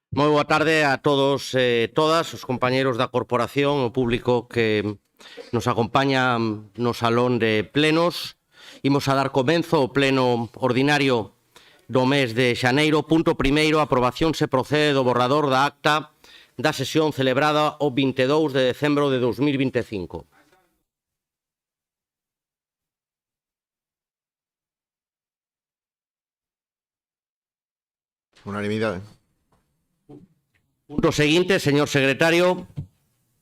Moi boa tarde a todos e todas, os compañeros da corporación, o público que nos acompaña no salón de plenos. Imos a dar comenzo ao pleno ordinario do mes de xaneiro. Punto primeiro, aprobación se procede do borrador da acta da sesión celebrada o 22 de decembro de 2025. Unanimidade. Punto seguinte, señor secretario.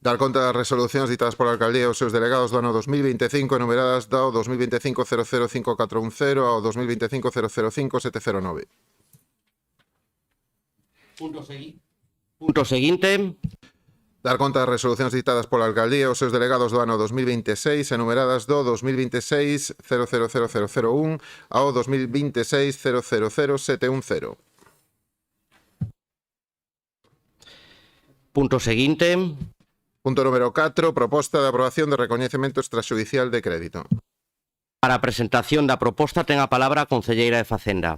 Dar conta das resolucións ditadas pola Alcaldía e os seus delegados do ano 2025 enumeradas do 2025-005410 ao 2025-005-709. Punto seguinte. Dar conta das resolucións ditadas pola Alcaldía e os seus delegados do ano 2026 enumeradas do 2026-000001 ao 2026-000710. Punto seguinte. Punto número 4. Proposta de aprobación de recoñecemento extrajudicial de crédito. Para a presentación da proposta ten a palabra a concelleira de Facenda.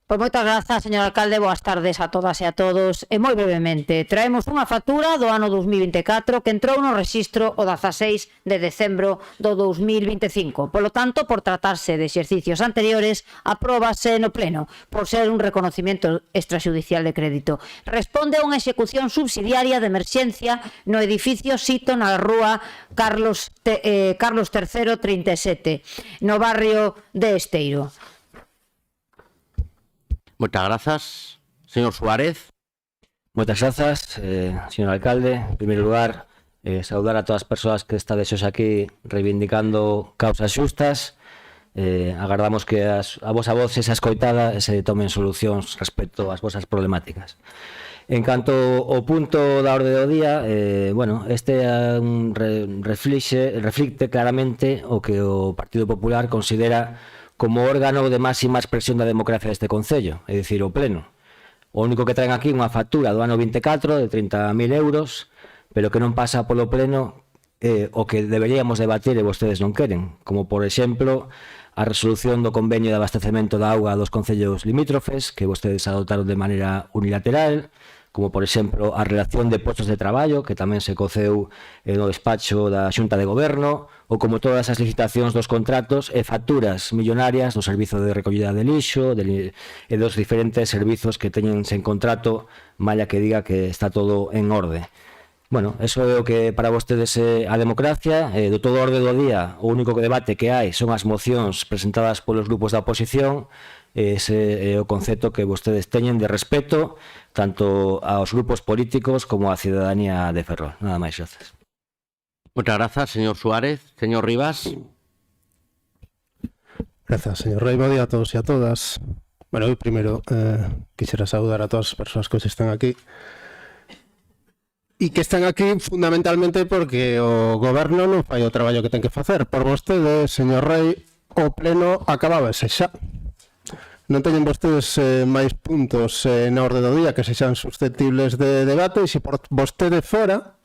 Pois moitas grazas, señor alcalde, boas tardes a todas e a todos. E moi brevemente, traemos unha factura do ano 2024 que entrou no rexistro o 16 de decembro do 2025. Polo tanto, por tratarse de exercicios anteriores, apróbase no pleno, por ser un reconocimiento extrajudicial de crédito. Responde a unha execución subsidiaria de emerxencia no edificio Sito na rúa Carlos III 37, no barrio de Esteiro. Moitas grazas. Señor Suárez. Moitas grazas, señor alcalde. En primeiro lugar, saudar a todas as persoas que estades hoxe aquí reivindicando causas xustas. Agardamos que a vosa voz sexa escoitada e se tomen solucións respecto ás vosas problemáticas. En canto ao punto da orde do día, este reflicte claramente o que o Partido Popular considera como órgano de máxima expresión da democracia deste Concello, é dicir, o Pleno. O único que traen aquí unha factura do ano 24 de 30.000 euros, pero que non pasa polo Pleno o que deberíamos debatir e vostedes non queren, como, por exemplo, a resolución do convenio de abastecemento da auga dos concellos limítrofes, que vostedes adoptaron de maneira unilateral, como, por exemplo, a relación de postos de traballo, que tamén se coceu no despacho da Xunta de Goberno, ou como todas as licitacións dos contratos e facturas millonarias do servizo de recollida de lixo e dos diferentes servizos que teñen sen contrato, malla que diga que está todo en orde. Bueno, eso é o que para vostedes é a democracia. Do todo orde do día, o único debate que hai son as mocións presentadas polos grupos da oposición. Ese é o concepto que vostedes teñen de respeto tanto aos grupos políticos como á cidadanía de Ferrol. Nada máis, grazas. Moitas grazas, señor Suárez. Señor Rivas. Grazas, señor Rei. Bo día a todos e a todas. Bueno, eu primeiro quixera saudar a todas as persoas que hoxe están aquí e que están aquí fundamentalmente porque o goberno non fai o traballo que ten que facer. Por vostede, señor Rei, o pleno acabábase xa. Non teñen vostedes máis puntos na orde do día que sexan susceptibles de debate e se por vostede fora,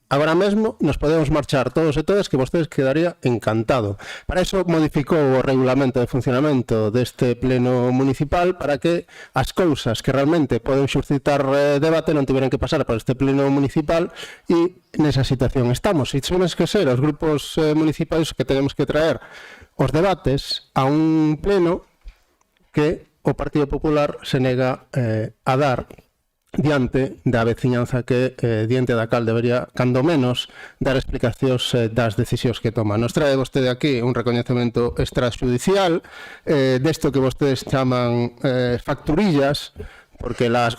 agora mesmo nos podemos marchar todos e todas que vostedes quedaría encantado. Para iso modificou o regulamento de funcionamento deste pleno municipal para que as cousas que realmente poden suscitar debate non tiveran que pasar por este pleno municipal e nesa situación estamos. E temos que ser os grupos municipais que tenemos que traer os debates a un pleno que o Partido Popular se nega a dar diante da veciñanza que diante da cal debería, cando menos, dar explicacións das decisións que toma. Nos trae vostede aquí un recoñecemento extrajudicial desto que vostedes chaman facturillas, porque las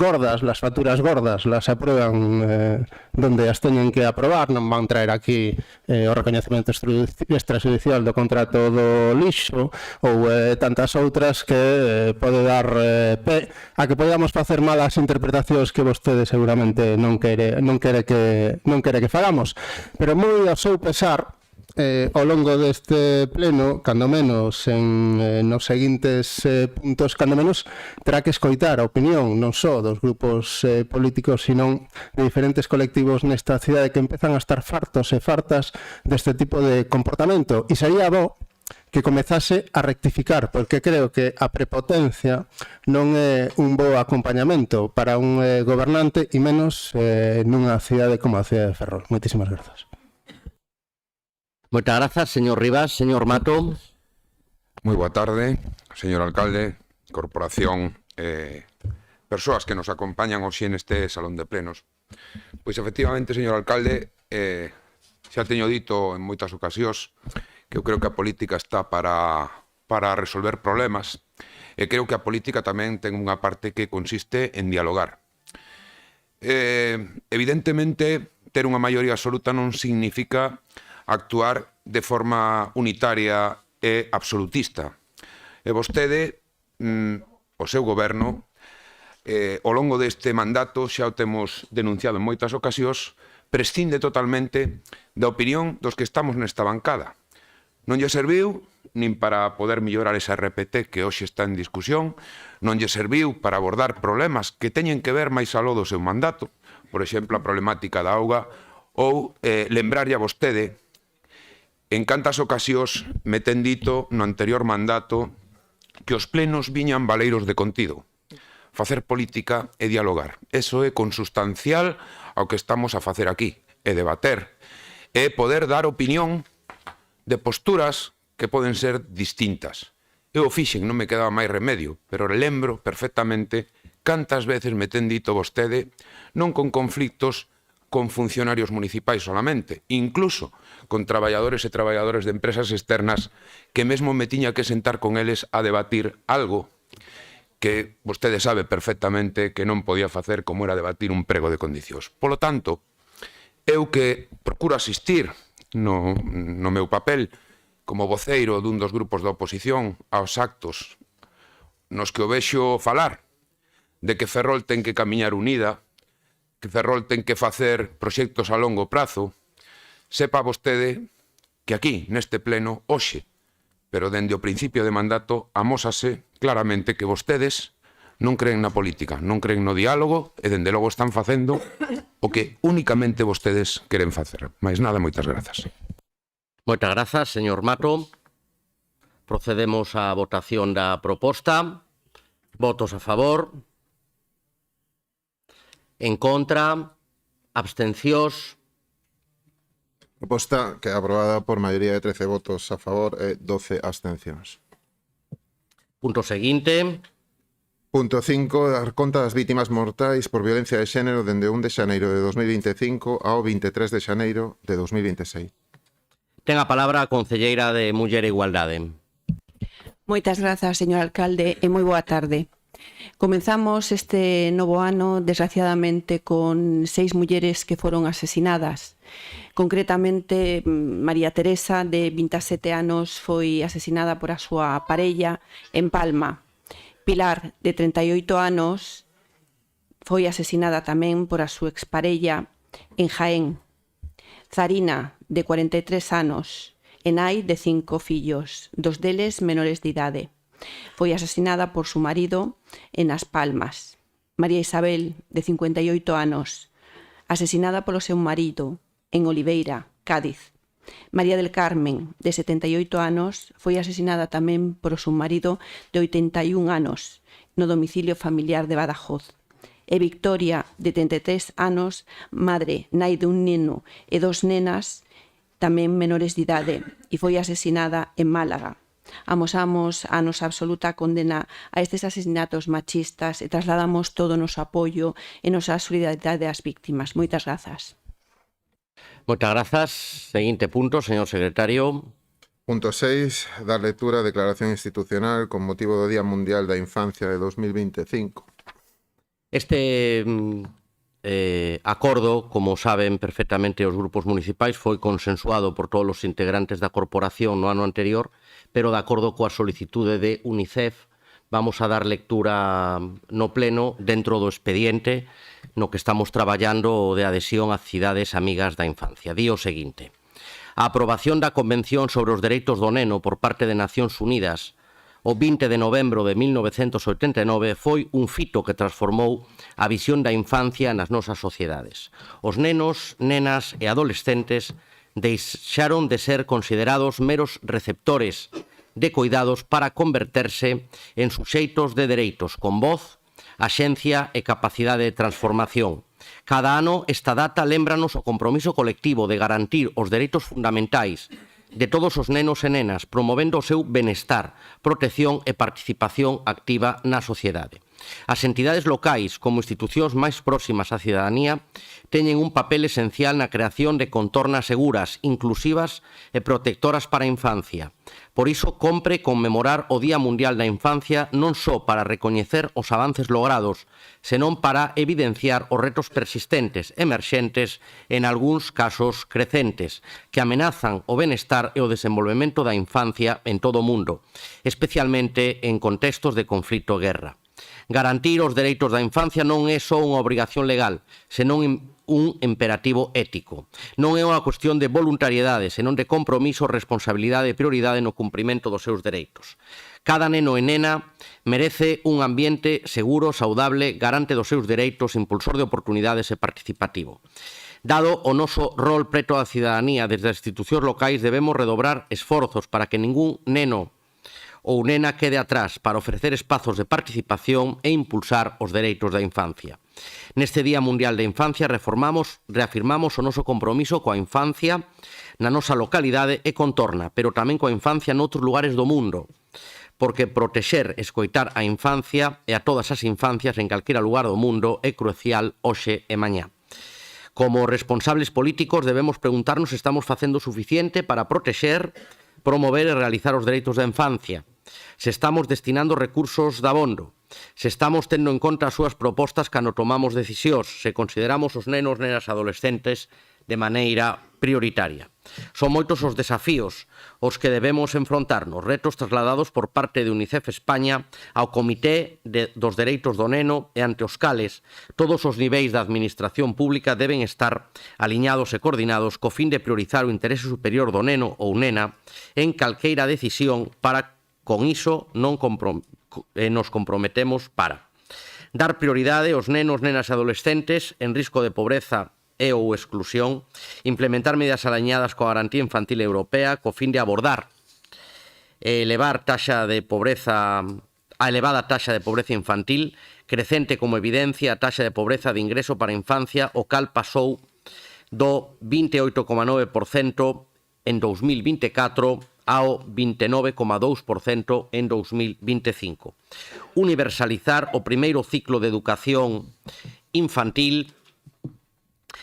facturas gordas las aprueban donde as teñen que aprobar, non van traer aquí o recoñecemento extrajudicial do contrato do lixo ou tantas outras que pode dar pé a que podamos facer malas interpretacións que vostede seguramente non quere que fagamos. Pero moi ao seu pesar, ao longo deste pleno, cando menos nos seguintes puntos, cando menos terá que escoitar a opinión non só dos grupos políticos, sino de diferentes colectivos nesta cidade que empezan a estar fartos e fartas deste tipo de comportamento. E sería bo que comezase a rectificar, porque creo que a prepotencia non é un bo acompañamento para un gobernante e menos nunha cidade como a cidade de Ferrol. Moitísimas grazas. Moitas grazas, señor Rivas. Señor Mato. Moi boa tarde, señor alcalde, corporación, persoas que nos acompañan hoxe neste salón de plenos. Pois efectivamente, señor alcalde, xa teño dito en moitas ocasións que eu creo que a política está para resolver problemas e creo que a política tamén ten unha parte que consiste en dialogar. Evidentemente, ter unha maioría absoluta non significa actuar de forma unitaria e absolutista. E vostede, o seu goberno, ao longo deste mandato, xa o temos denunciado en moitas ocasións, prescinde totalmente da opinión dos que estamos nesta bancada. Non lle serviu nin para poder mellorar esa RPT que hoxe está en discusión, non lle serviu para abordar problemas que teñen que ver máis aló do seu mandato, por exemplo, a problemática da auga, ou lembrarlle a vostede en cantas ocasións me ten dito no anterior mandato que os plenos viñan valeiros de contido. Facer política e dialogar. Eso é consustancial ao que estamos a facer aquí, e debater, e poder dar opinión de posturas que poden ser distintas. Eu o fixen, non me quedaba máis remedio, pero lembro perfectamente cantas veces me ten dito vostede, non con conflictos con funcionarios municipais solamente, incluso con traballadores e traballadores de empresas externas que mesmo me tiña que sentar con eles a debatir algo que vostede sabe perfectamente que non podía facer como era debatir un prego de condicións. Polo tanto, eu que procuro asistir no meu papel como voceiro dun dos grupos da oposición aos actos nos que o vexo falar de que Ferrol ten que camiñar unida, que Ferrol ten que facer proxectos a longo prazo, sepa vostede que aquí, neste pleno, hoxe, pero dende o principio de mandato, amósase claramente que vostedes non creen na política, non creen no diálogo e dende logo están facendo o que únicamente vostedes queren facer. Mais nada, moitas grazas. Moitas grazas, señor Mato. Procedemos á votación da proposta. Votos a favor. En contra. Abstencións. Proposta que é aprobada por maioría de 13 votos a favor e 12 abstencións. Punto seguinte. Punto 5. Dar conta das vítimas mortais por violencia de xénero dende 1 de xaneiro de 2025 ao 23 de xaneiro de 2026. Ten a palabra a concelleira de Muller e Igualdade. Moitas grazas, señor alcalde, e moi boa tarde. Comenzamos este novo ano, desgraciadamente, con 6 mulleres que foron asesinadas. Concretamente, María Teresa, de 27 anos, foi asesinada por a súa parella en Palma. Pilar, de 38 anos, foi asesinada tamén por a súa exparella en Jaén. Zarina, de 43 anos, e nai de 5 fillos, 2 deles menores de idade. Foi asesinada por su marido en As Palmas. María Isabel, de 58 anos, asesinada polo seu marido en Oliveira, Cádiz. María del Carmen, de 78 anos, foi asesinada tamén por o seu marido de 81 anos no domicilio familiar de Badajoz. E Victoria, de 33 anos, madre, nai dun neno e 2 nenas, tamén menores de idade, e foi asesinada en Málaga. Amosamos a nosa absoluta condena a estes asesinatos machistas e trasladamos todo o noso apoio e nosa solidaridade ás víctimas. Moitas grazas. Moitas grazas. Seguinte punto, señor secretario. Punto 6. Dar lectura a declaración institucional con motivo do Día Mundial da Infancia de 2025. Este acordo, como saben perfectamente os grupos municipais, foi consensuado por todos os integrantes da corporación no ano anterior, pero de acordo coa solicitude de UNICEF, vamos a dar lectura no pleno dentro do expediente no que estamos traballando de adhesión ás cidades amigas da infancia. Di o seguinte: a aprobación da Convención sobre os Dereitos do Neno por parte de Nacións Unidas o 20 de novembro de 1989 foi un fito que transformou a visión da infancia nas nosas sociedades. Os nenos, nenas e adolescentes deixaron de ser considerados meros receptores de coidados para converterse en suxeitos de dereitos con voz, axencia e capacidade de transformación. Cada ano esta data lémbranos o compromiso colectivo de garantir os dereitos fundamentais de todos os nenos e nenas, promovendo o seu benestar, protección e participación activa na sociedade. As entidades locais, como institucións máis próximas á cidadanía, teñen un papel esencial na creación de contornas seguras, inclusivas e protectoras para a infancia. Por iso, compre conmemorar o Día Mundial da Infancia non só para recoñecer os avances logrados, senón para evidenciar os retos persistentes, emerxentes, en algúns casos crecentes, que amenazan o benestar e o desenvolvemento da infancia en todo o mundo, especialmente en contextos de conflito e guerra. Garantir os dereitos da infancia non é só unha obrigación legal, senón un imperativo ético. Non é unha cuestión de voluntariedade, senón de compromiso, responsabilidade e prioridade no cumprimento dos seus dereitos. Cada neno e nena merece un ambiente seguro, saudable, garante dos seus dereitos, impulsor de oportunidades e participativo. Dado o noso rol preto da cidadanía desde as institucións locais, debemos redobrar esforzos para que ningún neno ou nena quede atrás, para ofrecer espazos de participación e impulsar os dereitos da infancia. Neste Día Mundial da Infancia reafirmamos o noso compromiso coa infancia na nosa localidade e contorna, pero tamén coa infancia noutros lugares do mundo, porque protexer e escoitar a infancia e a todas as infancias en calquera lugar do mundo é crucial hoxe e mañá. Como responsables políticos debemos preguntarnos se estamos facendo suficiente para protexer, promover e realizar os dereitos da infancia, se estamos destinando recursos dabondo, se estamos tendo en conta as súas propostas cando tomamos decisións, se consideramos os nenos, nenas e adolescentes de maneira prioritaria. Son moitos os desafíos aos que debemos enfrontarnos, retos trasladados por parte de UNICEF España ao Comité dos Dereitos do Neno e ante os cales todos os niveis da administración pública deben estar aliñados e coordinados co fin de priorizar o interese superior do neno ou nena en calqueira decisión para con iso nos comprometemos para dar prioridade aos nenos, nenas e adolescentes en risco de pobreza e ou exclusión, implementar medidas aliñadas coa garantía infantil europea co fin de abordar a elevada taxa de pobreza infantil, crecente como evidencia a taxa de pobreza de ingreso para a infancia, o cal pasou do 28,9% en 2024 ao 29,2% en 2025. Universalizar o primeiro ciclo de educación infantil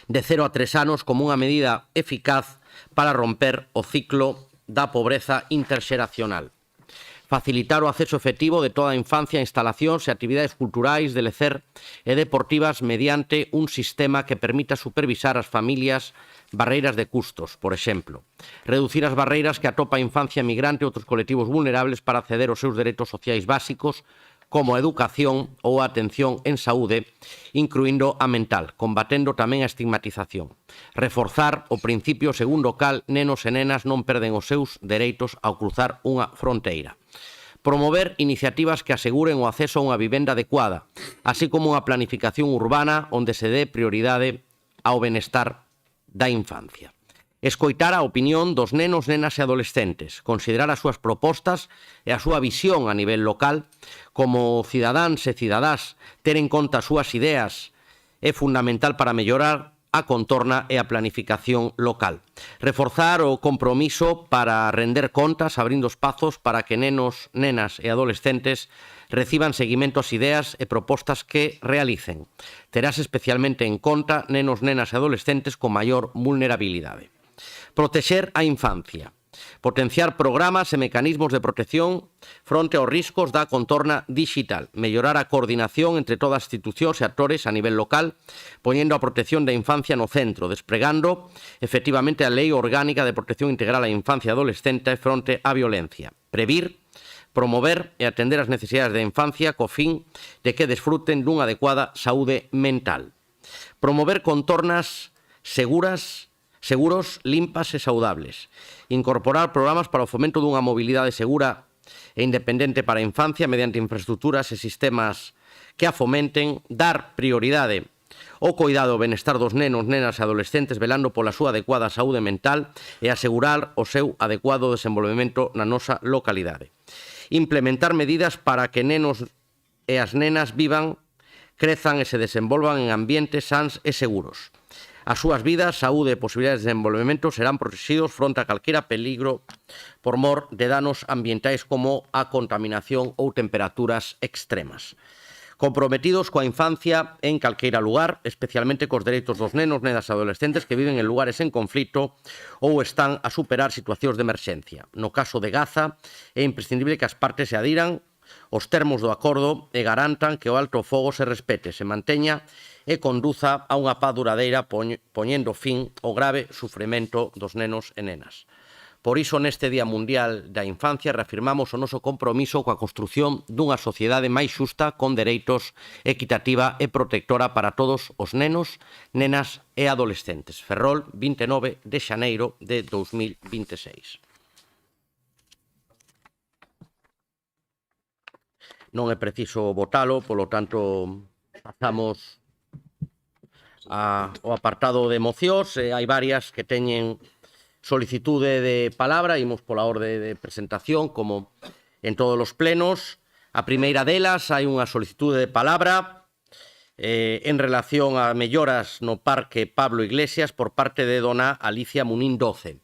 de 0 a 3 anos como unha medida eficaz para romper o ciclo da pobreza interxeracional. Facilitar o acceso efectivo de toda a infancia a instalacións e actividades culturais, de lecer e deportivas mediante un sistema que permita supervisar as familias barreiras de custos, por exemplo. Reducir as barreiras que atopa a infancia migrante e outros colectivos vulnerables para acceder aos seus dereitos sociais básicos, como a educación ou a atención en saúde, incluindo a mental, combatendo tamén a estigmatización. Reforzar o principio segundo o cal nenos e nenas non perden os seus dereitos ao cruzar unha fronteira. Promover iniciativas que aseguren o acceso a unha vivenda adecuada, así como unha planificación urbana onde se dé prioridade ao benestar da infancia. Escoitar a opinión dos nenos, nenas e adolescentes, considerar as súas propostas e a súa visión a nivel local, como cidadáns e cidadás, ter en conta as súas ideas é fundamental para mellorar a contorna e a planificación local. Reforzar o compromiso para render contas, abrindo espazos para que nenos, nenas e adolescentes reciban seguimento ás ideas e propostas que realicen. Terás especialmente en conta nenos, nenas e adolescentes con maior vulnerabilidade. Protexer a infancia. Potenciar programas e mecanismos de protección fronte aos riscos da contorna digital. Mellorar a coordinación entre todas as institucións e actores a nivel local, poñendo a protección da infancia no centro, despregando efectivamente a Lei Orgánica de Protección Integral á Infancia e Adolescente fronte á violencia. Previr, promover e atender as necesidades da infancia co fin de que desfruten dunha adecuada saúde mental. Promover contornas seguros, limpas e saudables. Incorporar programas para o fomento dunha mobilidade segura e independente para a infancia mediante infraestructuras e sistemas que a fomenten. Dar prioridade o cuidado e benestar dos nenos, nenas e adolescentes velando pola súa adecuada saúde mental e asegurar o seu adecuado desenvolvemento na nosa localidade. Implementar medidas para que nenos e as nenas vivan, crezan e se desenvolvan en ambientes sans e seguros. As súas vidas, saúde e posibilidades de desenvolvemento serán protegidos fronte a calquera peligro por mor de danos ambientais como a contaminación ou temperaturas extremas. Comprometidos coa infancia en calqueira lugar, especialmente cos dereitos dos nenos, nenas e adolescentes que viven en lugares en conflito ou están a superar situacións de emerxencia. No caso de Gaza, é imprescindible que as partes se adiran os termos do acordo e garantan que o alto fogo se respete, se manteña e conduza a unha paz duradeira poñendo fin ao grave sufrimento dos nenos e nenas. Por iso, neste Día Mundial da Infancia, reafirmamos o noso compromiso coa construción dunha sociedade máis xusta, con dereitos, equitativa e protectora para todos os nenos, nenas e adolescentes. Ferrol, 29 de xaneiro de 2026. Non é preciso votalo, polo tanto, pasamos ao apartado de mocións. Hai varias que teñen solicitude de palabra, imos pola orde de presentación, como en todos os plenos. A primeira delas, hai unha solicitude de palabra en relación a melloras no Parque Pablo Iglesias por parte de dona Alicia Munín 12.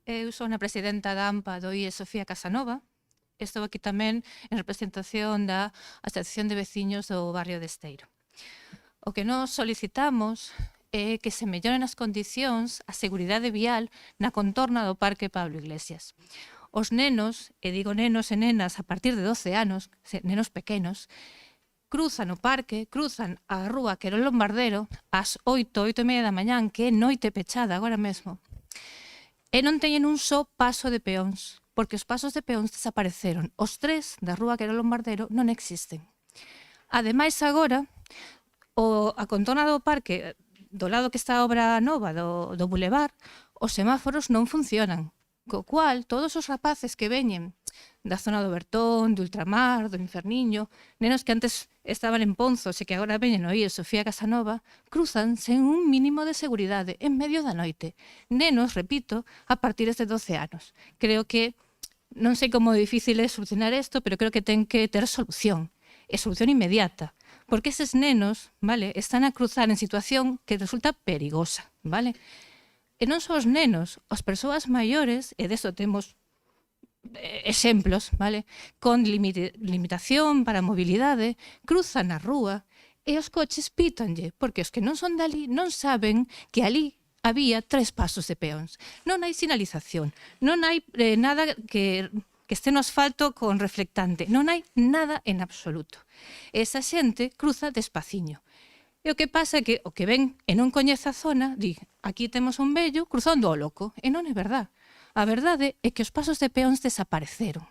Eu son a presidenta da AMPA do IE Sofía Casanova. Estou aquí tamén en representación da Asociación de Veciños do barrio de Esteiro. O que nos solicitamos é que se melloren as condicións, a seguridade vial na contorna do Parque Pablo Iglesias. Os nenos, e digo nenos e nenas a partir de 12 anos, nenos pequenos, cruzan o parque, cruzan a rúa Querol Lombardero ás 8:30 da mañán, que é noite pechada agora mesmo. E non teñen un só paso de peóns, porque os pasos de peóns desapareceron. Os 3 da rúa Querol Lombardero non existen. Ademais, agora, a contorna do parque, do lado que está a obra nova do bulevar, os semáforos non funcionan. Co cual, todos os rapaces que veñen da zona do Bertón, do Ultramar, do Inferniño, nenos que antes estaban en Ponzos e que agora veñen oír Sofía Casanova, cruzan sen un mínimo de seguridade en medio da noite. Nenos, repito, a partir de 12 anos. Creo que, non sei como difícil é solucionar isto, pero creo que ten que ter solución. E solución inmediata. Porque eses nenos, vale, están a cruzar en situación que resulta perigosa, vale? E non só os nenos, as persoas maiores, e desto temos exemplos, vale, con limitación para a mobilidade, cruzan a rúa e os coches pítanlle, porque os que non son dali non saben que ali había 3 pasos de peóns. Non hai sinalización, non hai nada que este no asfalto con reflectante, non hai nada en absoluto. Esa xente cruza despaciño. E o que pasa é que o que ven e non coñece a zona, di, aquí temos un vello cruzando o loco, e non é verdad. A verdade é que os pasos de peóns desapareceron.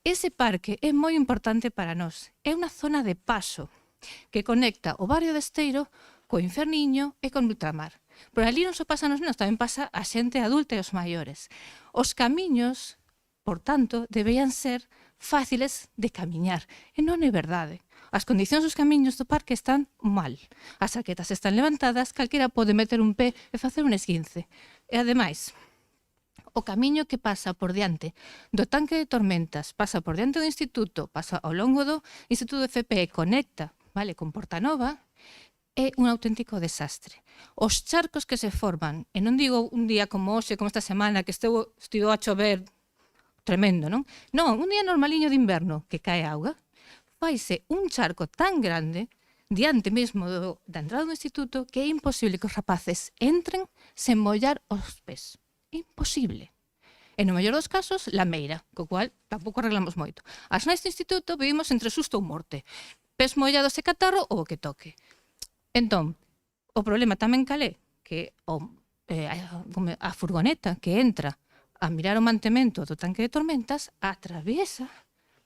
Ese parque é moi importante para nós. É unha zona de paso que conecta o barrio de Esteiro co Inferniño e con Ultramar. Por ali non só pasan os nenos, tamén pasa a xente adulta e os maiores. Os camiños, por tanto, deberían ser fáciles de camiñar. E non é verdade. As condicións dos camiños do parque están mal. As arquetas están levantadas, calquera pode meter un pé e facer un esguince. E ademais, o camiño que pasa por diante do tanque de tormentas, pasa por diante do instituto, pasa ao longo do Instituto de FP e conecta, vale, con Portanova, é un auténtico desastre. Os charcos que se forman, e non digo un día como hoxe, como esta semana, que estivo a chover tremendo, non? Non, un día normaliño de inverno que cae auga, faise un charco tan grande diante mesmo da entrada do instituto que é imposible que os rapaces entren sen mollar os pés. Imposible. E no mellor dos casos, lameira, co cual tampouco arreglamos moito. As nais do instituto vivimos entre susto ou morte. Pés mollados e catarro ou o que toque. Entón, o problema tamén calé que a furgoneta que entra a mirar o mantemento do tanque de tormentas atravesa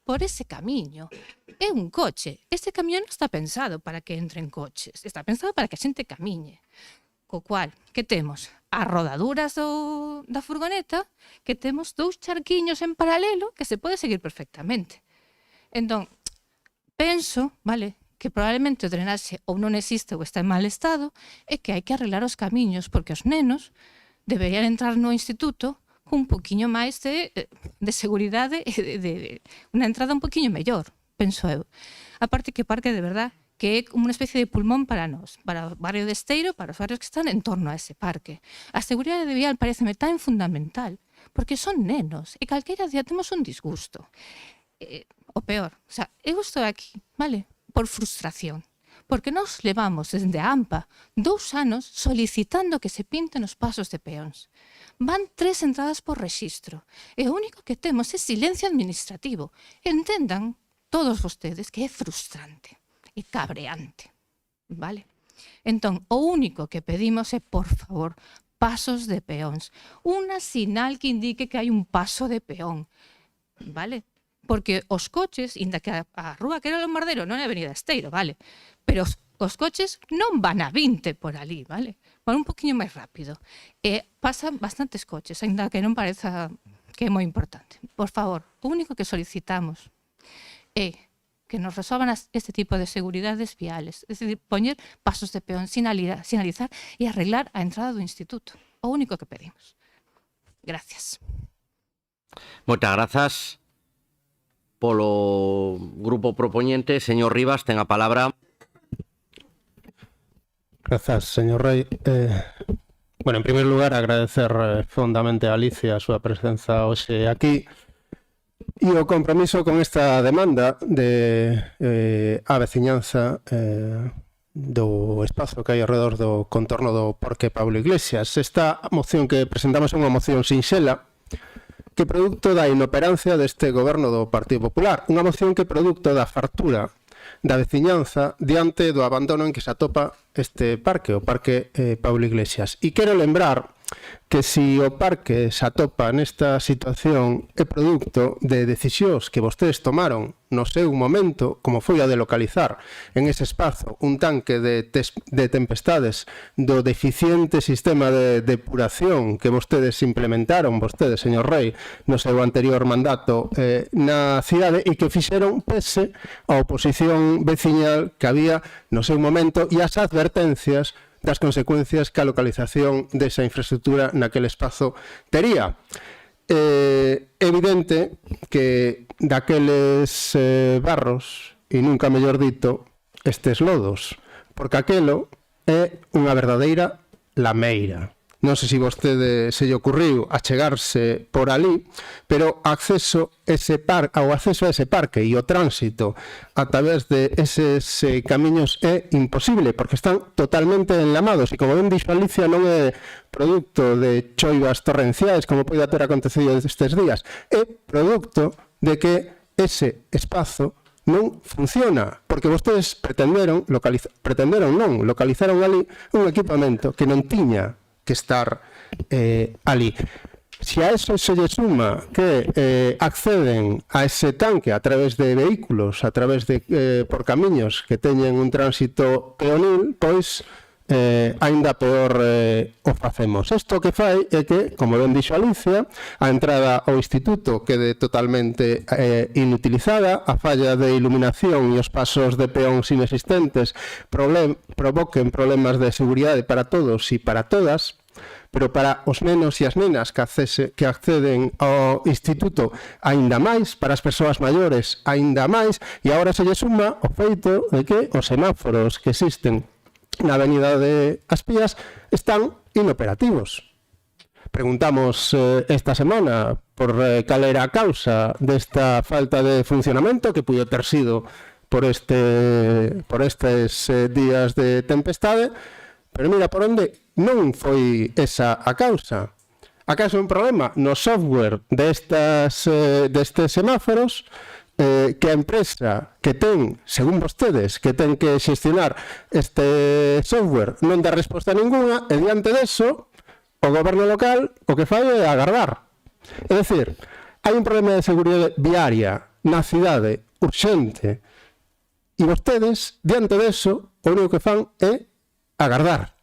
por ese camiño. É un coche. Ese camión non está pensado para que entren coches. Está pensado para que a xente camiñe. Co cual, que temos? as rodaduras da furgoneta, que temos 2 charquiños en paralelo que se pode seguir perfectamente. Entón, penso, vale, que probablemente o drenaxe ou non existe ou está en mal estado e que hai que arreglar os camiños, porque os nenos deberían entrar no instituto cun poquinho máis de seguridade e de unha entrada un poquinho mellor, penso eu. A parte que o parque de verdad que é como unha especie de pulmón para nós, para o barrio de Esteiro, para os barrios que están en torno a ese parque. A seguridade vial pareceme tan fundamental, porque son nenos, e calquera día temos un disgusto. O peor, o sea, eu estou aquí, vale, por frustración, porque nós levamos desde a AMPA 2 anos solicitando que se pinten os pasos de peóns. Van 3 entradas por rexistro, e o único que temos é silencio administrativo. Entendan todos vostedes que é frustrante e cabreante, vale? Entón, o único que pedimos é, por favor, pasos de peóns. Unha sinal que indique que hai un paso de peón, vale? Porque os coches, inda que a rúa que era o Lombardero non é a Avenida Esteiro, vale? Pero os coches non van a 20 por ali, vale? Van un poquinho máis rápido. E pasan bastantes coches, ainda que non pareza que é moi importante. Por favor, o único que solicitamos é que nos resolvan este tipo de seguridades viales, es decir, poñer pasos de peón, sinalizar e arreglar a entrada do instituto. O único que pedimos. Gracias. Moitas grazas. Polo grupo propoñente, señor Rivas, ten a palabra. Grazas, señor Rei. Bueno, en primer lugar, agradecer fondamente a Alicia a súa presenza hoxe aquí e o compromiso con esta demanda de a veciñanza do espazo que hai alrededor do contorno do Parque Pablo Iglesias. Esta moción que presentamos é unha moción sinxela que é produto da inoperancia deste goberno do Partido Popular. Unha moción que é produto da fartura da veciñanza diante do abandono en que se atopa este parque, o Parque Pablo Iglesias. E quero lembrar que si o parque se atopa nesta situación é produto de decisións que vostedes tomaron no seu momento, como foi a de localizar en ese espazo un tanque de tempestades do deficiente sistema de depuración que vostedes implementaron, vostedes, señor Rei, no seu anterior mandato na cidade e que fixeron pese a oposición veciñal que había no seu momento e as advertencias das consecuencias que a localización desa infraestructura naquele espazo tería. É evidente que daqueles barros, e nunca mellor dito, estes lodos, porque aquelo é unha verdadeira lameira. Non sei se vostede se lle ocurriu achegarse por ali, pero ao acceso a ese parque e o tránsito a través de eses camiños é imposible, porque están totalmente enlamados, e como ben dixo Alicia, non é produto de choivas torrenciais, como pode ter acontecido estes días, é produto de que ese espazo non funciona, porque vostedes localizaron ali un equipamento que non tiña que estar ali. Si a eso se lle suma que acceden a ese tanque a través de vehículos, a través de por camiños que teñen un tránsito peonil, pois aínda peor o facemos. Isto que fai é que, como ben dixo Alicia, a entrada ao instituto quede totalmente inutilizada, a falla de iluminación e os pasos de peóns inexistentes provoquen problemas de seguridade para todos e para todas, pero para os nenos e as nenas que acceden ao instituto aínda máis, para as persoas maiores aínda máis, e agora se lle suma o feito de que os semáforos que existen na avenida de Aspías están inoperativos. Preguntamos esta semana por cal era a causa desta falta de funcionamento que puido ter sido por estes días de tempestade, pero mira por onde non foi esa a causa. Acaso un problema no software destes semáforos que a empresa que ten, según vostedes, que ten que xestionar este software non dá resposta ninguna, e diante deso o goberno local o que fai é agardar. É dicir, hai un problema de seguridade viaria na cidade urxente e vostedes, diante deso, o único que fan é agardar.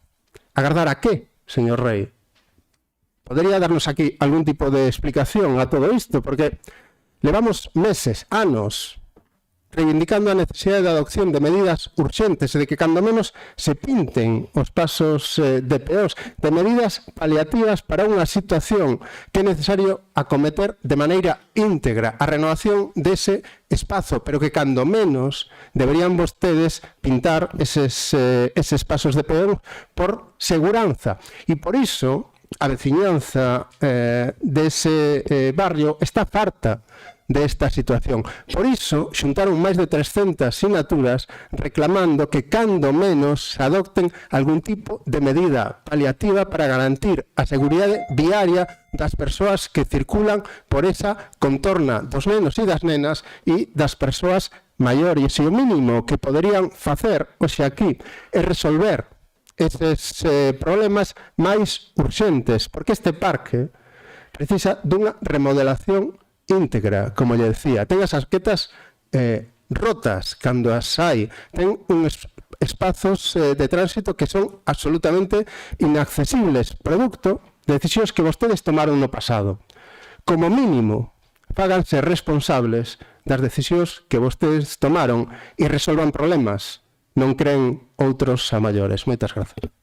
Agardar a que, señor Rei? Podería darnos aquí algún tipo de explicación a todo isto, porque levamos meses, anos, reivindicando a necesidade de adopción de medidas urxentes e de que cando menos se pinten os pasos DPOs, de medidas paliativas para unha situación que é necesario acometer de maneira íntegra a renovación dese espazo, pero que cando menos deberían vostedes pintar eses pasos DPO por seguranza. E por iso a veciñanza dese barrio está farta desta situación. Por iso, xuntaron máis de 300 sinaturas reclamando que cando menos se adopten algún tipo de medida paliativa para garantir a seguridade viaria das persoas que circulan por esa contorna dos nenos e das nenas e das persoas maiores. E o mínimo que poderían facer hoxe aquí é resolver eses problemas máis urxentes, porque este parque precisa dunha remodelación íntegra, como lle decía. Ten as asquetas rotas cando as hai, ten uns espazos de tránsito que son absolutamente inaccesibles, producto de decisións que vostedes tomaron no pasado. Como mínimo, fáganse responsables das decisións que vostedes tomaron e resolvan problemas. Non creen outros a maiores. Moitas grazas.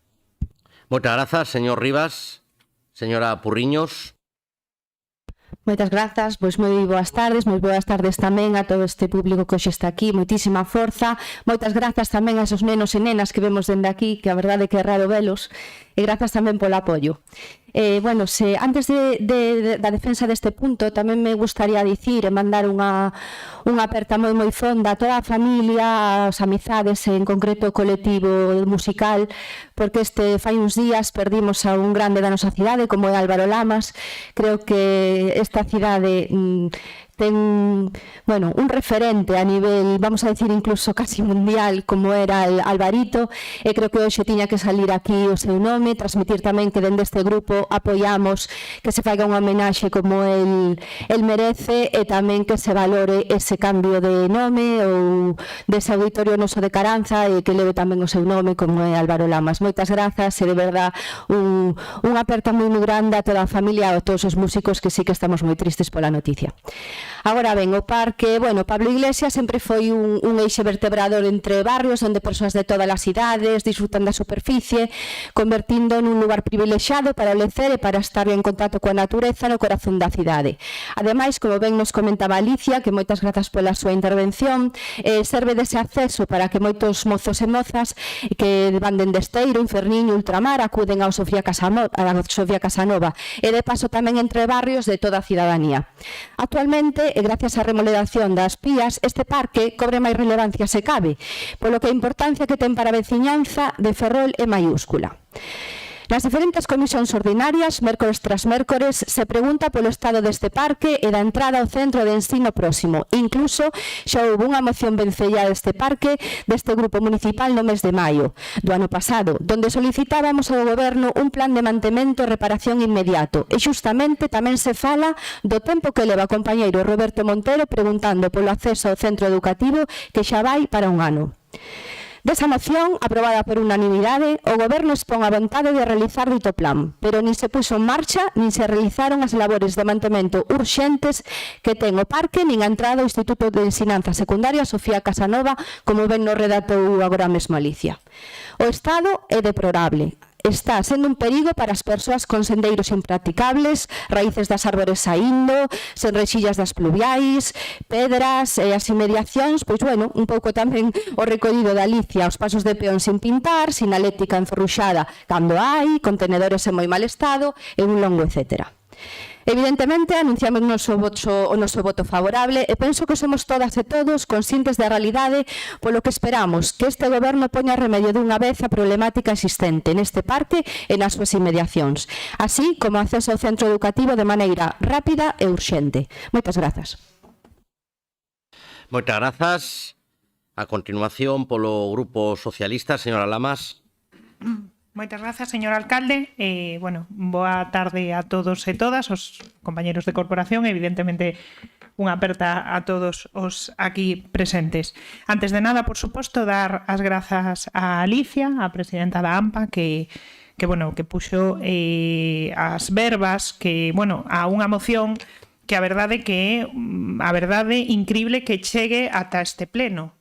Moitas grazas, señor Rivas. Señora Purriños. Moitas grazas, pois moi boas tardes tamén a todo este público que hoxe está aquí, moitísima forza, moitas grazas tamén a esos nenos e nenas que vemos dende aquí, que a verdade que é raro velos, e grazas tamén polo apoio. Antes da defensa deste punto tamén me gustaría dicir e mandar unha aperta moi fonda a toda a familia, as amizades, en concreto o colectivo musical, porque fai uns días perdimos a un grande da nosa cidade como é Álvaro Lamas. Creo que esta cidade ten un referente a nivel, vamos a decir, incluso casi mundial, como era Alvarito, e creo que hoxe tiña que salir aquí o seu nome, transmitir tamén que dende este grupo apoiamos que se faiga unha homenaxe como el merece, e tamén que se valore ese cambio de nome ou dese auditorio noso de Caranza, e que leve tamén o seu nome como é Álvaro Lamas. Moitas grazas, e de verdad unha aperta moi grande a toda a familia e a todos os músicos, que sí que estamos moi tristes pola noticia. Agora ben, o parque, Pablo Iglesias sempre foi un eixe vertebrador entre barrios onde persoas de todas as idades disfrutan da superficie, convertindo nun lugar privilexiado para o lecer e para estar en contacto coa natureza no corazón da cidade. Ademais, como ben nos comentaba Alicia, que moitas grazas pola súa intervención, serve dese acceso para que moitos mozos e mozas que van dende Esteiro, Inferniño, Ultramar, acuden ao Sofía Casanova, e de paso tamén entre barrios de toda a cidadanía. Actualmente, e gracias á remodelación das pías, este parque cobre máis relevancia se cabe, polo que a importancia que ten para a veciñanza de Ferrol é maiúscula. Nas diferentes comisións ordinarias, mércores tras mércores, se pregunta polo estado deste parque e da entrada ao centro de ensino próximo. Incluso xa houve unha moción vencella deste parque deste grupo municipal no mes de maio do ano pasado, donde solicitábamos ao goberno un plan de mantemento e reparación inmediato. E xustamente tamén se fala do tempo que leva o compañeiro Roberto Montero preguntando polo acceso ao centro educativo, que xa vai para un ano. Desa moción, aprobada por unanimidade, o goberno expón a vontade de realizar dito plan, pero nin se puxo en marcha, nin se realizaron as labores de mantemento urxentes que ten o parque, nin a entrada ao Instituto de Ensinanza Secundaria Sofía Casanova, como ben nos redactou agora mesmo Alicia. O estado é deplorable. Está sendo un perigo para as persoas con sendeiros impracticables, raíces das árbores saindo, sen rexillas das pluviais, pedras e as inmediacións, un pouco tamén o recollido da Alicia, os pasos de peón sin pintar, sinaléctica enferruxada cando hai, contenedores en moi mal estado e un longo etcétera. Evidentemente, anunciamos o noso voto favorable e penso que somos todas e todos conscientes da realidade, polo que esperamos que este goberno poña remedio dunha vez a problemática existente neste parque e nas súas inmediacións, así como acceso ao centro educativo de maneira rápida e urxente. Moitas grazas. Moitas grazas. A continuación, polo Grupo Socialista, señora Lamas. Moitas grazas, señor alcalde. Boa tarde a todos e todas, os compañeros de corporación, evidentemente unha aperta a todos os aquí presentes. Antes de nada, por suposto, dar as grazas a Alicia, a presidenta da AMPA, que que puxo as verbas que, bueno, a unha moción que a verdade que a verdade incrible que chegue ata este pleno,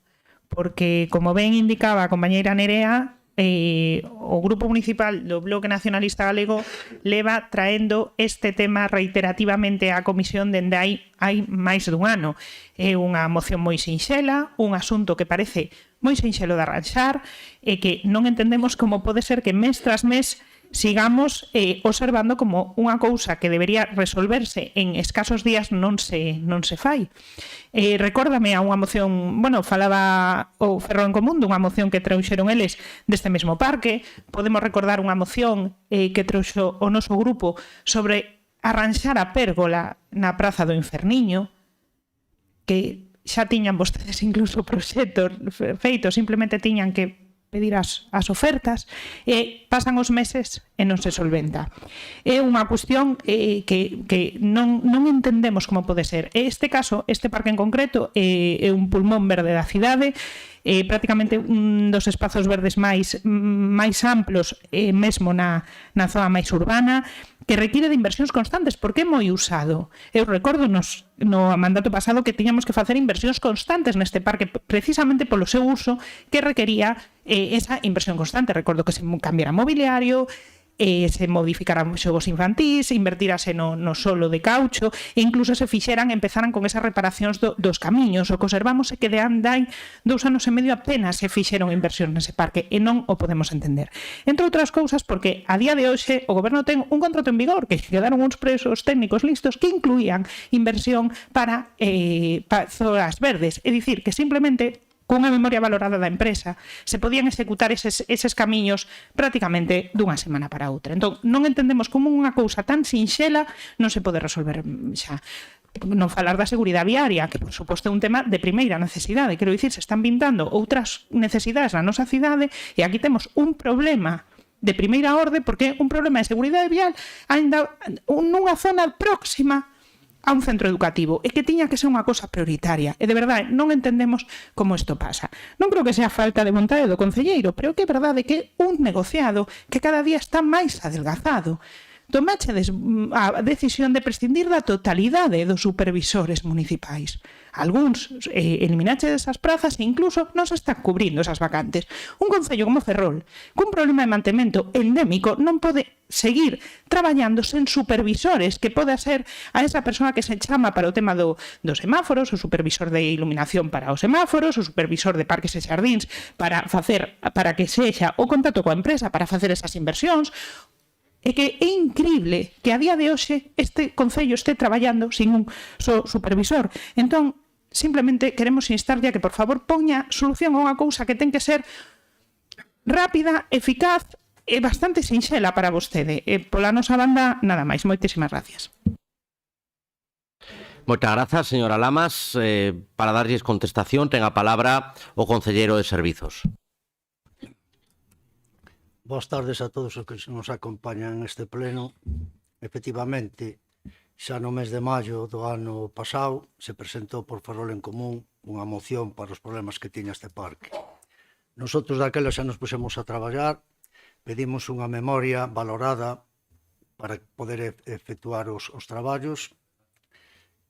porque como ben indicaba a compañeira Nerea, o Grupo Municipal do Bloque Nacionalista Galego leva traendo este tema reiterativamente á comisión dende hai máis dun ano. É unha moción moi sinxela, un asunto que parece moi sinxelo de arranxar e que non entendemos como pode ser que mes tras mes sigamos observando como unha cousa que debería resolverse en escasos días non se fai. Recórdame a unha moción, bueno, falaba o Ferrol en Común dunha moción que trouxeron eles deste mesmo parque. Podemos recordar unha moción que trouxo o noso grupo sobre arranxar a pérgola na Praza do Inferniño, que xa tiñan vostedes incluso proxectos feitos, simplemente tiñan que pedir as ofertas, e pasan os meses e non se solventa. É unha cuestión que non entendemos como pode ser. Este caso, este parque en concreto, é un pulmón verde da cidade, prácticamente un dos espazos verdes máis amplos, mesmo na zona máis urbana, que requiere de inversións constantes, porque é moi usado. Eu recordo no mandato pasado que tiñamos que facer inversións constantes neste parque, precisamente polo seu uso que requería esa inversión constante. Recordo que se cambiara mobiliario, se modificaran xogos infantís, invertirase no solo de caucho, e incluso se empezaran con esas reparacións dos camiños. O que observamos é que de andai 2 anos e medio apenas se fixeron inversións nese parque, e non o podemos entender. Entre outras cousas, porque a día de hoxe o Goberno ten un contrato en vigor que quedaron uns presos técnicos listos que incluían inversión para zonas verdes, é dicir, que simplemente cunha memoria valorada da empresa, se podían executar eses camiños prácticamente dunha semana para outra. Entón, non entendemos como unha cousa tan sinxela non se pode resolver xa. Non falar da seguridade viaria, que por suposto é un tema de primeira necesidade. Quero dicir, se están pintando outras necesidades na nosa cidade e aquí temos un problema de primeira orde, porque é un problema de seguridade vial ainda nunha zona próxima a un centro educativo, e que tiña que ser unha cosa prioritaria, e de verdade non entendemos como isto pasa. Non creo que sea falta de vontade do concelleiro, pero que é verdade que é un negociado que cada día está máis adelgazado. Tomachedes a decisión de prescindir da totalidade dos supervisores municipais. Algúns eliminachedes as prazas e incluso non se están cubrindo esas vacantes. Un concello como Ferrol, cun problema de mantemento endémico, non pode seguir traballando sen supervisores, que poda ser a esa persona que se chama para o tema dos semáforos, o supervisor de iluminación para os semáforos, o supervisor de parques e xardíns para que sexa o contacto coa empresa para facer esas inversións. É que é incrible que a día de hoxe este concello este traballando sin un só supervisor. Entón, simplemente queremos instarlle a que, por favor, poña solución a unha cousa que ten que ser rápida, eficaz e bastante sinxela para vostede. E pola nosa banda, nada máis. Moitísimas gracias. Moitas grazas, señora Lamas. Para darlles contestación, ten a palabra o concelleiro de Servizos. Boas tardes a todos os que nos acompañan neste pleno. Efectivamente, xa no mes de maio do ano pasado se presentou por Ferrol en Común unha moción para os problemas que tiña este parque. Nosotros daquela xa nos pusemos a traballar, pedimos unha memoria valorada para poder efectuar os traballos.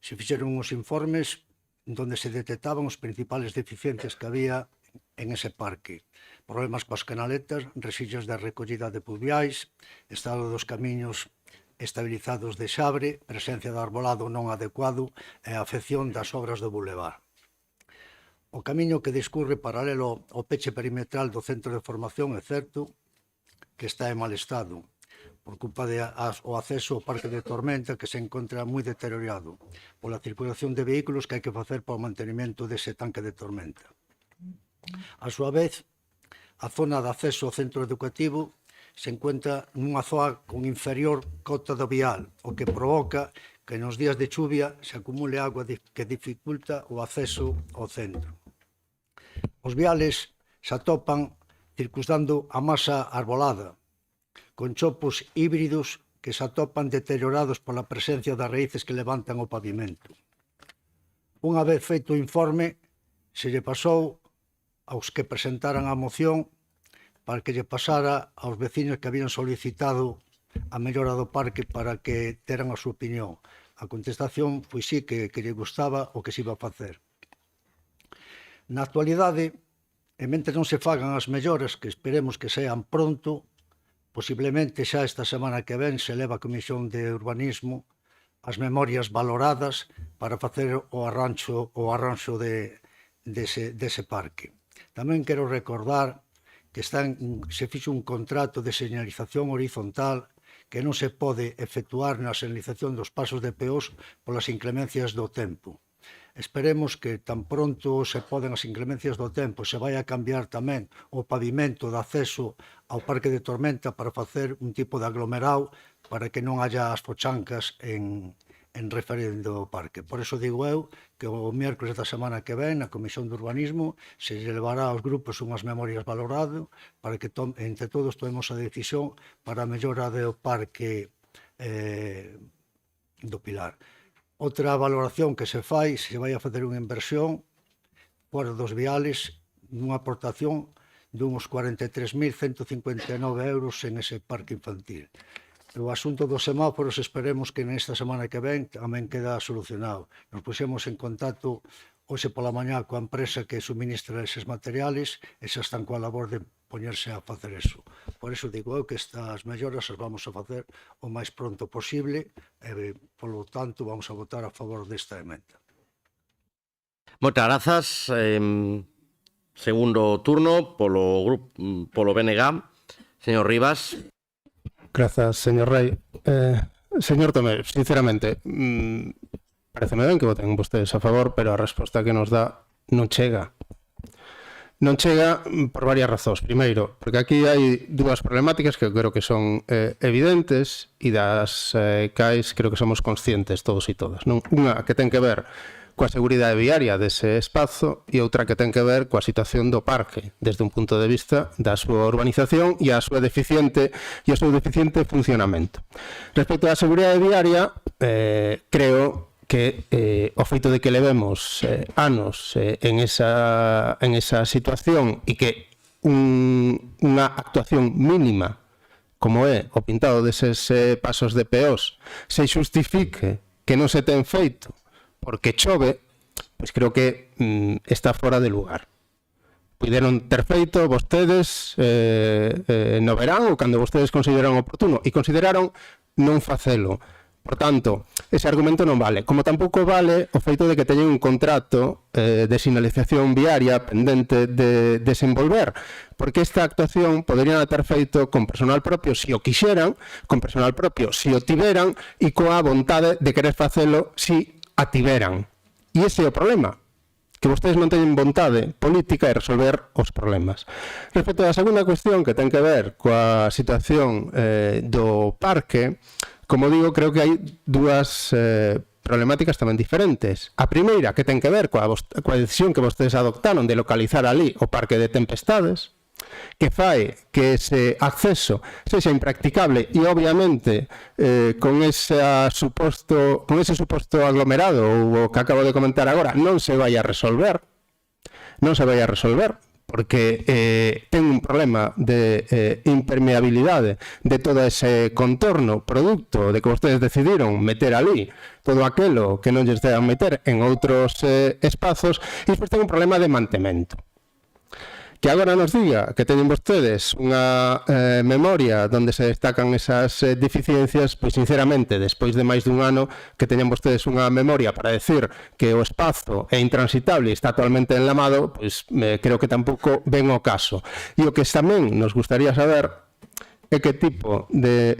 Se fixeron uns informes onde se detectaban os principales deficiencias que había en ese parque. Problemas coas canaletas, resillas de recollida de pluviais, estado dos camiños estabilizados de xabre, presencia de arbolado non adecuado e a afección das obras do bulevar. O camiño que discurre paralelo ao peche perimetral do centro de formación é certo que está en mal estado, por culpa do acceso ao parque de Tormenta, que se encontra moi deteriorado pola circulación de vehículos que hai que facer para o mantenimento dese tanque de Tormenta. A súa vez, a zona de acceso ao centro educativo se encuentra nunha zona con inferior cota do vial, o que provoca que nos días de chuvia se acumule agua que dificulta o acceso ao centro. Os viales se atopan circunstando a masa arbolada, con chopos híbridos que se atopan deteriorados pola presencia das raíces que levantan o pavimento. Unha vez feito o informe, se lle pasou aos que presentaran a moción para que lle pasara aos veciños que habían solicitado a mellora do parque para que teran a súa opinión. A contestación foi sí, que lle gustaba o que se iba a facer. Na actualidade, e mentre non se fagan as melloras, que esperemos que sean pronto, posiblemente xa esta semana que ven se leva a Comisión de Urbanismo as memorias valoradas para facer o arranxo dese parque. Tamén quero recordar que se fixo un contrato de señalización horizontal que non se pode efectuar na señalización dos pasos de peós polas inclemencias do tempo. Esperemos que tan pronto se poden as inclemencias do tempo se vai a cambiar tamén o pavimento de acceso ao Parque de Tormenta para facer un tipo de aglomerado para que non haya as fochancas en referendo ao parque. Por eso digo eu que o miércoles da semana que ven na Comisión de Urbanismo se levará aos grupos unhas memorias valorado para que entre todos tomemos a decisión para a mellora do parque do Pilar. Outra valoración que se fai, se vai a facer unha inversión fora dos viales, nunha aportación dunhos 43.159 euros en ese parque infantil. O asunto dos semáforos esperemos que nesta semana que ven tamén queda solucionado. Nos puxemos en contacto hoxe pola mañá coa empresa que suministra eses materiales e xa están coa labor de poñerse a facer eso. Por eso digo eu que estas melloras as vamos a facer o máis pronto posible e, polo tanto, vamos a votar a favor desta emenda. Moitas grazas. Segundo turno polo BNG. Señor Rivas. Grazas, señor Rei. Señor Tomé, sinceramente, pareceme ben que voten vostedes a favor, pero a resposta que nos dá non chega. Non chega por varias razóns. Primeiro, porque aquí hai dúas problemáticas que eu creo que son evidentes e das cais creo que somos conscientes todos e todas. Unha que ten que ver coa seguridade viaria dese espazo e outra que ten que ver coa situación do parque desde un punto de vista da súa urbanización e o seu deficiente funcionamento. Respecto á seguridade viaria, creo que o feito de que levemos anos en esa situación e que unha actuación mínima como é o pintado deses pasos de peós se xustifique que non se ten feito porque chove, pois creo que está fora de lugar. Puideron ter feito vostedes no verán ou cando vostedes consideran oportuno e consideraron non facelo. Por tanto, ese argumento non vale. Como tampouco vale o feito de que teñen un contrato de sinalización viaria pendente de desenvolver, porque esta actuación poderían ter feito con personal propio se o quixeran, con personal propio se o tiveran e coa vontade de querer facelo se a tiveran. E ese é o problema, que vostedes non teñen vontade política de resolver os problemas. Respecto á segunda cuestión que ten que ver coa situación do parque, como digo, creo que hai dúas problemáticas tamén diferentes. A primeira, que ten que ver coa decisión que vostedes adoptaron de localizar ali o parque de tempestades, que fai que ese acceso sexa impracticable e, obviamente, con ese suposto aglomerado ou o que acabo de comentar agora non se vai a resolver, porque ten un problema de impermeabilidade de todo ese contorno producto de que vostedes decidiron meter ali todo aquelo que non lles deban meter en outros espazos e despois ten un problema de mantemento. Que agora nos diga que teñen vostedes unha memoria onde se destacan esas deficiencias, pois sinceramente, despois de máis dun ano que teñen vostedes unha memoria para decir que o espazo é intransitable e está totalmente enlamado, pois creo que tampouco ven o caso. E o que tamén nos gustaría saber é que tipo de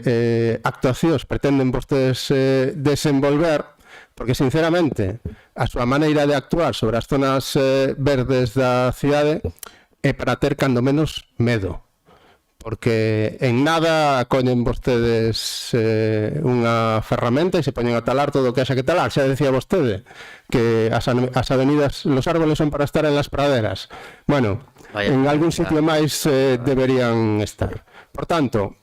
actuacións pretenden vostedes desenvolver, porque sinceramente a súa maneira de actuar sobre as zonas verdes da cidade é para ter cando menos medo, porque en nada acollen vostedes unha ferramenta e se poñen a talar todo o que haxa que talar. Xa decía vostede que as avenidas, los árboles son para estar en las praderas. Bueno, en algún sitio máis deberían estar. Por tanto,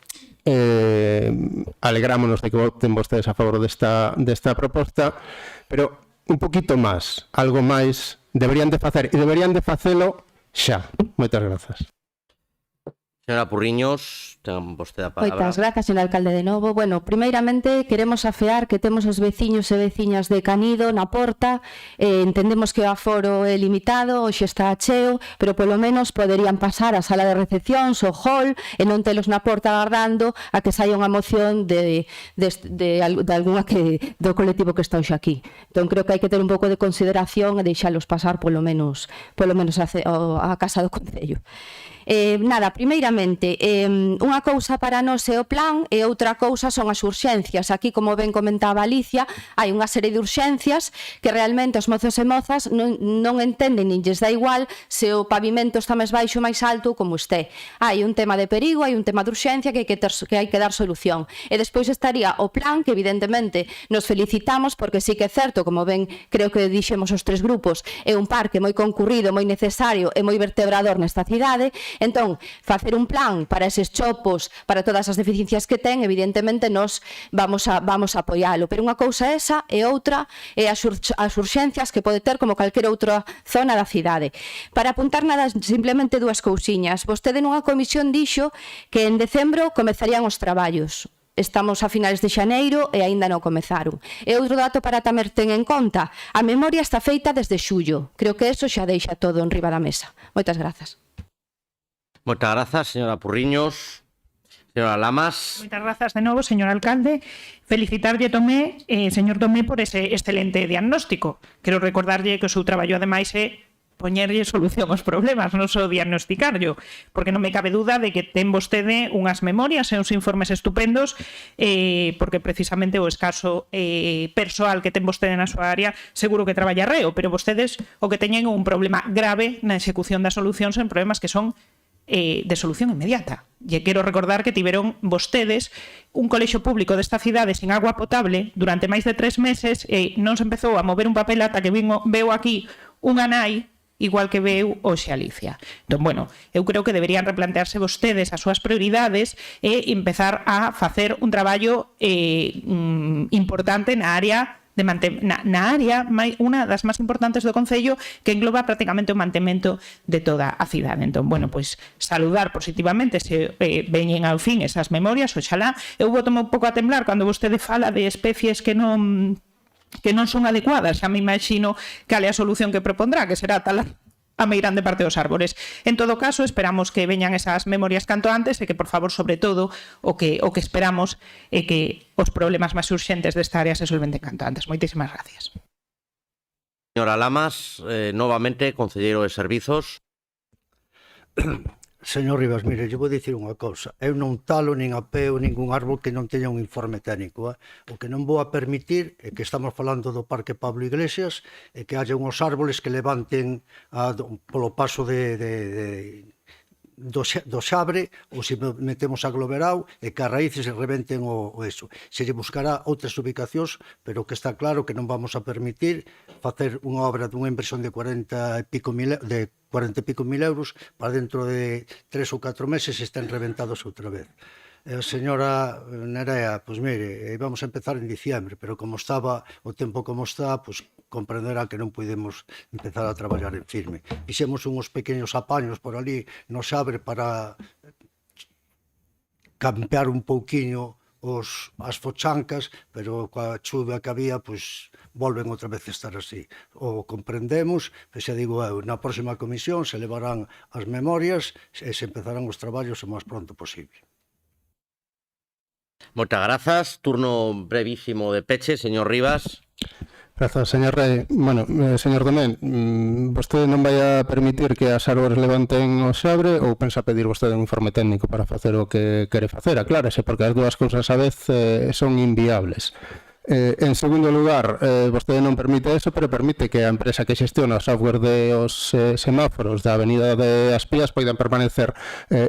alegrámonos de que voten vostedes a favor desta proposta, pero un poquito máis, algo máis deberían de facer, e deberían de facelo xa. Moitas grazas. Señora Purriños, ten vostede a palabra. Moitas grazas, señor alcalde, de novo. Bueno, primeiramente, queremos afear que temos os veciños e veciñas de Canido na porta. Entendemos que o aforo é limitado, hoxe está cheo, pero polo menos poderían pasar á sala de recepcións, o hall, e non telos na porta agardando a que saia unha moción de alguna do colectivo que está hoxe aquí. Entón, creo que hai que ter un pouco de consideración e deixalos pasar polo menos a casa do Concello. Nada, primeiramente, unha cousa para nós é o plan e outra cousa son as urxencias. Aquí, como ben comentaba Alicia, hai unha serie de urxencias que realmente os mozos e mozas non entenden nin lles dá igual se o pavimento está máis baixo ou máis alto como este. Hai un tema de perigo, hai un tema de urxencia que hai que dar solución. E despois estaría o plan que evidentemente nos felicitamos porque sí que é certo, como ben creo que dixemos os tres grupos, é un parque moi concurrido, moi necesario e moi vertebrador nesta cidade. Entón, facer un plan para eses chopos, para todas as deficiencias que ten, evidentemente nos vamos a apoialo. Pero unha cousa esa e outra é as urxencias que pode ter como calquera outra zona da cidade. Para apuntar nada, simplemente dúas cousiñas. Vostede nunha comisión dixo que en decembro comezarían os traballos. Estamos a finales de xaneiro e aínda non comezaron. E outro dato para tamén ten en conta, a memoria está feita desde xullo. Creo que eso xa deixa todo en riba da mesa. Moitas grazas. Moitas grazas, señora Purriños. Señora Lamas. Moitas grazas de novo, señor alcalde. Felicitarlle Tomé, señor Tomé, por ese excelente diagnóstico. Quero recordarlle que o seu traballo, ademais, é poñerlle solución aos problemas, non só diagnosticarlo, porque non me cabe duda de que ten vostede unhas memorias e uns informes estupendos, porque precisamente o escaso persoal que ten vostede na súa área seguro que traballa reo, pero vostedes o que teñen un problema grave na execución das solucións en problemas que son de solución inmediata. E quero recordar que tiveron vostedes un colexio público desta cidade sin agua potable durante máis de 3 meses e non se empezou a mover un papel ata que veo aquí unha nai igual que veu hoxe Alicia. Entón, bueno, eu creo que deberían replantearse vostedes as súas prioridades e empezar a facer un traballo importante na área unha das máis importantes do Concello que engloba prácticamente o mantemento de toda a cidade. Entón, bueno, pois saludar positivamente se veñen ao fin esas memorias, oxalá. Eu botome un pouco a temblar cando vostede fala de especies que non son adecuadas. Xa me imagino cal é a solución que propondrá, que será talar a meirande parte dos árbores. En todo caso, esperamos que veñan esas memorias canto antes e que, por favor, sobre todo, o que esperamos é que os problemas máis urxentes desta área se solventen canto antes. Moitísimas gracias. Señora Lamas, novamente, concelleiro de Servizos. Señor Rivas, mire, eu vou dicir unha cousa. Eu non talo nin apeo ningún árbol que non teña un informe técnico. O que non vou a permitir é que estamos falando do Parque Pablo Iglesias e que haya unhos árboles que levanten polo paso do xabre ou se metemos aglomerado e que as raíces rebenten o eso. Se lle buscará outras ubicacións, pero que está claro que non vamos a permitir facer unha obra dunha inversión de 40 e pico mil euros para dentro de 3 ou 4 meses estén reventados outra vez. Señora Nerea, pois mire, vamos a empezar en diciembre, pero como estaba o tempo como está, pois comprenderá que non podemos empezar a traballar en firme. Fixemos uns pequenos apaños por ali no xabre para campear un pouquiño as fochancas, pero coa chuva que había, pois volven outra vez a estar así. O comprendemos, e xa digo eu, na próxima comisión se levarán as memorias e se empezarán os traballos o máis pronto posible. Moitas grazas. Turno brevísimo de peche, señor Rivas. Grazas, señor Rei. Bueno, señor Domén, vostede non vai a permitir que as árbores levanten o xabre ou pensa pedir vostede un informe técnico para facer o que quere facer? Aclárese, porque as dúas cousas a vez son inviables. En segundo lugar, vostede non permite eso, pero permite que a empresa que xestiona o software de os semáforos da Avenida de Aspías poidan permanecer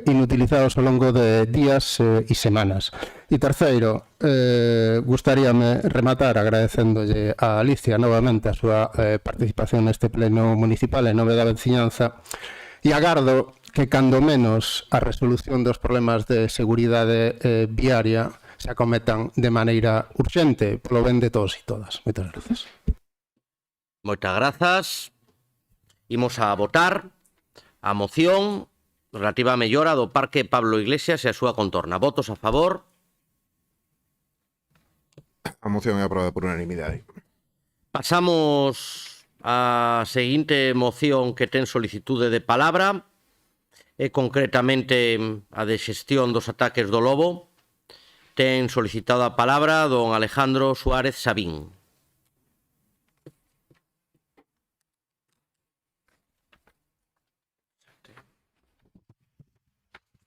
inutilizados ao longo de días e semanas. E terceiro, gustaríame rematar agradecéndolle a Alicia novamente a súa participación neste pleno municipal en nome da veciñanza e agardo que cando menos a resolución dos problemas de seguridade viaria se acometan de maneira urxente polo ben de todos e todas. Moitas grazas. Moitas grazas. Imos a votar a moción relativa á mellora do Parque Pablo Iglesias e a súa contorna. Votos a favor. A moción é aprobada por unanimidade. Pasamos á seguinte moción que ten solicitude de palabra, e concretamente a de xestión dos ataques do lobo. Ten solicitado a palabra don Alejandro Suárez Sabín.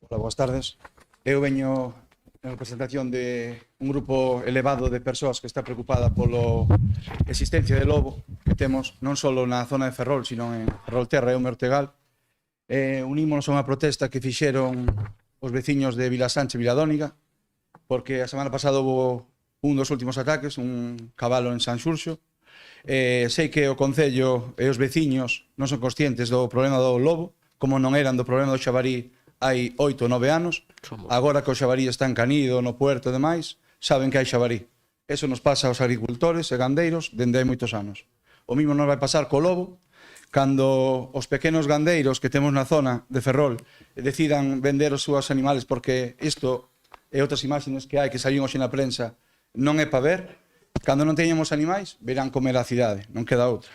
Hola, boas tardes. Eu veño en representación de un grupo elevado de persoas que está preocupada polo existencia de lobo que temos non só na zona de Ferrol, sino en Ferrolterra e o Ortegal. Unímonos a unha protesta que fixeron os veciños de Vilasanche e Viladóniga, porque a semana pasada houve un dos últimos ataques, un cabalo en Sanxurxo. Sei que o Concello e os veciños non son conscientes do problema do lobo, como non eran do problema do xabarí hai 8 ou 9 anos. Agora que o xabarí está encanido no puerto e demais, saben que hai xabarí. Eso nos pasa aos agricultores e gandeiros dende hai moitos anos. O mismo nos vai pasar co lobo, cando os pequenos gandeiros que temos na zona de Ferrol decidan vender os seus animales, porque isto e outras imaxes que hai que saíron hoxe na prensa non é para ver. Cando non teñamos animais, verán comer a cidade, non queda outra.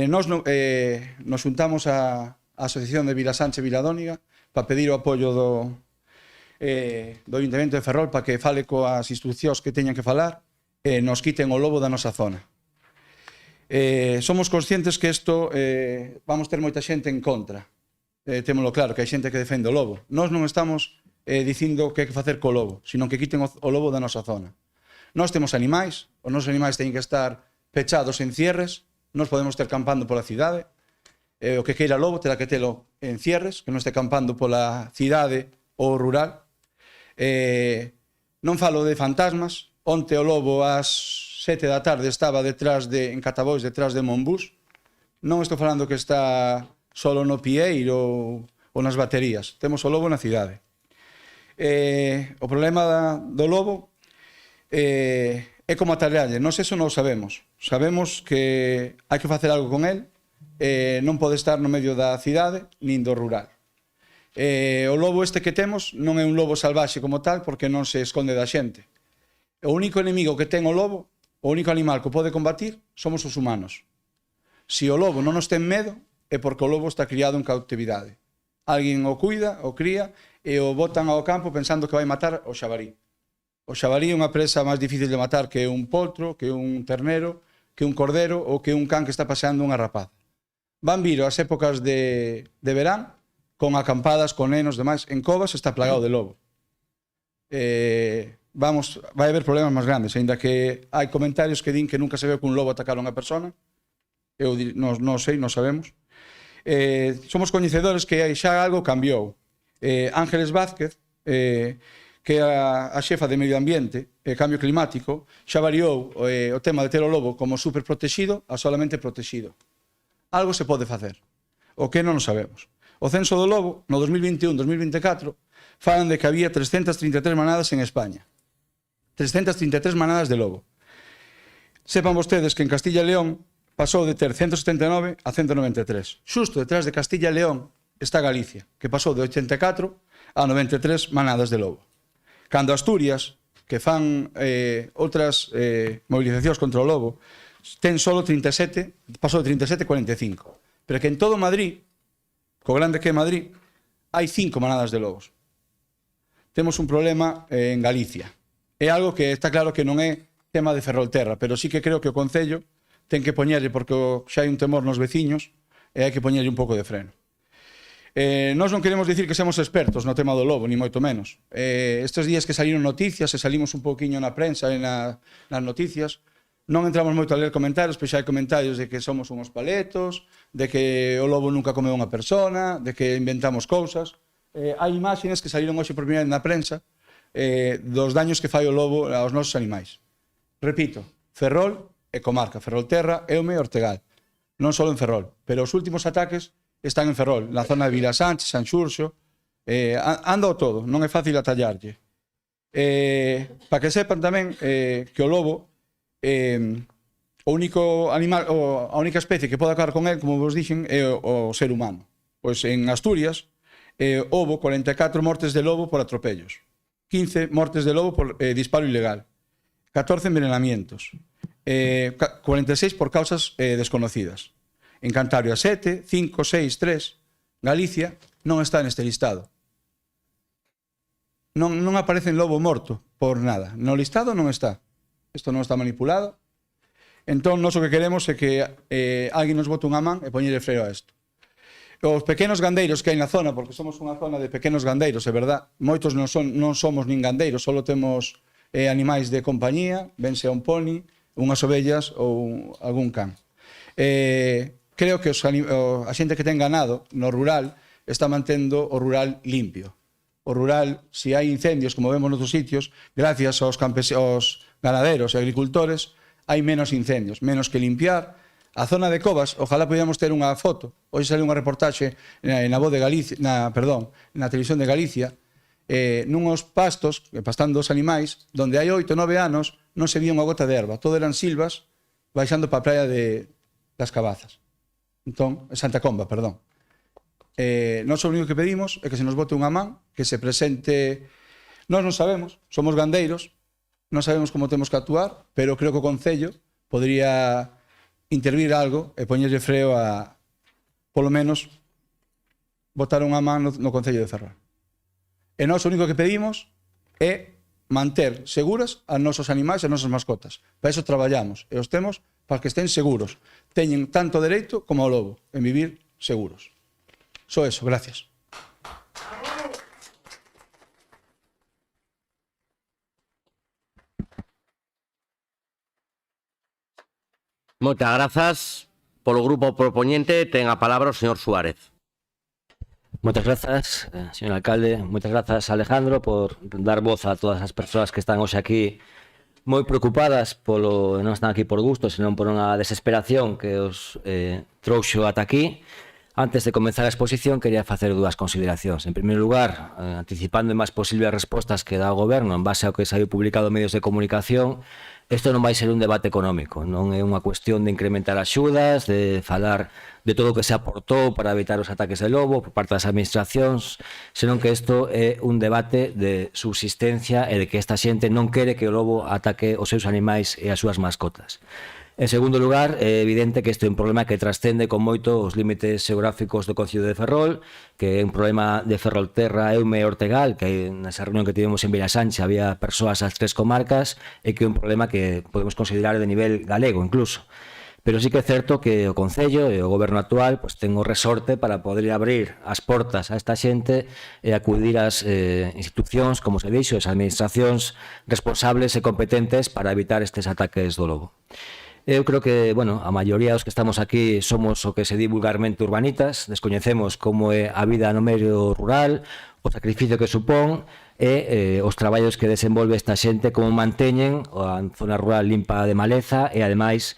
Nos xuntamos a Asociación de Vilasanche e Viladóniga para pedir o apoio do Ayuntamento de Ferrol para que fale coas institucións que teñan que falar e nos quiten o lobo da nosa zona. Somos conscientes que isto vamos ter moita xente en contra. Témolo claro, que hai xente que defende o lobo. Nós non estamos dicindo que hai que facer co lobo, sino que quiten o lobo da nosa zona. Nós temos animais, os nosos animais teñen que estar pechados en cierres, nós podemos ter campando pola cidade, o que queira lobo terá que telo en cierres, que non este campando pola cidade ou rural. Non falo de fantasmas. Onte o lobo ás 7 da tarde estaba en Catabois, detrás de Monbús. Non estou falando que está solo no Pieiro ou nas baterías. Temos o lobo na cidade. O problema do lobo é como atallarlle. Nós eso non o sabemos. Sabemos que hai que facer algo con el. Non pode estar no medio da cidade nin do rural. O lobo este que temos non é un lobo salvaxe como tal, porque non se esconde da xente. O único enemigo que ten o lobo, o único animal que o pode combatir, somos os humanos. Se o lobo non nos ten medo, é porque o lobo está criado en cautividade. Alguén o cuida, o cría, e o botan ao campo pensando que vai matar o xabarí. O xabarí é unha presa máis difícil de matar que un poltro, que un ternero, que un cordero ou que un can que está paseando unha rapaza. Van vir as épocas de verán, con acampadas, con nenos, demais. En Covas está plagado de lobo. Vai haber problemas máis grandes, aínda que hai comentarios que din que nunca se veu que un lobo atacara a unha persona. Eu non sei, non sabemos. Somos coñecedores que xa algo cambiou. Ángeles Vázquez, que é a xefa de Medio Ambiente e Cambio Climático, xa variou o tema de ter o lobo como superprotexido a solamente protexido. Algo se pode facer. O que non sabemos. O censo do lobo, no 2021-2024, falan de que había 333 manadas en España. 333 manadas de lobo. Sepan vostedes que en Castilla e León pasou de ter 179 a 193. Xusto detrás de Castilla e León está Galicia, que pasou de 84 a 93 manadas de lobo. Cando Asturias, que fan outras movilizacións contra o lobo, ten solo 37, pasou de 37 a 45. Pero que en todo Madrid, co grande que é Madrid, hai 5 manadas de lobos. Temos un problema en Galicia. É algo que está claro que non é tema de Ferrolterra, pero sí que creo que o Concello ten que poñerlle, porque xa hai un temor nos veciños, e hai que poñerlle un pouco de freno. Nós non queremos dicir que somos expertos no tema do lobo, ni moito menos. Estes días que saliron noticias, e salimos un pouquiño na prensa e nas noticias, non entramos moito a ler comentarios, pero xa hai comentarios de que somos uns paletos, de que o lobo nunca comeu unha persona, de que inventamos cousas. Hai imaxes que saíron hoxe por primeira vez na prensa dos daños que fai o lobo aos nosos animais. Repito, Ferrol e comarca, Ferrolterra, Eume e Ortegal. Non só en Ferrol, pero os últimos ataques están en Ferrol, na zona de Vilasanche, Sanxurxo, anda o todo, non é fácil atallarlle. Para que sepan tamén que o lobo o único animal, a única especie que pode acabar con el, como vos dixen, é o ser humano. Pois en Asturias, houbo 44 mortes de lobo por atropellos, 15 mortes de lobo por disparo ilegal, 14 envenenamientos, 46 por causas desconocidas. En Cantabria 7, 5, 6, 3. Galicia non está neste listado. Non aparece en lobo morto por nada. No listado non está. Isto non está manipulado. Entón, nós o que queremos é que alguén nos bote unha man e poñerlle freo a isto. Os pequenos gandeiros que hai na zona, porque somos unha zona de pequenos gandeiros, é verdad, moitos non somos nin gandeiros, só temos animais de compañía, vense a un poni, unhas ovellas ou algún can. Creo que a xente que ten ganado no rural está mantendo o rural limpio. O rural, se hai incendios, como vemos noutros sitios, gracias aos ganaderos e agricultores, hai menos incendios, menos que limpiar. A zona de Covas, ojalá podíamos ter unha foto. Hoxe sale unha reportaxe na Voz de Galicia, na Televisión de Galicia, nunhos pastos, pastando os animais, donde hai 8 ou 9 anos non se vía unha gota de erva, todo eran silvas baixando para a praia das Cabazas. Entón, Santa Comba, perdón. Nós o único que pedimos é que se nos bote unha man, que se presente. Nós non sabemos, somos gandeiros, non sabemos como temos que actuar, pero creo que o Concello podría intervir algo e poñerlle freo a, polo menos, botar unha man no Concello de Ferrol. E nós o único que pedimos é manter seguras a nosos animais e as nosas mascotas. Para iso traballamos e os temos para que estén seguros. Teñen tanto dereito como o lobo en vivir seguros. Só eso, gracias. Moitas grazas. Polo grupo propoñente ten a palabra o señor Suárez. Moitas grazas, señor alcalde. Moitas grazas, Alejandro, por dar voz a todas as persoas que están hoxe aquí moi preocupadas non están aquí por gusto, senón por unha desesperación que os trouxo ata aquí. Antes de comenzar a exposición, quería facer dúas consideracións. En primeiro lugar, anticipando en máis posibles respostas que dá o Goberno en base ao que saiu publicado en medios de comunicación, isto non vai ser un debate económico, non é unha cuestión de incrementar axudas, de falar de todo o que se aportou para evitar os ataques de lobo por parte das administracións, senón que isto é un debate de subsistencia e de que esta xente non quere que o lobo ataque os seus animais e as súas mascotas. En segundo lugar, é evidente que este é un problema que trascende con moito os límites xeográficos do Concello de Ferrol, que é un problema de Ferrolterra, Eume e Ortegal, que nesa reunión que tivemos en Vilasancha había persoas ás 3 comarcas, e que é un problema que podemos considerar de nivel galego incluso. Pero sí que é certo que o Concello e o Goberno actual ten o resorte para poder abrir as portas a esta xente e acudir ás institucións, como se dixo, as administracións responsables e competentes para evitar estes ataques do lobo. Eu creo que, a maioría dos que estamos aquí somos o que se di vulgarmente urbanitas, descoñecemos como é a vida no medio rural, o sacrificio que supón e os traballos que desenvolve esta xente, como manteñen a zona rural limpa de maleza e, ademais,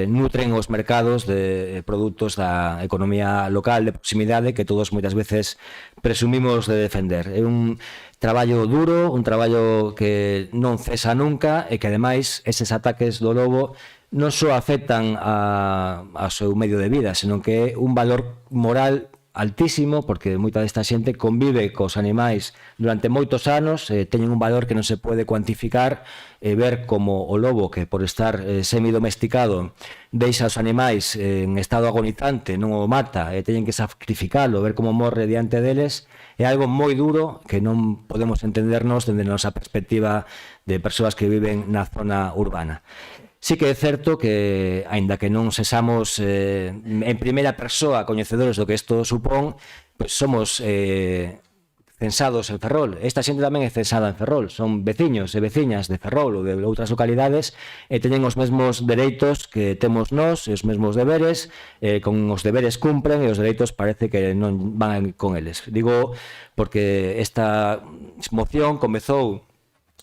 nutren os mercados de produtos da economía local de proximidade que todos moitas veces presumimos de defender. É un traballo duro, un traballo que non cesa nunca e que, ademais, eses ataques do lobo non só afectan ao seu medio de vida, senón que é un valor moral altísimo, porque moita desta xente convive cos animais durante moitos anos, teñen un valor que non se pode cuantificar, e ver como o lobo, que por estar semidomesticado deixa os animais en estado agonizante, non o mata, e teñen que sacrificalo, ver como morre diante deles, é algo moi duro que non podemos entendernos dende a nosa perspectiva de persoas que viven na zona urbana. Sí que é certo que, aínda que non sesamos en primeira persoa coñecedores do que isto supón, somos censados en Ferrol. Esta xente tamén é censada en Ferrol. Son veciños e veciñas de Ferrol ou de outras localidades e teñen os mesmos dereitos que temos nós e os mesmos deberes. Con os deberes cumpren e os dereitos parece que non van con eles. Digo porque esta moción comezou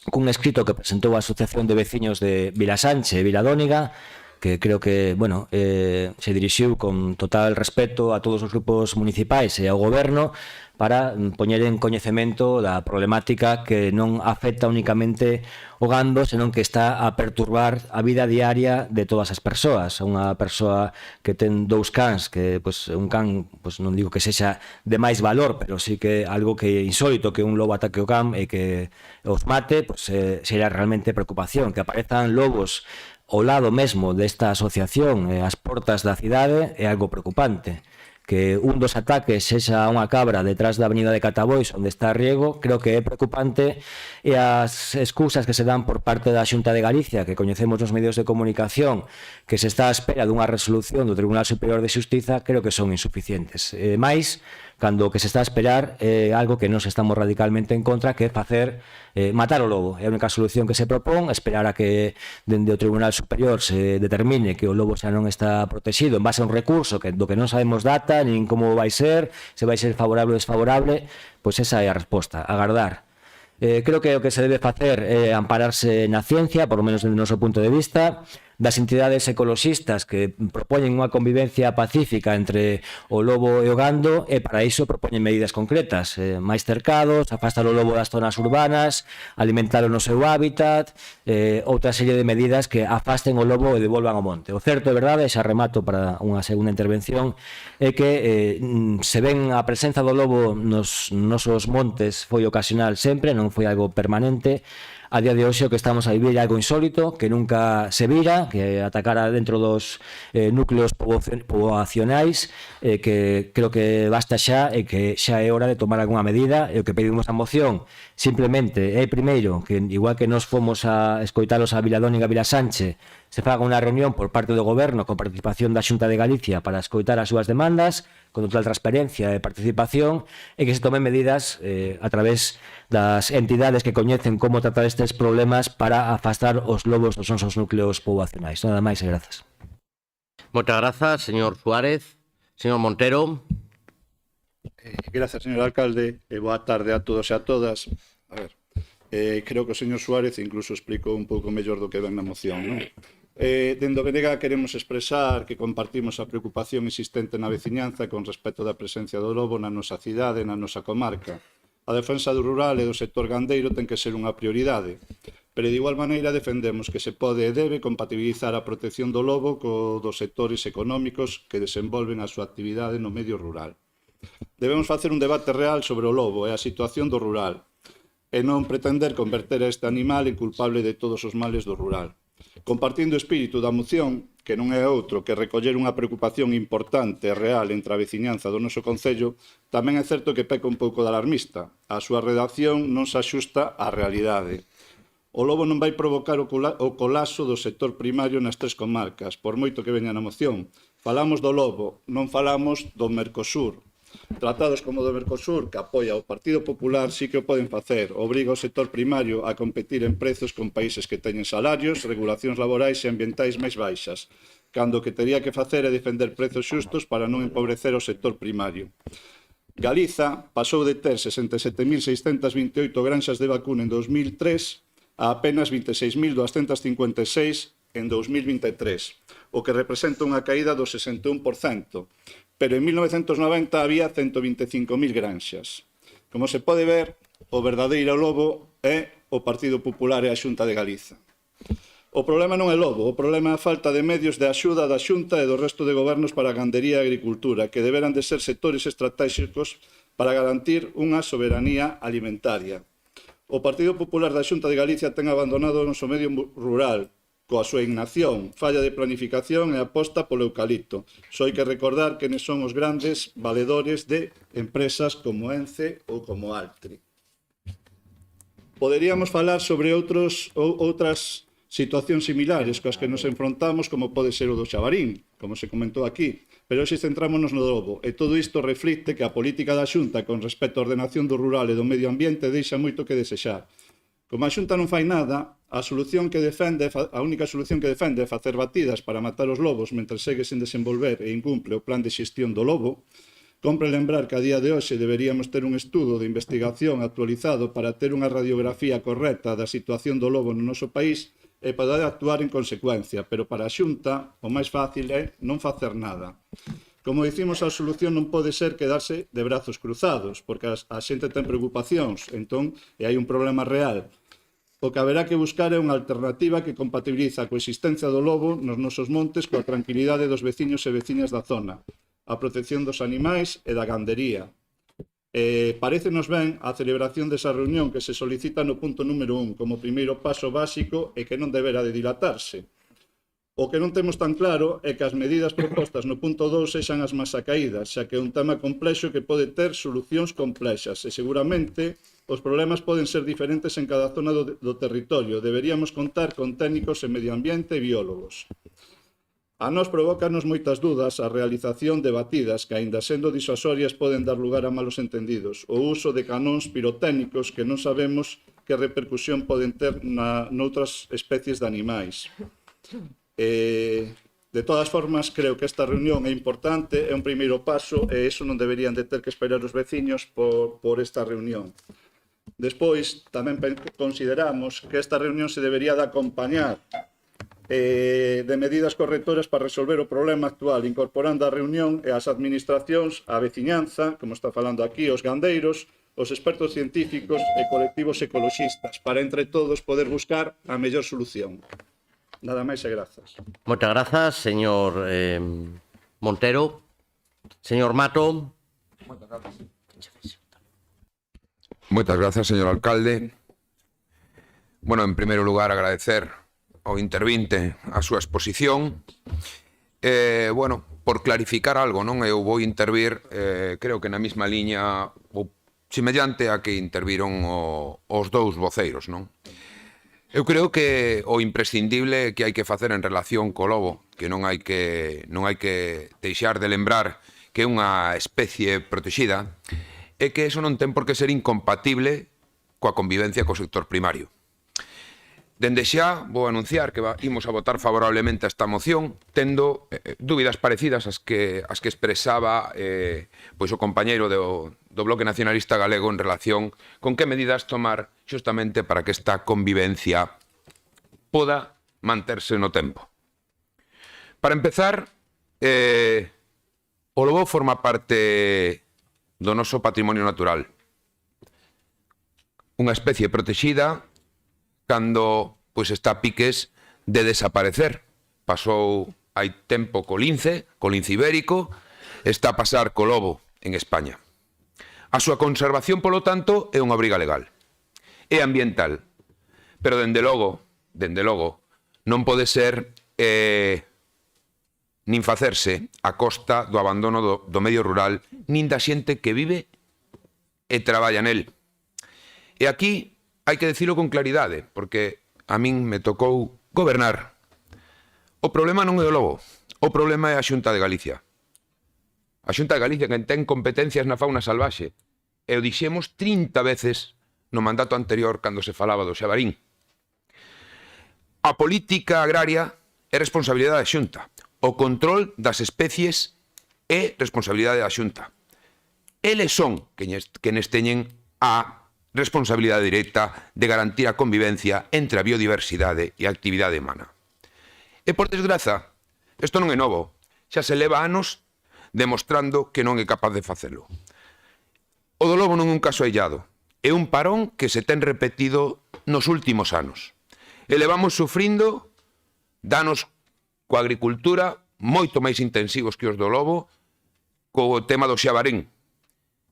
cun escrito que presentou a Asociación de Veciños de Vilasanche e Viladóniga, que creo que, se dirixiu con total respeto a todos os grupos municipais e ao Goberno para poñer en coñecemento da problemática que non afecta únicamente o gando, senón que está a perturbar a vida diaria de todas as persoas. Unha persoa que ten 2 cans, que un can, non digo que sexa de máis valor, pero sí que algo que é insólito, que un lobo ataque o can e que os mate, será realmente preocupación. Que aparezan lobos ao lado mesmo desta asociación, ás portas da cidade, é algo preocupante. Que un dos ataques sexa unha cabra detrás da avenida de Catabois, onde está Riego, creo que é preocupante, e as excusas que se dan por parte da Xunta de Galicia, que coñecemos nos medios de comunicación, que se está á espera dunha resolución do Tribunal Superior de Xustiza, creo que son insuficientes. Mais, cando o que se está a esperar é algo que nos estamos radicalmente en contra, que é facer matar o lobo. É a única solución que se propón, esperar a que dende o Tribunal Superior se determine que o lobo xa non está protegido en base a un recurso do que non sabemos data, nin como vai ser, se vai ser favorable ou desfavorable, pois esa é a resposta, agardar. Creo que o que se debe facer é ampararse na ciencia, por lo menos desde o noso punto de vista, das entidades ecoloxistas que propoñen unha convivencia pacífica entre o lobo e o gando, e para iso propoñen medidas concretas, máis cercados, afastar o lobo das zonas urbanas, alimentalo no seu hábitat, outra serie de medidas que afasten o lobo e devolvan ao monte. O certo é verdade, xa remato para unha segunda intervención, é que se ven a presenza do lobo nos nosos montes foi ocasional sempre, non foi algo permanente. A día de hoxe o que estamos a vivir é algo insólito, que nunca se vira, que atacara dentro dos núcleos poboacionais, que creo que basta xa e que xa é hora de tomar algunha medida. E o que pedimos a moción simplemente é, primeiro, que igual que nos fomos a escoitalos a Viladón e a Vilasanche, se faga unha reunión por parte do Goberno con participación da Xunta de Galicia para escoitar as súas demandas, con total transparencia e participación, e que se tomen medidas a través das entidades que coñecen como tratar estes problemas para afastar os lobos dos nosos núcleos poboacionais. Nada máis e grazas. Moitas grazas, señor Suárez. Señor Montero. Gracias, señor alcalde, e boa tarde a todos e a todas. A ver, creo que o señor Suárez incluso explicou un pouco mellor do que ven na moción, non? Dende o BNG queremos expresar que compartimos a preocupación existente na veciñanza con respecto da presencia do lobo na nosa cidade, na nosa comarca. A defensa do rural e do sector gandeiro ten que ser unha prioridade, pero de igual maneira defendemos que se pode e debe compatibilizar a protección do lobo co dos sectores económicos que desenvolven a súa actividade no medio rural. Debemos facer un debate real sobre o lobo e a situación do rural, e non pretender converter a este animal en culpable de todos os males do rural. Compartindo o espírito da moción, que non é outro que recoller unha preocupación importante e real entre a veciñanza do noso concello, tamén é certo que peca un pouco de alarmista. A súa redacción non se axusta á realidade. O lobo non vai provocar o colapso do sector primario nas 3 comarcas, por moito que veña na moción. Falamos do lobo, non falamos do Mercosur. Tratados como o do Mercosur, que apoia o Partido Popular, sí que o poden facer. Obriga o sector primario a competir en prezos con países que teñen salarios, regulacións laborais e ambientais máis baixas, cando o que tería que facer é defender prezos xustos para non empobrecer o sector primario. Galiza pasou de ter 67.628 granxas de vacuna en 2003 a apenas 26.256 en 2023, o que representa unha caída do 61%. Pero en 1990 había 125.000 granxas. Como se pode ver, o verdadeiro lobo é o Partido Popular e a Xunta de Galiza. O problema non é lobo, o problema é a falta de medios de axuda da Xunta e do resto de gobernos para a gandería e a agricultura, que deberán de ser sectores estratégicos para garantir unha soberanía alimentaria. O Partido Popular da Xunta de Galicia ten abandonado o noso medio rural, coa súa inacción, falla de planificación e aposta polo eucalipto. Só hai que recordar que son os grandes valedores de empresas como Ence ou como Altri. Poderíamos falar sobre outras situacións similares coas que nos enfrontamos, como pode ser o do Xabarín, como se comentou aquí, pero hoxe centrámonos no lobo, e todo isto reflicte que a política da Xunta con respecto á ordenación do rural e do medio ambiente deixa moito que desexar. Como a Xunta non fai nada, a única solución que defende é facer batidas para matar os lobos mentre segue sen desenvolver e incumple o plan de xestión do lobo. Compre lembrar que a día de hoxe deberíamos ter un estudo de investigación actualizado para ter unha radiografía correcta da situación do lobo no noso país e poder actuar en consecuencia, pero para a Xunta o máis fácil é non facer nada. Como dicimos, a solución non pode ser quedarse de brazos cruzados, porque a xente ten preocupacións, entón, e hai un problema real. O que haberá que buscar é unha alternativa que compatibiliza a coexistencia do lobo nos nosos montes coa tranquilidade dos veciños e veciñas da zona, a protección dos animais e da gandería. Parécenos ben a celebración desa reunión que se solicita no punto número 1 como primeiro paso básico e que non debera de dilatarse. O que non temos tan claro é que as medidas propostas no punto 2 sexan as máis acaídas, xa que é un tema complexo que pode ter solucións complexas e seguramente os problemas poden ser diferentes en cada zona do territorio. Deberíamos contar con técnicos en medio ambiente e biólogos. A nos provócanos moitas dúdas a realización de batidas que, aínda sendo disuasorias, poden dar lugar a malos entendidos. O uso de canóns pirotécnicos que non sabemos que repercusión poden ter noutras especies de animais. De todas formas, creo que esta reunión é importante, é un primeiro paso e iso non deberían de ter que esperar os veciños por esta reunión. Despois, tamén consideramos que esta reunión se debería de acompañar de medidas correctoras para resolver o problema actual, incorporando a reunión e as administracións, a veciñanza, como está falando aquí, os gandeiros, os expertos científicos e colectivos ecoloxistas, para entre todos poder buscar a mellor solución. Nada máis e grazas. Moitas grazas, señor Montero. Señor Mato. Moitas grazas, señor alcalde. Bueno, en primeiro lugar, agradecer ao intervinte a súa exposición. Bueno, por clarificar algo, non? Eu vou intervir, creo que na mesma liña ou semellante a que interviron os dous voceiros, non? Eu creo que o imprescindible que hai que facer en relación co lobo, que non hai que deixar de lembrar que é unha especie protexida, é que eso non ten por que ser incompatible coa convivencia co sector primario. Dende xa vou anunciar que imos a votar favorablemente a esta moción, tendo dúbidas parecidas ás que expresaba pois o compañeiro do Bloque Nacionalista Galego en relación con que medidas tomar xustamente para que esta convivencia poda manterse no tempo. Para empezar, o lobo forma parte do noso patrimonio natural. Unha especie protexida cando pois está a piques de desaparecer. Pasou hai tempo co lince ibérico, está a pasar co lobo en España. A súa conservación, polo tanto, é unha obriga legal. É ambiental. Pero, dende logo, non pode ser nin facerse a costa do abandono do medio rural, nin da xente que vive e traballa nel. E aquí hai que dicilo con claridade, porque a min me tocou gobernar. O problema non é o lobo, o problema é a Xunta de Galicia. A Xunta de Galicia, que ten competencias na fauna salvaxe, e o dixemos 30 veces no mandato anterior cando se falaba do xabarín. A política agraria é responsabilidade da Xunta. O control das especies é responsabilidade da Xunta. Eles son quenes teñen a responsabilidade directa de garantir a convivencia entre a biodiversidade e a actividade humana. E, por desgraza, isto non é novo. Xa se leva anos demostrando que non é capaz de facelo. O do lobo non é un caso aillado. É un parón que se ten repetido nos últimos anos. E levamos sufrindo danos coa agricultura moito máis intensivos que os do lobo, co tema do xabarín.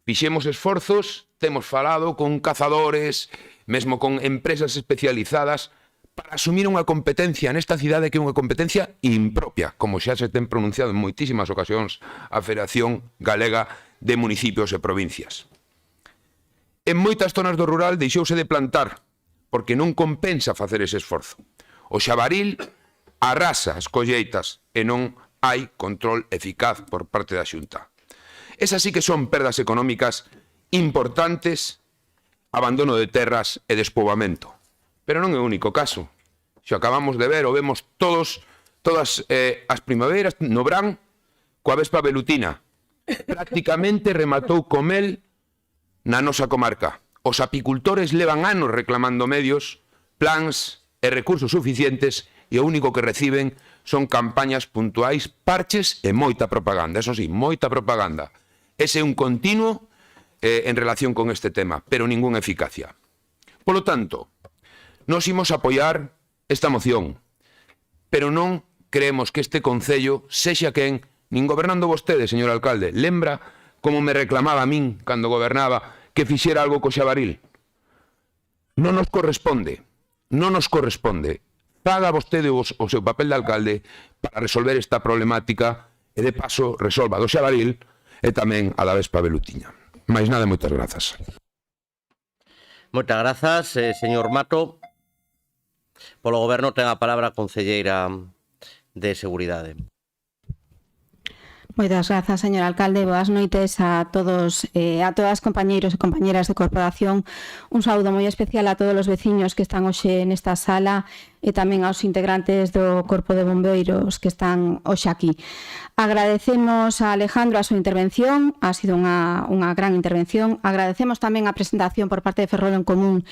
Fixemos esforzos, temos falado con cazadores, mesmo con empresas especializadas, para asumir unha competencia nesta cidade que é unha competencia impropia, como xa se ten pronunciado en moitísimas ocasións a Federación Galega de Municipios e Provincias. En moitas zonas do rural deixouse de plantar, porque non compensa facer ese esforzo. O xabaril arrasa as colleitas e non hai control eficaz por parte da Xunta. Esas sí que son perdas económicas importantes, abandono de terras e despoboamento. Pero non é o único caso. Xo acabamos de ver, o vemos todas as primaveras no verán coa vespa velutina. Prácticamente rematou co mel na nosa comarca. Os apicultores levan anos reclamando medios, plans e recursos suficientes e o único que reciben son campañas puntuais, parches e moita propaganda. Eso sí, moita propaganda. Ese é un continuo en relación con este tema, pero ninguna eficacia. Polo tanto, nos imos apoiar esta moción, pero non creemos que este Concello sexa quen, nin gobernando vostede, señor alcalde, lembra como me reclamaba a min cando gobernaba que fixera algo co Xabaril. Non nos corresponde, non nos corresponde. Faga vostede o seu papel de alcalde para resolver esta problemática e, de paso, resolva do Xabaril e tamén a da Vespa Velutiña. Mais nada, moitas grazas. Moitas grazas, señor Mato. Polo Goberno ten a palabra a concelleira de Seguridade. Moitas grazas, señor alcalde. Boas noites a todos, a todas compañeiros e compañeras de corporación. Un saúdo moi especial a todos os veciños que están hoxe nesta sala e tamén aos integrantes do Corpo de Bombeiros que están hoxe aquí. Agradecemos a Alejandro a súa intervención, ha sido unha gran intervención. Agradecemos tamén a presentación por parte de Ferrol en Común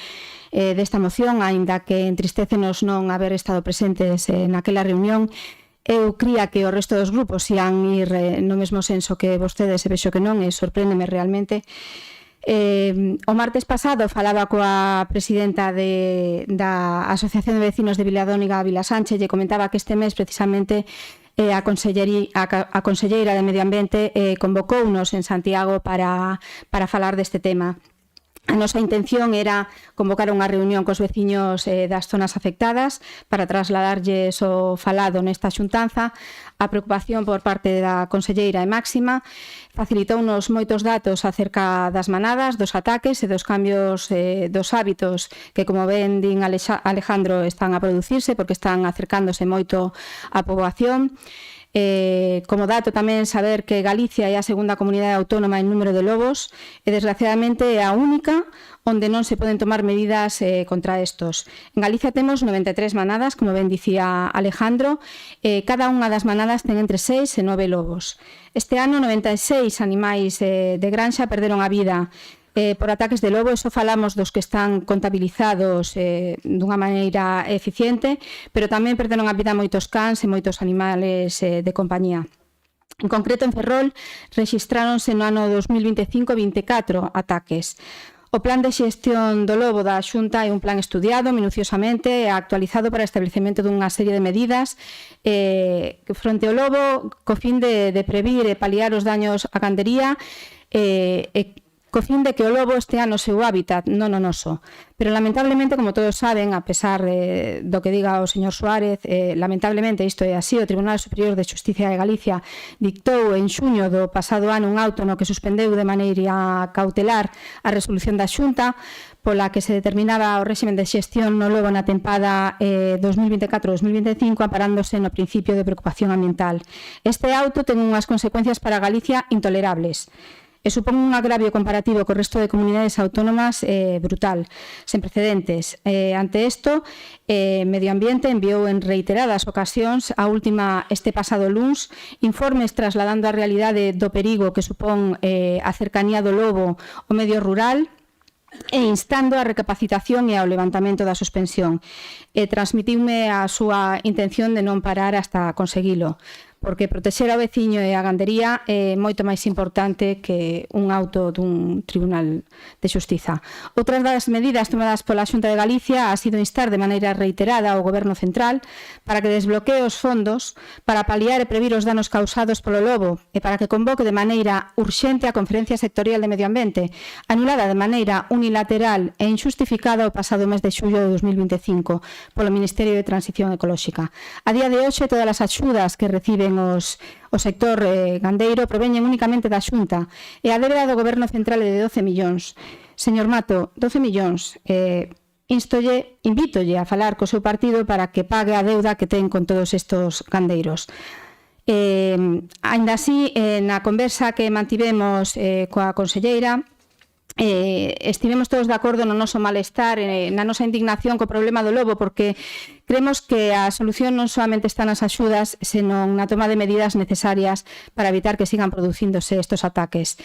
desta moción, aínda que entristécenos non haber estado presentes naquela reunión. Eu cría que o resto dos grupos ian ir no mesmo senso que vostedes, e vexo que non, e sorpréndeme realmente. O martes pasado falaba coa presidenta da Asociación de Vecinos de Viladóniga, Vila Sánchez, e comentaba que este mes precisamente a Conselleira de Medio Ambiente convocounos en Santiago para falar deste tema. A nosa intención era convocar unha reunión cos veciños das zonas afectadas para trasladarlles o falado nesta xuntanza. A preocupación por parte da conselleira é máxima. Facilitounos moitos datos acerca das manadas, dos ataques e dos cambios dos hábitos que, como ben din Alejandro, están a producirse porque están acercándose moito á poboación. Como dato tamén saber que Galicia é a segunda comunidade autónoma en número de lobos e desgraciadamente é a única onde non se poden tomar medidas contra estos. En Galicia temos 93 manadas, como ben dicía Alejandro, cada unha das manadas ten entre 6 e 9 lobos. Este ano 96 animais de granxa perderon a vida por ataques de lobo. Eso falamos dos que están contabilizados dunha maneira eficiente, pero tamén perderon a vida moitos cans e moitos animales de compañía. En concreto, en Ferrol, rexistráronse no ano 2025 24 ataques. O plan de xestión do lobo da Xunta é un plan estudiado minuciosamente e actualizado para o establecemento dunha serie de medidas fronte ao lobo co fin de previr e paliar os daños á gandería co fin de que o lobo estea no seu hábitat, non o noso. Pero lamentablemente, como todos saben, a pesar do que diga o señor Suárez, lamentablemente isto é así, o Tribunal Superior de Xustiza de Galicia dictou en xuño do pasado ano un auto no que suspendeu de maneira cautelar a resolución da Xunta pola que se determinaba o réximen de xestión no lobo na tempada 2024-2025 amparándose no principio de preocupación ambiental. Este auto ten unhas consecuencias para Galicia intolerables. E supón un agravio comparativo co resto de comunidades autónomas brutal, sen precedentes. Ante isto, Medio Ambiente enviou en reiteradas ocasións, a última este pasado luns, informes trasladando a realidade do perigo que supón a cercanía do lobo ao medio rural, e instando a recapacitación e ao levantamento da suspensión. Transmitiume a súa intención de non parar hasta conseguilo, porque protexer ao veciño e a gandería é moito máis importante que un auto dun tribunal de xustiza. Outras das medidas tomadas pola Xunta de Galicia ha sido instar de maneira reiterada ao Goberno Central para que desbloquee os fondos para paliar e previr os danos causados polo lobo e para que convoque de maneira urxente a Conferencia Sectorial de Medio Ambiente, anulada de maneira unilateral e injustificada o pasado mes de xullo de 2025 polo Ministerio de Transición Ecolóxica. A día de hoxe, todas as axudas que reciben o sector gandeiro proveñen únicamente da Xunta e a débeda do Goberno Central é de 12 millóns. Señor Mato, 12 millóns. Invítolle a falar co seu partido para que pague a deuda que ten con todos estes gandeiros. Ainda así, na conversa que mantivemos coa conselleira, estivemos todos de acordo no noso malestar, na nosa indignación co problema do lobo, porque creemos que a solución non solamente está nas axudas, senón na toma de medidas necesarias para evitar que sigan producíndose estes ataques.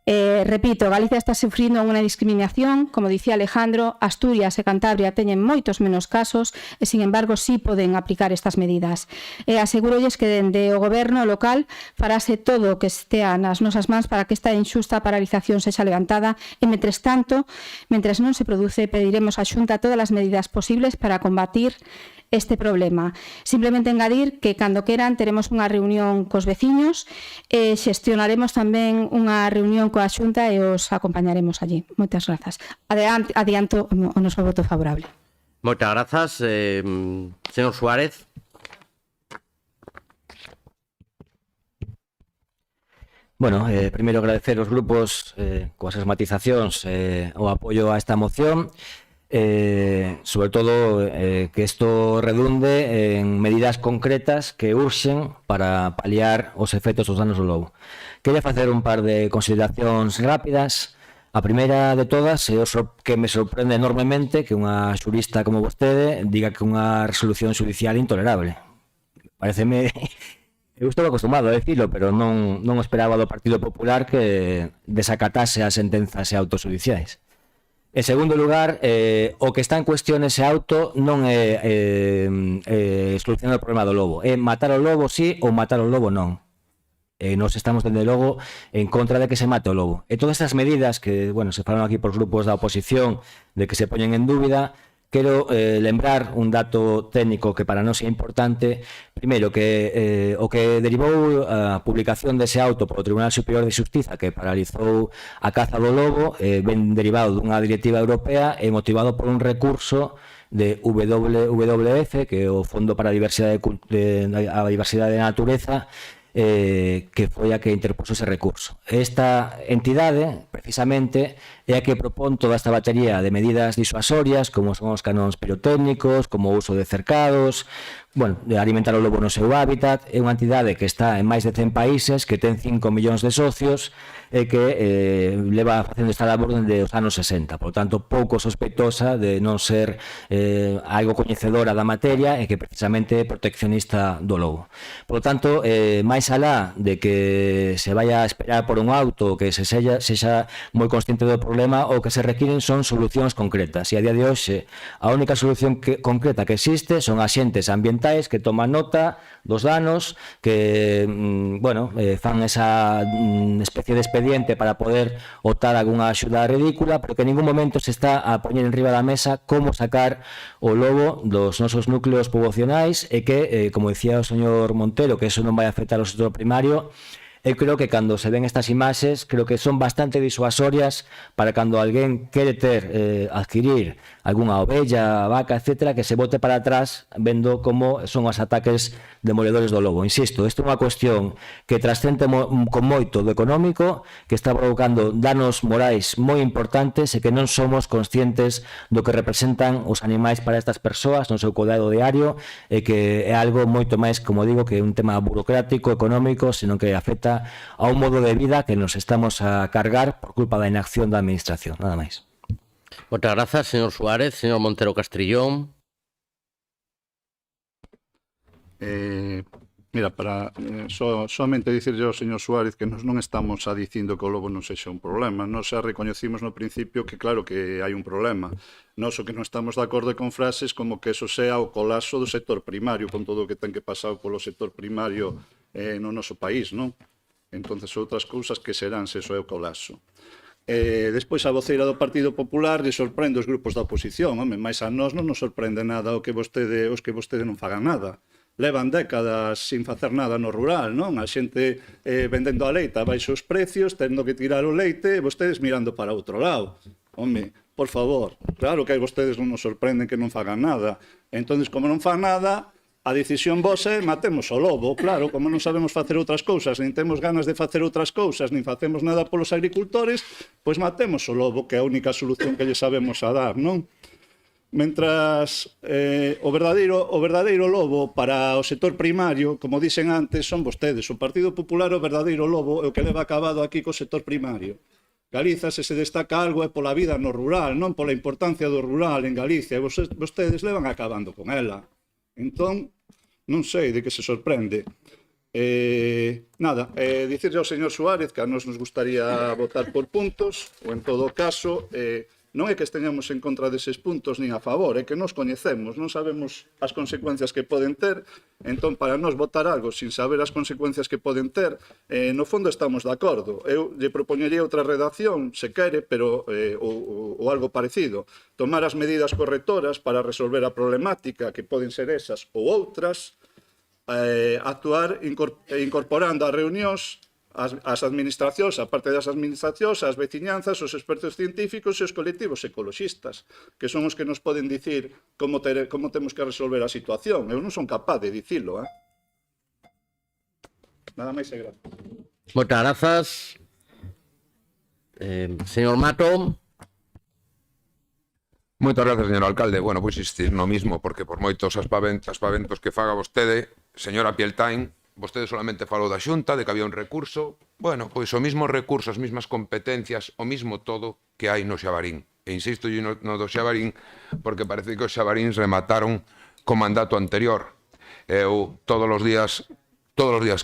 Repito, Galicia está sufrindo unha discriminación, como dicía Alejandro, Asturias e Cantabria teñen moitos menos casos e, sin embargo, sí poden aplicar estas medidas. E asegurolles que dende o goberno local farase todo o que estea nas nosas mans para que esta injusta paralización sexa levantada e, mentres tanto, mentres non se produce, pediremos á Xunta todas as medidas posibles para combatir este problema. Simplemente engadir que cando queran teremos unha reunión cos veciños e xestionaremos tamén unha reunión coa Xunta e os acompañaremos allí. Moitas grazas. Adianto o noso voto favorable. Moitas grazas, señor Suárez. Bueno, primeiro agradecer aos grupos coas matizacións o apoio a esta moción. Sobre todo que isto redunde en medidas concretas que urxen para paliar os efectos dos danos do lobo. Quería facer un par de consideracións rápidas. A primeira de todas é que me sorprende enormemente que unha xurista como vostede diga que unha resolución judicial intolerable. Pareceme... Eu estou acostumado a decirlo, pero non esperaba do Partido Popular que desacatase as sentenzas e autos judiciais. En segundo lugar, o que está en cuestión ese auto non é solucionar o problema do lobo. É matar o lobo sí ou matar o lobo non. Nos estamos, dende logo, en contra de que se mate o lobo. E todas estas medidas que, bueno, se falan aquí por grupos da oposición de que se poñen en dúbida, quero lembrar un dato técnico que para nós é importante. Primeiro, que o que derivou a publicación dese auto polo Tribunal Superior de Xustiza que paralizou a caza do lobo ben derivado dunha directiva europea e motivado por un recurso de WWF, que é o Fondo para a Diversidade de Natureza, que foi a que interpuso ese recurso. Esta entidade, precisamente, é a que propón toda esta batería de medidas disuasorias, como son os canóns pirotécnicos, como o uso de cercados, bueno, de alimentar o lobo no seu hábitat. É unha entidade que está en máis de 100 países, que ten 5 millóns de socios e que leva facendo esta labor dende os anos 60. Por tanto, pouco sospeitosa de non ser algo coñecedora da materia e que precisamente é proteccionista do lobo. Por tanto, máis alá de que se vaya a esperar por un auto que se sexa moi consciente do problema, o que se requiren son solucións concretas. E a día de hoxe, a única solución concreta que existe son axentes ambientais que toman nota dos danos, que fan esa especie de expediente para poder optar a algunha axuda ridícula, pero que en ningún momento se está a poñer en riba da mesa como sacar o lobo dos nosos núcleos poboacionais e que, como dicía o señor Montero, que eso non vai afectar ao sector primario. Eu creo que cando se ven estas imaxes, creo que son bastante disuasorias para cando alguén quere adquirir algunha ovella, vaca, etcétera, que se bote para atrás vendo como son os ataques demoledores do lobo. Insisto, isto é unha cuestión que trascende con moito do económico, que está provocando danos morais moi importantes e que non somos conscientes do que representan os animais para estas persoas no seu cuidado diario e que é algo moito máis, como digo, que un tema burocrático, económico, senón que afecta a un modo de vida que nos estamos a cargar por culpa da inacción da administración. Nada máis. Moitas grazas, señor Suárez. Señor Montero Castrillón. Mira, para somente dicirlle ao señor Suárez que nos non estamos dicindo que o lobo non sexa un problema. Nos xa recoñecimos no principio que claro que hai un problema. Nos o que non estamos de acordo con frases como que eso sea o colapso do sector primario, con todo o que ten que pasar polo sector primario no noso país, non? Entonces, outras cousas que serán se iso é o colapso. Despois, a voceira do Partido Popular lle sorprende os grupos da oposición. Home, máis a nós non nos sorprende nada os que vostede non fagan nada. Levan décadas sin facer nada no rural, non? A xente vendendo a leite a baixos precios, tendo que tirar o leite, e vostedes mirando para outro lado. Home, por favor, claro que a vostedes non nos sorprenden que non fagan nada. Entón, como non fan nada, a decisión vosa é matemos o lobo. Claro, como non sabemos facer outras cousas, nin temos ganas de facer outras cousas, nin facemos nada polos agricultores, pois matemos o lobo, que é a única solución que lle sabemos a dar, non? Mentras o verdadeiro lobo para o sector primario, como dixen antes, son vostedes. O Partido Popular, o verdadeiro lobo, é o que leva acabado aquí co sector primario. Galiza, se destaca algo, é pola vida no rural, non pola importancia do rural en Galicia. Vostedes levan acabando con ela. Entón, non sei de que se sorprende. Nada, dicirle ao señor Suárez que a nos gustaría votar por puntos, ou en todo caso, non é que esteñamos en contra deses puntos nin a favor, é que nos coñecemos, non sabemos as consecuencias que poden ter, entón para nos votar algo sin saber as consecuencias que poden ter, no fondo estamos de acordo. Eu lle propoñería outra redacción, se quere, pero ou algo parecido. Tomar as medidas correctoras para resolver a problemática, que poden ser esas ou outras, actuar incorporando as reunións as administracións, a parte das administracións, as veciñanzas, os expertos científicos e os colectivos ecoloxistas, que son os que nos poden dicir como temos que resolver a situación. Eu non son capaz de dicilo. Nada máis e gracias. Moitas grazas. Señor Mato. Moitas grazas, señor alcalde. Bueno, pois insistir no mismo, porque por moitos aspaventos que faga vostede, señora Pieltain, vostede solamente falou da Xunta, de que había un recurso. Bueno, pois o mismo recurso, as mismas competencias, o mismo todo que hai no Xabarín. E insisto no do Xabarín, porque parece que os Xabaríns remataron co mandato anterior. Eu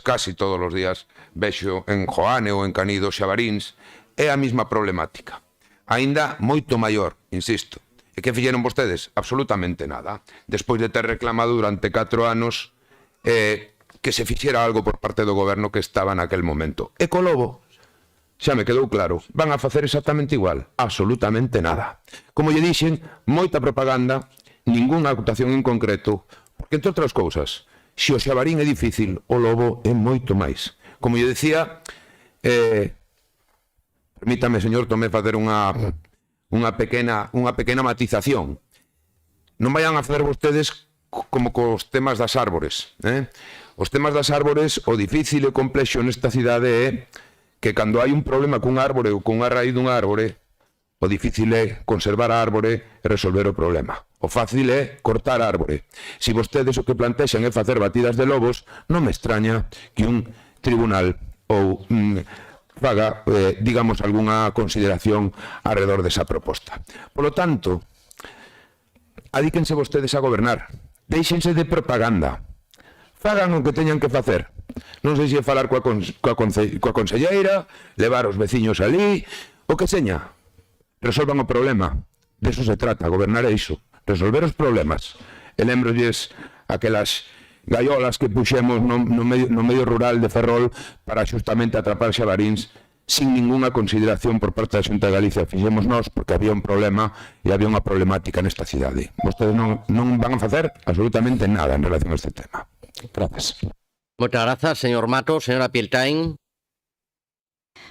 casi todos os días, vexo en Joane ou en Canido Xabaríns, é a mesma problemática. Aínda moito maior, insisto. E que fixeron vostedes? Absolutamente nada. Despois de ter reclamado durante 4 anos que se fixera algo por parte do goberno que estaba naquel momento. E co lobo, xa me quedou claro, van a facer exactamente igual, absolutamente nada. Como lle dixen, moita propaganda, ningunha actuación en concreto, porque, entre outras cousas, se o Xabarín é difícil, o lobo é moito máis. Como lle decía, permítame, señor Tomé, facer unha pequena matización. Non vayan a facer vostedes como cos temas das árbores, Os temas das árbores, o difícil e complexo nesta cidade é que cando hai un problema cun árbore ou cunha raíz dun árbore, o difícil é conservar a árbore e resolver o problema. O fácil é cortar a árbore. Se vostedes o que plantexan é facer batidas de lobos, non me extraña que un tribunal ou faga, digamos, algunha consideración alrededor desa proposta. Por lo tanto, adíquense vostedes a gobernar. Déixense de propaganda. Fagan o que teñan que facer. Non sei se falar coa conselleira, levar os veciños ali, o que seña. Resolvan o problema. De eso se trata, gobernar é iso. Resolver os problemas. E lembrolles aquelas gaiolas que puxemos no medio rural de Ferrol para xustamente atrapar xabaríns sin ninguna consideración por parte da Xunta de Galicia. Fixemos nós porque había un problema e había unha problemática nesta cidade. Vostedes non van a facer absolutamente nada en relación a este tema. Gracias. Moitas grazas, señor Mato. Señora Pieltain.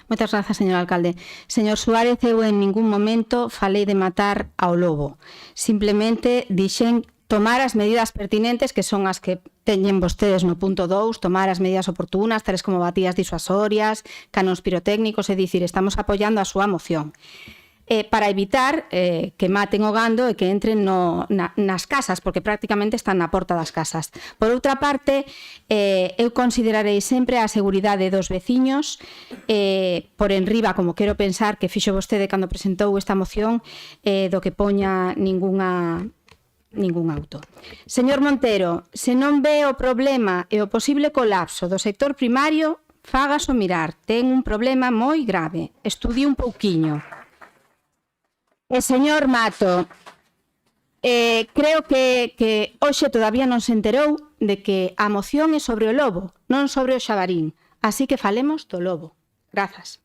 Moitas grazas, señor alcalde. Señor Suárez, eu en ningún momento falei de matar ao lobo. Simplemente dixen tomar as medidas pertinentes, que son as que teñen vostedes no punto 2, tomar as medidas oportunas, tales como batidas disuasorias, canos pirotécnicos, é dicir, estamos apoiando a súa moción. Para evitar que maten o gando e que entren nas casas, porque prácticamente están na porta das casas. Por outra parte, eu considerarei sempre a seguridade dos veciños por enriba, como quero pensar que fixo vostede cando presentou esta moción, do que poña ningún auto. Señor Montero, se non ve o problema e o posible colapso do sector primario, fágaso mirar. Ten un problema moi grave. Estudie un pouquiño. E señor Mato, creo que hoxe todavía non se enterou de que a moción é sobre o lobo, non sobre o xabarín. Así que falemos do lobo. Grazas.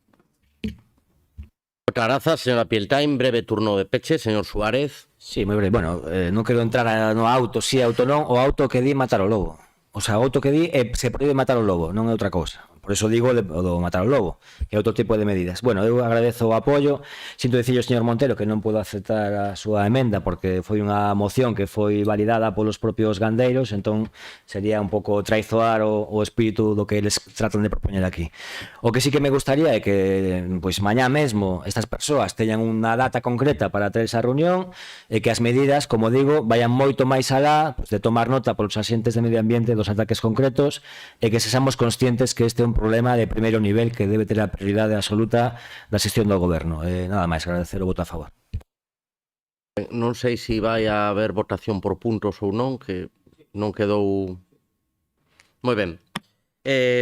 Moitas grazas, señora Pieltain. Breve turno de peche, señor Suárez. Sí, moi breve. Bueno, non quero entrar no auto, si auto non, o auto que di matar o lobo. O sea, o auto que di se proíbe matar o lobo, non é outra cousa. Por eso digo do matar o lobo, que é outro tipo de medidas. Bueno, eu agradezo o apoio. Sinto dicirlo, señor Montero, que non podo aceptar a súa emenda porque foi unha moción que foi validada polos propios gandeiros, entón sería un pouco traizoar o espírito do que eles tratan de propoñer aquí. O que sí que me gustaría é que pois mañá mesmo estas persoas teñan unha data concreta para ter esa reunión e que as medidas, como digo, vayan moito máis alá de tomar nota polos axentes de medio ambiente dos ataques concretos e que sexamos conscientes que este é un problema de primeiro nivel que debe ter a prioridade absoluta da xestión do goberno. Nada máis, agradecer o voto a favor. Non sei se vai a haber votación por puntos ou non, que non quedou... Moi ben.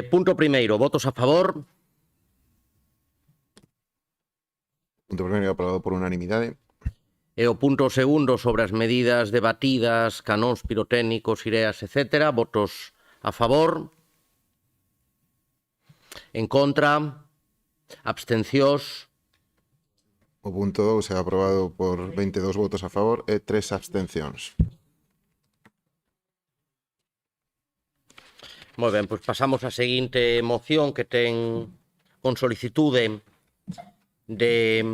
Punto primeiro, votos a favor. Punto primeiro aprobado por unanimidade. E o punto segundo sobre as medidas debatidas, canóns pirotécnicos, ireas, etc. Votos a favor. En contra. Abstencións. O punto 2 é aprobado por 22 votos a favor e 3 abstencións. Moi ben, pois pasamos á seguinte moción que ten con solicitude de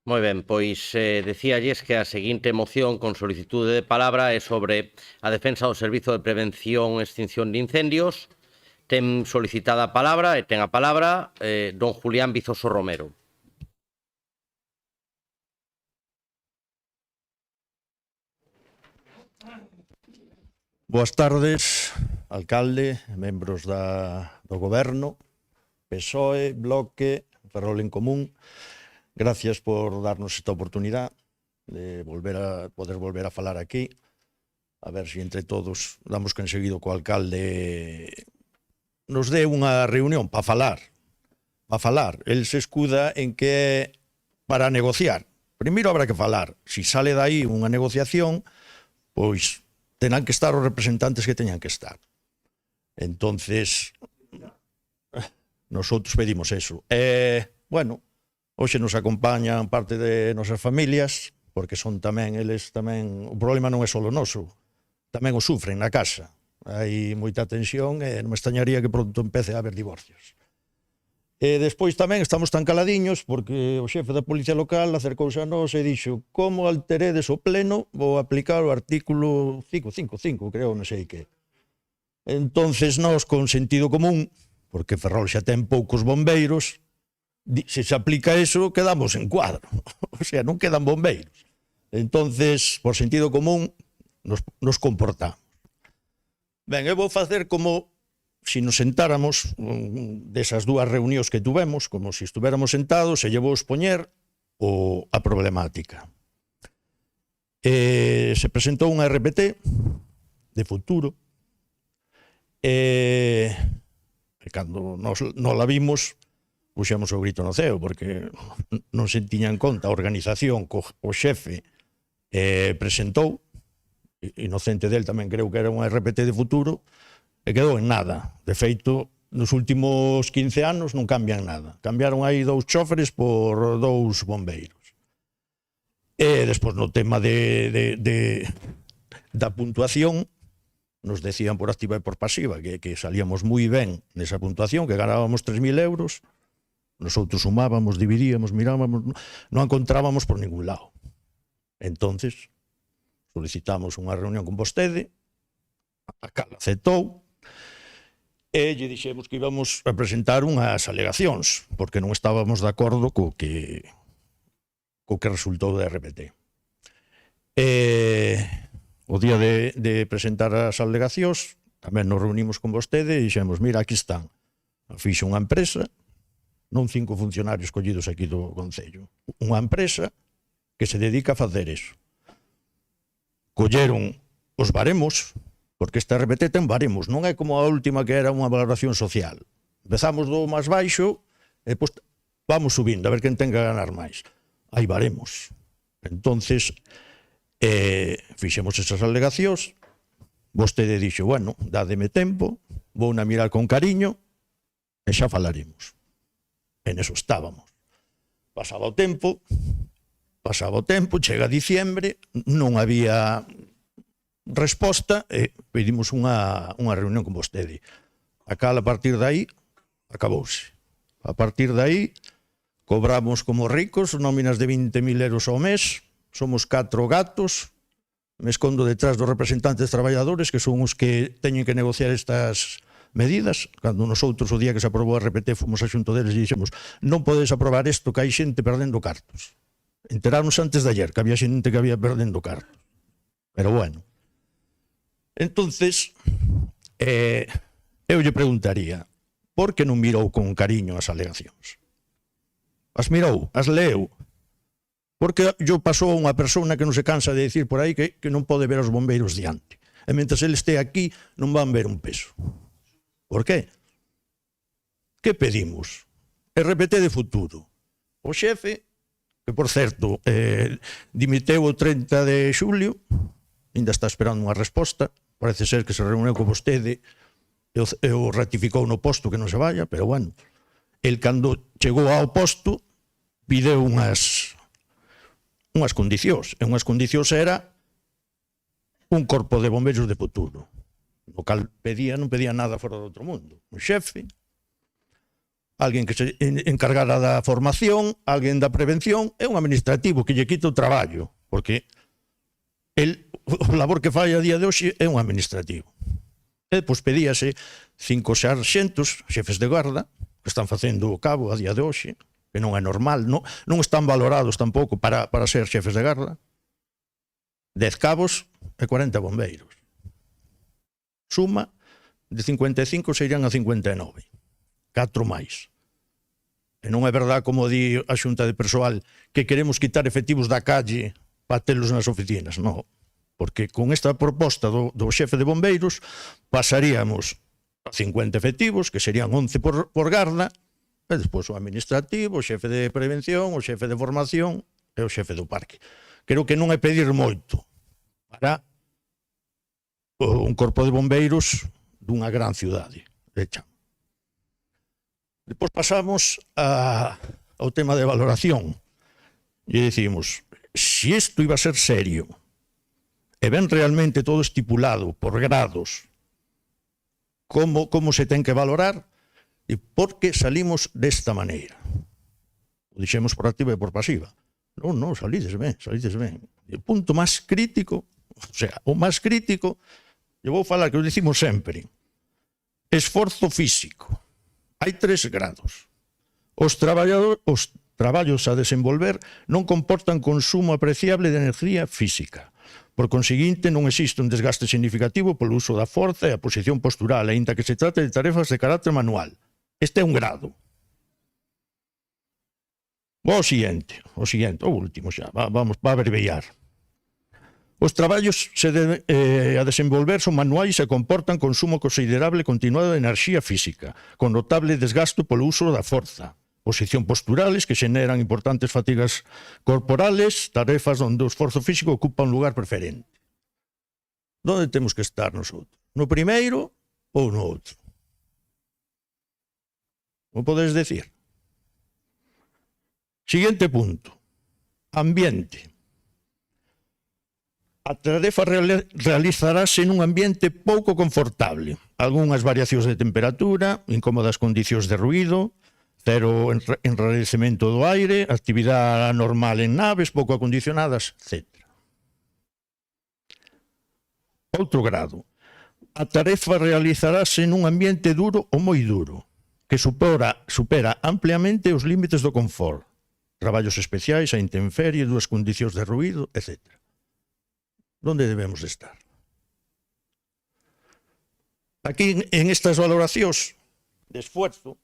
Moi ben, pois decíalles que a seguinte moción con solicitude de palabra é sobre a defensa do Servizo de Prevención e Extinción de Incendios. Ten solicitada a palabra e ten a palabra don Julián Vizoso Romero. Boas tardes, alcalde, membros do Goberno, PSOE, Bloque, Ferrol en Común. Gracias por darnos esta oportunidade de poder volver a falar aquí. A ver se entre todos damos conseguido co alcalde nos dé unha reunión para falar. El se escuda en que para negociar. Primeiro habrá que falar. Si sale dai unha negociación, pois tenan que estar os representantes que teñan que estar. Entonces, nosotros pedimos eso. Bueno, hoxe nos acompañan parte de nosas familias, porque son tamén, eles tamén, o problema non é só o noso, tamén o sufren na casa. Hai moita tensión e non me extrañaría que pronto empece a haber divorcios. E despois tamén estamos tan caladiños porque o xefe da Policía Local acercouse a nós e dixo: como alteredes o pleno, vou aplicar o artículo 555, creo, non sei que. Entonces nós, con sentido común, porque Ferrol xa ten poucos bombeiros, se se aplica eso, quedamos en cuadro. O sea, non quedan bombeiros. Entonces, por sentido común, nos comportamos. Ben, eu vou facer como si nos sentáramos desas dúas reunións que tuvemos, como si estuviéramos sentados, e lle vou expoñer a problemática. Se presentou unha RPT de futuro, e cando nos la vimos, puxemos o grito no ceo, porque non se tiña en conta a organización que o xefe presentou, inocente del tamén creo que era unha RPT de futuro, e quedou en nada. De feito, nos últimos 15 anos non cambian nada. Cambiaron aí 2 choferes por 2 bombeiros. E despois no tema da puntuación, nos decían por activa e por pasiva que salíamos moi ben nesa puntuación, que ganábamos 3.000 euros, nosotros sumábamos, dividíamos, mirábamos, non encontrábamos por ningún lado. Entonces, solicitamos unha reunión con vostede, a cal aceptou, e lle dixemos que íbamos a presentar unhas alegacións, porque non estábamos de acordo co que resultou da RPT. O día de presentar as alegacións, tamén nos reunimos con vostede e dixemos: mira, aquí están. Fixe unha empresa, non 5 funcionarios collidos aquí do Concello, unha empresa que se dedica a facer eso. Colleron os baremos, porque esta RPT ten baremos, non é como a última que era unha valoración social. Empezamos do máis baixo e depois vamos subindo a ver quen ten que ganar máis. Hai baremos. Entonces, fixemos esas alegacións, vostede dixo: bueno, dádeme tempo, vou na mirar con cariño e xa falaremos. En eso estábamos. Pasaba o tempo, chega diciembre, non había resposta e pedimos unha reunión con vostede. A cal, a partir de aí, acabouse. A partir de aí, cobramos como ricos, nóminas de 20.000 euros ao mes, somos 4 gatos, me escondo detrás dos representantes traballadores, que son os que teñen que negociar estas medidas. Cando nosotros, o día que se aprobou a RPT, fomos a xunto deles e dixemos non podes aprobar isto, que hai xente perdendo cartos. Enteráronse antes de ayer que había xente que había perdendo cartos. Pero bueno. Entonces, eu lle preguntaría, por que non mirou con cariño as alegacións? As mirou, as leu. Porque yo pasou unha persona que non se cansa de dicir por aí que non pode ver os bombeiros diante. E mentre ele este aquí, non van ver un peso. Por qué? Que pedimos? RPT de futuro. O xefe, que por certo dimiteu o 30 de xulio, ainda está esperando unha resposta, parece ser que se reuneu con vostede e o ratificou no posto que non se vaya, pero bueno, el cando chegou ao posto pideu unhas condicións, e unhas condicións era un corpo de bombeiros de futuro, o cal non pedía nada fora do outro mundo, un xefe, alguén que se encargara da formación, alguén da prevención, e un administrativo que lle quita o traballo, porque o labor que fai a día de hoxe é un administrativo. E depois pedíase 5 sarxentos, xefes de guarda, que están facendo o cabo a día de hoxe, que non é normal, non están valorados tampouco para ser xefes de garda, 10 cabos e 40 bombeiros. Suma, de 55 se irán a 59. 4 máis. E non é verdad, como di a xunta de persoal, que queremos quitar efectivos da calle para telos nas oficinas. Non, porque con esta proposta do xefe de bombeiros pasaríamos a 50 efectivos, que serían 11 por garda, e despois o administrativo, o xefe de prevención, o xefe de formación e o xefe do parque. Creo que non é pedir moito para un corpo de bombeiros dunha gran cidade. Depois pasamos ao tema de valoración. E dicimos, se isto iba a ser serio, e ven realmente todo estipulado por grados, como se ten que valorar, e por que salimos desta maneira? O dixemos por activa e por pasiva. Non, salides ben. E o punto máis crítico, o máis crítico, eu vou falar que o dicimos sempre, esforzo físico. Hai 3 grados. Os traballos a desenvolver non comportan consumo apreciable de enerxía física. Por conseguinte, non existe un desgaste significativo polo uso da forza e a posición postural, aínda que se trate de tarefas de carácter manual. Este é un grado. O siguiente, o último xa, vamos a abreviar. Os traballos a desenvolver son manuais e comportan consumo considerable continuado de enerxía física, con notable desgasto polo uso da forza, posición posturales que xeneran importantes fatigas corporales, tarefas onde o esforzo físico ocupa un lugar preferente. Donde temos que estar nosotros? No primeiro ou no outro? ¿Cómo podes decir? Siguiente punto. Ambiente. A tarefa realizarase nun ambiente pouco confortable. Algúnas variacións de temperatura, incómodas condicións de ruído, cero enrarecemento do aire, actividade anormal en naves pouco acondicionadas, etc. Outro grado. A tarefa realizarase nun ambiente duro ou moi duro, que supera ampliamente os límites do confort, traballos especiais, a intemperie, dúas condicións de ruído, etc. Onde debemos de estar? Aquí, en estas valoracións de esfuerzo,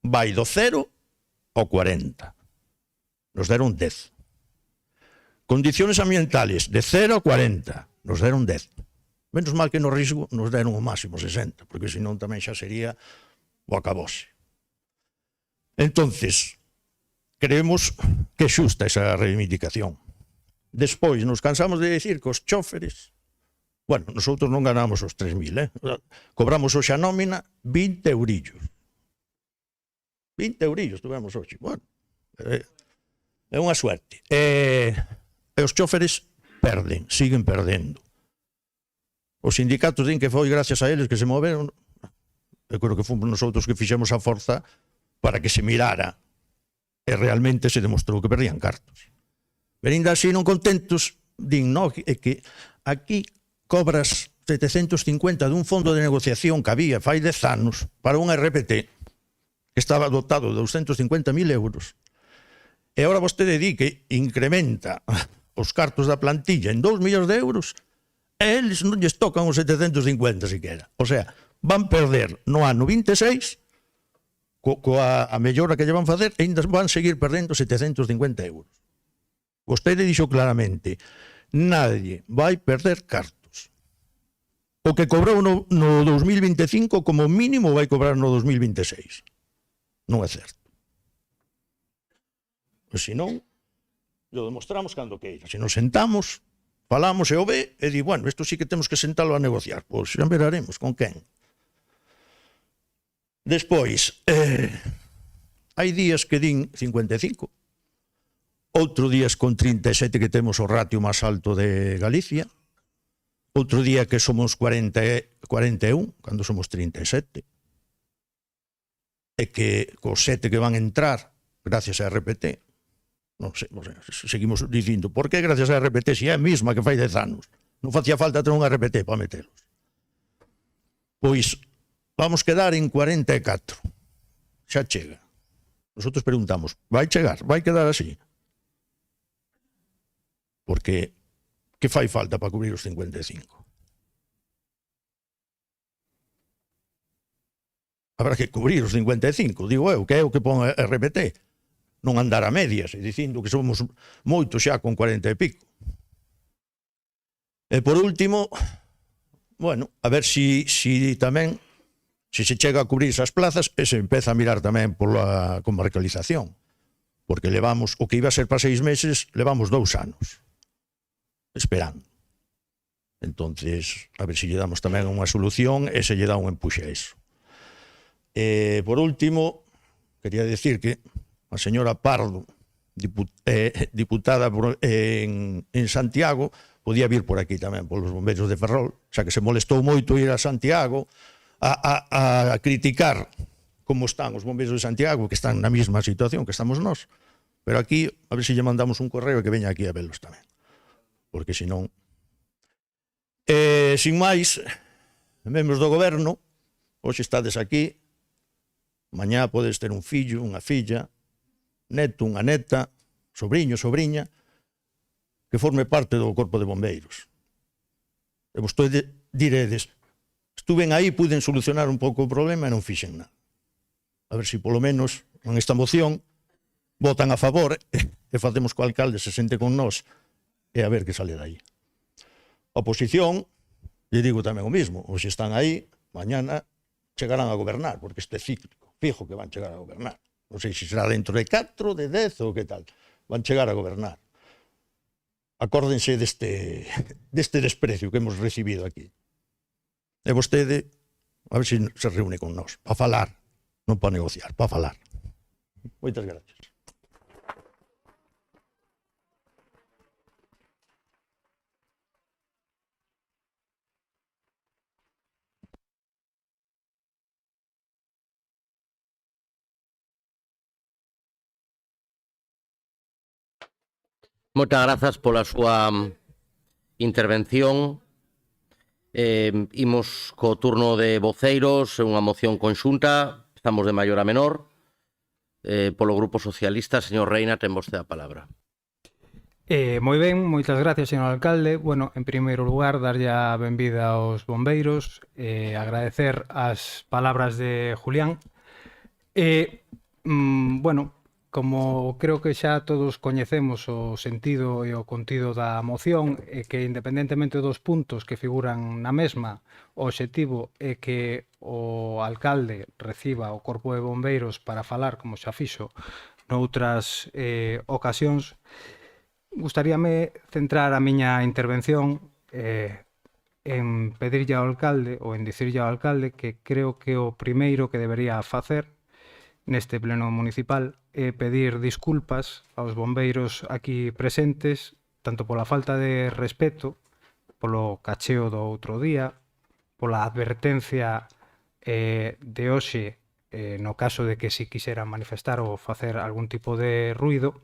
vai do 0 ao 40. Nos deron 10. Condiciones ambientales, de 0 a 40. Nos deron 10. Menos mal que no risco nos deron o máximo 60, porque senón tamén xa sería o acabose. Entonces, creemos que é xusta esa reivindicación. Despois, nos cansamos de decir que os chóferes, bueno, nosotros non ganamos os 3.000, cobramos hoxe a nómina 20 eurillos. 20 eurillos tuvemos hoxe. Bueno, é unha suerte. E os chóferes siguen perdendo. Os sindicatos din que foi gracias a eles que se moveron. Eu creo que fomos nosotros que fixemos a forza para que se mirara e realmente se demostrou que perdían cartos. Pero ainda así non contentos, din, no, é que aquí cobras 750 dun fondo de negociación que había fai 10 anos para unha RPT que estaba dotado de 250.000 euros. E agora vostede di que incrementa os cartos da plantilla en 2 millóns de euros e eles non lles tocan os 750 siquera. O sea, van perder no ano 26 coa a mellora que lle van facer e ainda van seguir perdendo 750 euros. Vostede dixo claramente, nadie vai perder cartos. O que cobrou no 2025 como mínimo vai cobrar no 2026. Non é certo. Pois se non, lo demostramos cando queira. Se nos sentamos, falamos e o ve, e di, bueno, isto sí que temos que sentalo a negociar. Pois xa veraremos con quen. Despois, hai días que din 55, outro días con 37 que temos o ratio máis alto de Galicia, outro día que somos 41, cando somos 37, e que cos 7 que van entrar gracias a RPT, non sei, seguimos dicindo, por que gracias a RPT se é a mesma que fai 10 anos? Non facía falta ter un RPT para metelos. Pois vamos quedar en 44. Xa chega. Nosotros preguntamos, vai chegar? Vai quedar así? Porque que fai falta para cubrir os 55? Habrá que cubrir os 55, digo eu, que é o que pon RPT. Non andar a medias e dicindo que somos moitos xa con 40 e pico. E por último, bueno, a ver si tamén se chega a cubrir esas plazas e se empeza a mirar tamén pola comarcalización, porque levamos, o que iba a ser para 6 meses, levamos 2 anos esperando. Entonces, a ver se lle damos tamén unha solución e se lle dá un empuxe a eso. Por último, quería decir que a señora Pardo, diputada en Santiago, podía vir por aquí tamén, polos bombeiros de Ferrol, xa que se molestou moito ir a Santiago a criticar como están os bombeiros de Santiago, que están na mesma situación que estamos nós. Pero aquí, a ver se lle mandamos un correo que veña aquí a velos tamén. Porque senón... Sin máis, membros do goberno, hoxe estades aquí, mañá podes ter un fillo, unha filla, neto, unha neta, sobriño, sobriña, que forme parte do corpo de bombeiros. E vostede diredes, estuven aí, puden solucionar un pouco o problema e non fixen nada. A ver se polo menos en esta moción votan a favor e facemos co alcalde se sente con nós e a ver que sale dai. A oposición, lle digo tamén o mismo, hoxe están aí, mañana chegarán a gobernar, porque este cíclico, fijo que van chegar a gobernar. Non sei se será dentro de 4, de 10 ou que tal. Van chegar a gobernar. Acórdense deste desprecio que hemos recibido aquí. E vostede, a ver se se reúne con nós, para falar, non para negociar, para falar. Moitas gracias. Moitas grazas pola súa intervención. Imos co turno de voceiros, unha moción conxunta, estamos de maior a menor. Polo Grupo Socialista, señor Reina, ten vostede a palabra. Moi ben, moitas gracias, señor alcalde. Bueno, en primeiro lugar, darlle a benvida aos bombeiros, agradecer as palabras de Julián. Bueno, como creo que xa todos coñecemos o sentido e o contido da moción, é que independentemente dos puntos que figuran na mesma, o obxectivo é que o alcalde reciba o corpo de bombeiros para falar, como xa fixo noutras ocasións. Gustaríame centrar a miña intervención en pedirlle ao alcalde, ou en dicirlle ao alcalde, que creo que o primeiro que debería facer neste pleno municipal é pedir disculpas aos bombeiros aquí presentes, tanto pola falta de respeto, polo cacheo do outro día, pola advertencia de hoxe, no caso de que si quixeran manifestar ou facer algún tipo de ruido,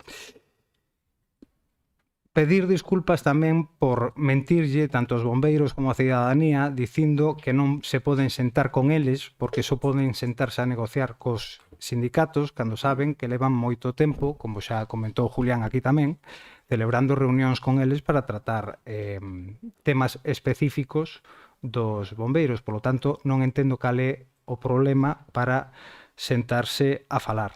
pedir disculpas tamén por mentirlle tanto aos bombeiros como a cidadanía dicindo que non se poden sentar con eles porque só poden sentarse a negociar cos sindicatos cando saben que levan moito tempo, como xa comentou Julián aquí tamén, celebrando reunións con eles para tratar temas específicos dos bombeiros. Por lo tanto, non entendo cal é o problema para sentarse a falar.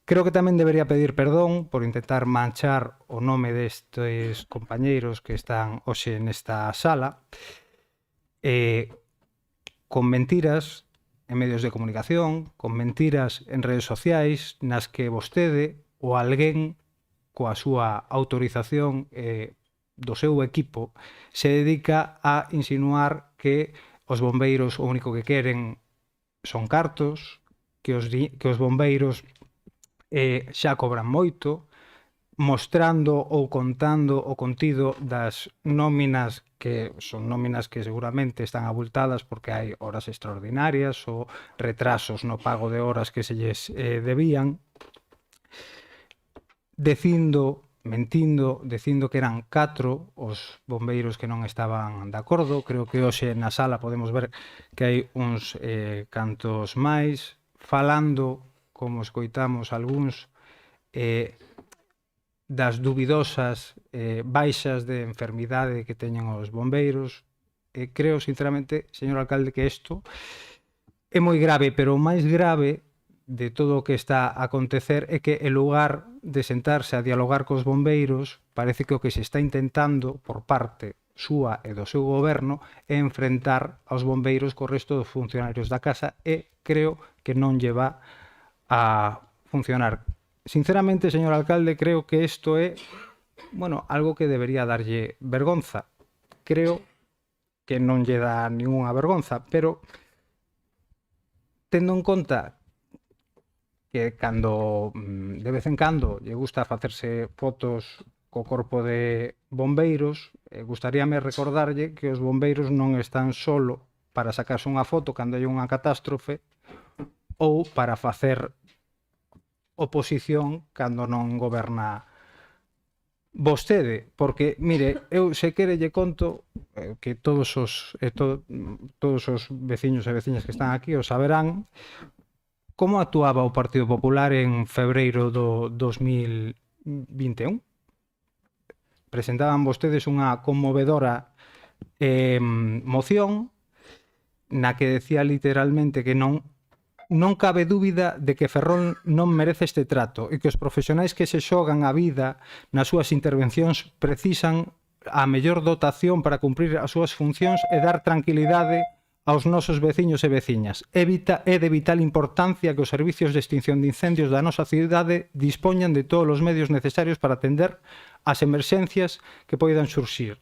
Creo que tamén debería pedir perdón por intentar manchar o nome destes compañeiros que están hoxe nesta sala con mentiras en medios de comunicación, con mentiras en redes sociais nas que vostede ou alguén coa súa autorización do seu equipo se dedica a insinuar que os bombeiros o único que queren son cartos, que os bombeiros xa cobran moito, mostrando ou contando o contido das nóminas que son nóminas que seguramente están abultadas porque hai horas extraordinarias ou retrasos no pago de horas que se lles debían, mentindo, dicindo que eran 4 os bombeiros que non estaban de acordo. Creo que hoxe na sala podemos ver que hai uns cantos máis, falando, como escoitamos algúns, das dubidosas baixas de enfermidade que teñen os bombeiros. Creo, sinceramente, señor alcalde, que isto é moi grave, pero o máis grave de todo o que está a acontecer é que, en lugar de sentarse a dialogar cos bombeiros, parece que o que se está intentando por parte súa e do seu goberno é enfrentar aos bombeiros co resto dos funcionarios da casa e creo que non lle va a funcionar. Sinceramente, señor alcalde, creo que isto é, bueno, algo que debería darlle vergonza. Creo que non lle dá ninguna vergonza, pero tendo en conta que cando de vez en cando lle gusta facerse fotos co corpo de bombeiros, gustaríame recordarlle que os bombeiros non están solo para sacarse unha foto cando hai unha catástrofe ou para facer oposición cando non goberna vostede, porque, mire, eu se quere lle conto que todos os veciños e veciñas que están aquí o saberán como actuaba o Partido Popular en febreiro do 2021. Presentaban vostedes unha conmovedora moción na que decía literalmente que non cabe dúbida de que Ferrol non merece este trato e que os profesionais que se xogan a vida nas súas intervencións precisan a mellor dotación para cumprir as súas funcións e dar tranquilidade aos nosos veciños e veciñas. É de vital importancia que os servicios de extinción de incendios da nosa cidade dispoñan de todos os medios necesarios para atender as emerxencias que poidan xurdir.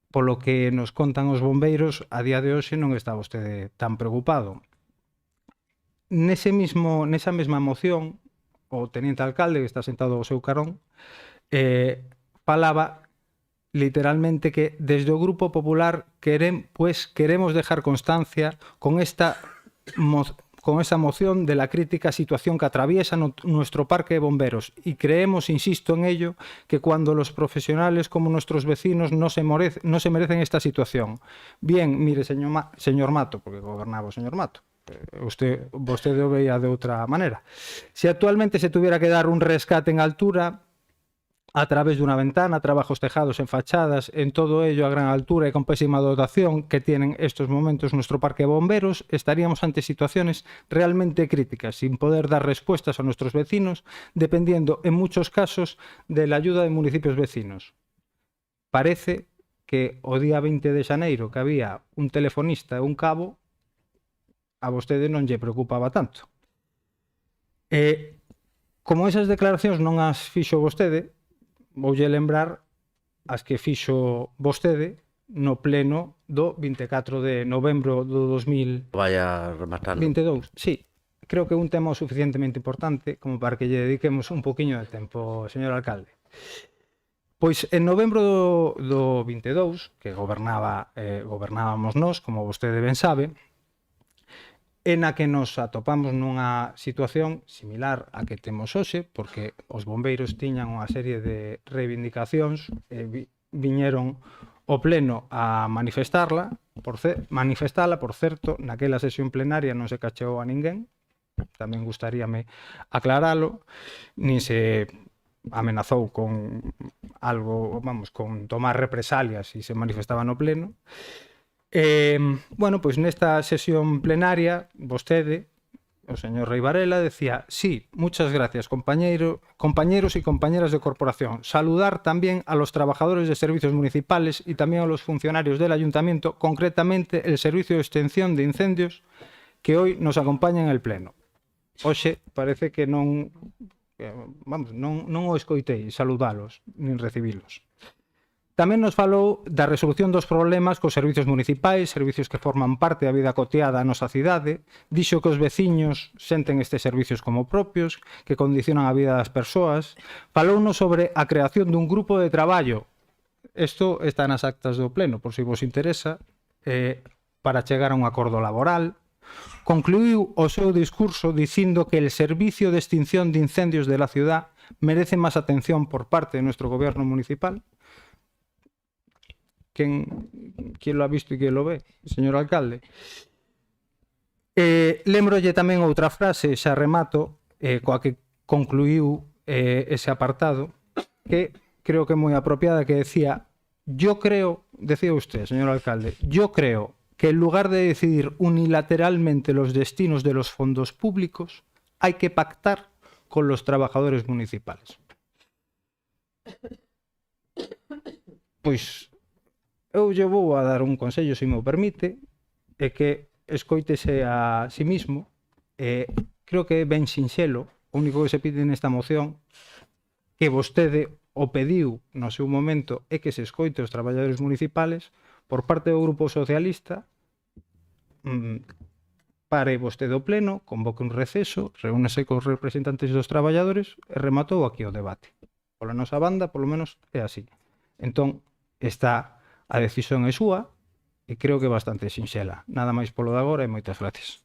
Polo que nos contan os bombeiros, a día de hoxe non está vostede tan preocupado. Nesa mesma moción, o teniente alcalde, que está sentado ao seu carón, falaba literalmente que desde o Grupo Popular queremos dejar constancia con esta moción de la crítica situación que atraviesa nuestro parque de bomberos y creemos, insisto en ello, que cuando los profesionales como nuestros vecinos no se merecen esta situación. Bien, mire, señor Mato, porque gobernaba o señor Mato, vostede o veía de outra manera. Si actualmente se tuviera que dar un rescate en altura a través dunha ventana, trabajos tejados en fachadas, en todo ello a gran altura e con pésima dotación que tienen estos momentos nuestro parque de bomberos, estaríamos ante situaciones realmente críticas, sin poder dar respuestas a nuestros vecinos, dependiendo en muchos casos de la ayuda de municipios vecinos. Parece que o día 20 de xaneiro que había un telefonista e un cabo, a vostede non lle preocupaba tanto. Como esas declaracións non as fixo vostede, voulle lembrar as que fixo vostede no pleno do 24 de novembro do 2022. Vaya rematando. Sí, creo que é un tema suficientemente importante como para que lle dediquemos un poquinho de tempo, señor alcalde. Pois en novembro do 22, que gobernábamos nós, como vostede ben sabe, en a que nos atopamos nunha situación similar a que temos hoxe, porque os bombeiros tiñan unha serie de reivindicacións e viñeron o pleno a manifestala, por certo, naquela sesión plenaria non se cacheou a ninguén, tamén gustaríame aclaralo, nin se amenazou con algo, vamos, con tomar represalias se se manifestaba no pleno. Bueno, pois nesta sesión plenaria, vostede, o señor Rei Varela, decía: sí, muchas gracias, compañeros y compañeras de corporación. Saludar también a los trabajadores de servicios municipales y también a los funcionarios del ayuntamiento, concretamente el servicio de extinción de incendios, que hoy nos acompaña en el pleno. Hoxe parece que non o escoitei saludalos, nin recibilos. Tamén nos falou da resolución dos problemas cos servicios municipais, servicios que forman parte da vida cotiá da nosa cidade, dixo que os veciños senten estes servicios como propios, que condicionan a vida das persoas, falounos sobre a creación dun grupo de traballo, isto está nas actas do pleno, por si vos interesa, para chegar a un acordo laboral. Concluiu o seu discurso dicindo que el servicio de extinción de incendios de la ciudad merece más atención por parte de nuestro gobierno municipal. ¿Quién lo ha visto y quién lo ve, señor alcalde? Lembrolle tamén outra frase, xa remato, coa que concluiu ese apartado, que creo que é moi apropiada, que decía: yo creo, decía usted, señor alcalde, yo creo que en lugar de decidir unilateralmente los destinos de los fondos públicos, hay que pactar con los trabajadores municipales. Pois eu lle vou a dar un consello, se me o permite, é que escoítese a si mismo. Creo que é ben sinxelo, o único que se pide nesta moción, que vostede o pediu no seu momento, é que se escoite os traballadores municipales. Por parte do Grupo Socialista, pare vostede o pleno, convoque un receso, reúnese cos representantes dos traballadores e rematou aquí o debate. Pola nosa banda, polo menos, é así. Entón, a decisión é súa e creo que é bastante sinxela. Nada máis polo de agora e moitas gracias.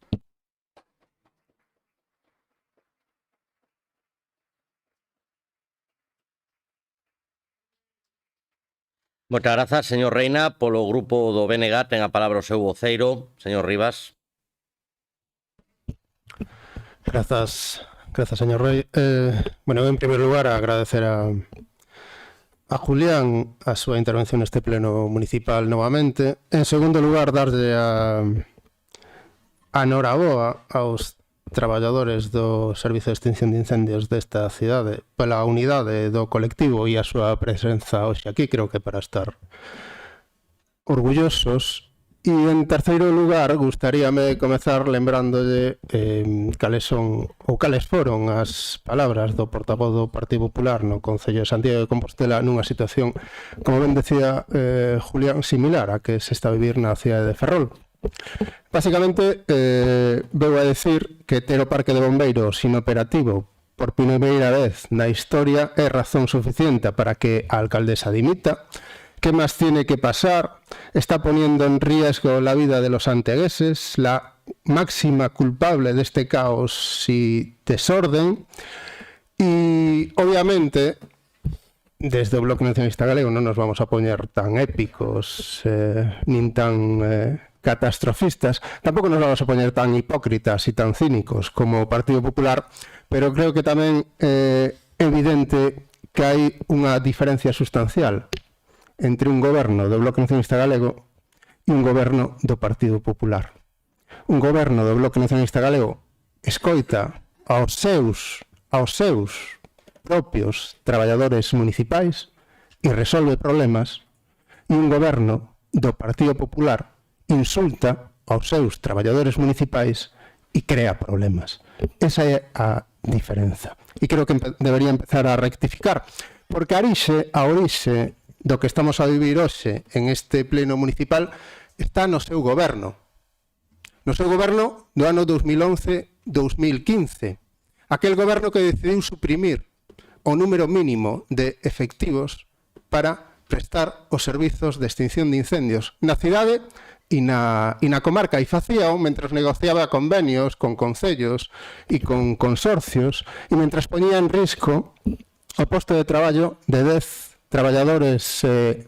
Moitas grazas, señor Reina. Polo grupo do BNG ten a palabra o seu voceiro, señor Rivas. Grazas, señor Rei. Bueno, en primer lugar, agradecer a Julián a súa intervención neste pleno municipal novamente. En segundo lugar, darlle a noraboa aos traballadores do Servicio de Extinción de Incendios desta cidade pola unidade do colectivo e a súa presenza hoxe aquí, creo que para estar orgullosos. E en terceiro lugar, gustaríame comezar lembrándolle cales foron as palabras do portavoz do Partido Popular no Concello de Santiago de Compostela nunha situación, como ben decía Julián, similar a que se está a vivir na cidade de Ferrol. Básicamente, vou a decir que ter o parque de bombeiros inoperativo por primeira vez na historia é razón suficiente para que a alcaldesa dimita. ¿Qué más tiene que pasar? Está poniendo en riesgo la vida de los santiagueses, la máxima culpable de este caos y desorden. Y obviamente, desde o Bloque Nacionalista Galego non nos vamos a poñer tan épicos nin tan catastrofistas, tampouco nos vamos a poñer tan hipócritas e tan cínicos como o Partido Popular, pero creo que tamén é evidente que hai unha diferencia sustancial entre un goberno do Bloque Nacionalista Galego e un goberno do Partido Popular. Un goberno do Bloque Nacionalista Galego escoita aos seus propios traballadores municipais e resolve problemas, e un goberno do Partido Popular insulta aos seus traballadores municipais e crea problemas. Esa é a diferenza. E creo que debería empezar a rectificar, porque a orixe do que estamos a vivir hoxe en este pleno municipal está no seu goberno. No seu goberno do ano 2011-2015. Aquel goberno que decidiu suprimir o número mínimo de efectivos para prestar os servizos de extinción de incendios na cidade e na comarca, e facíao mentres negociaba convenios con concellos e con consorcios e mentres poñía en risco o posto de traballo de 10 traballadores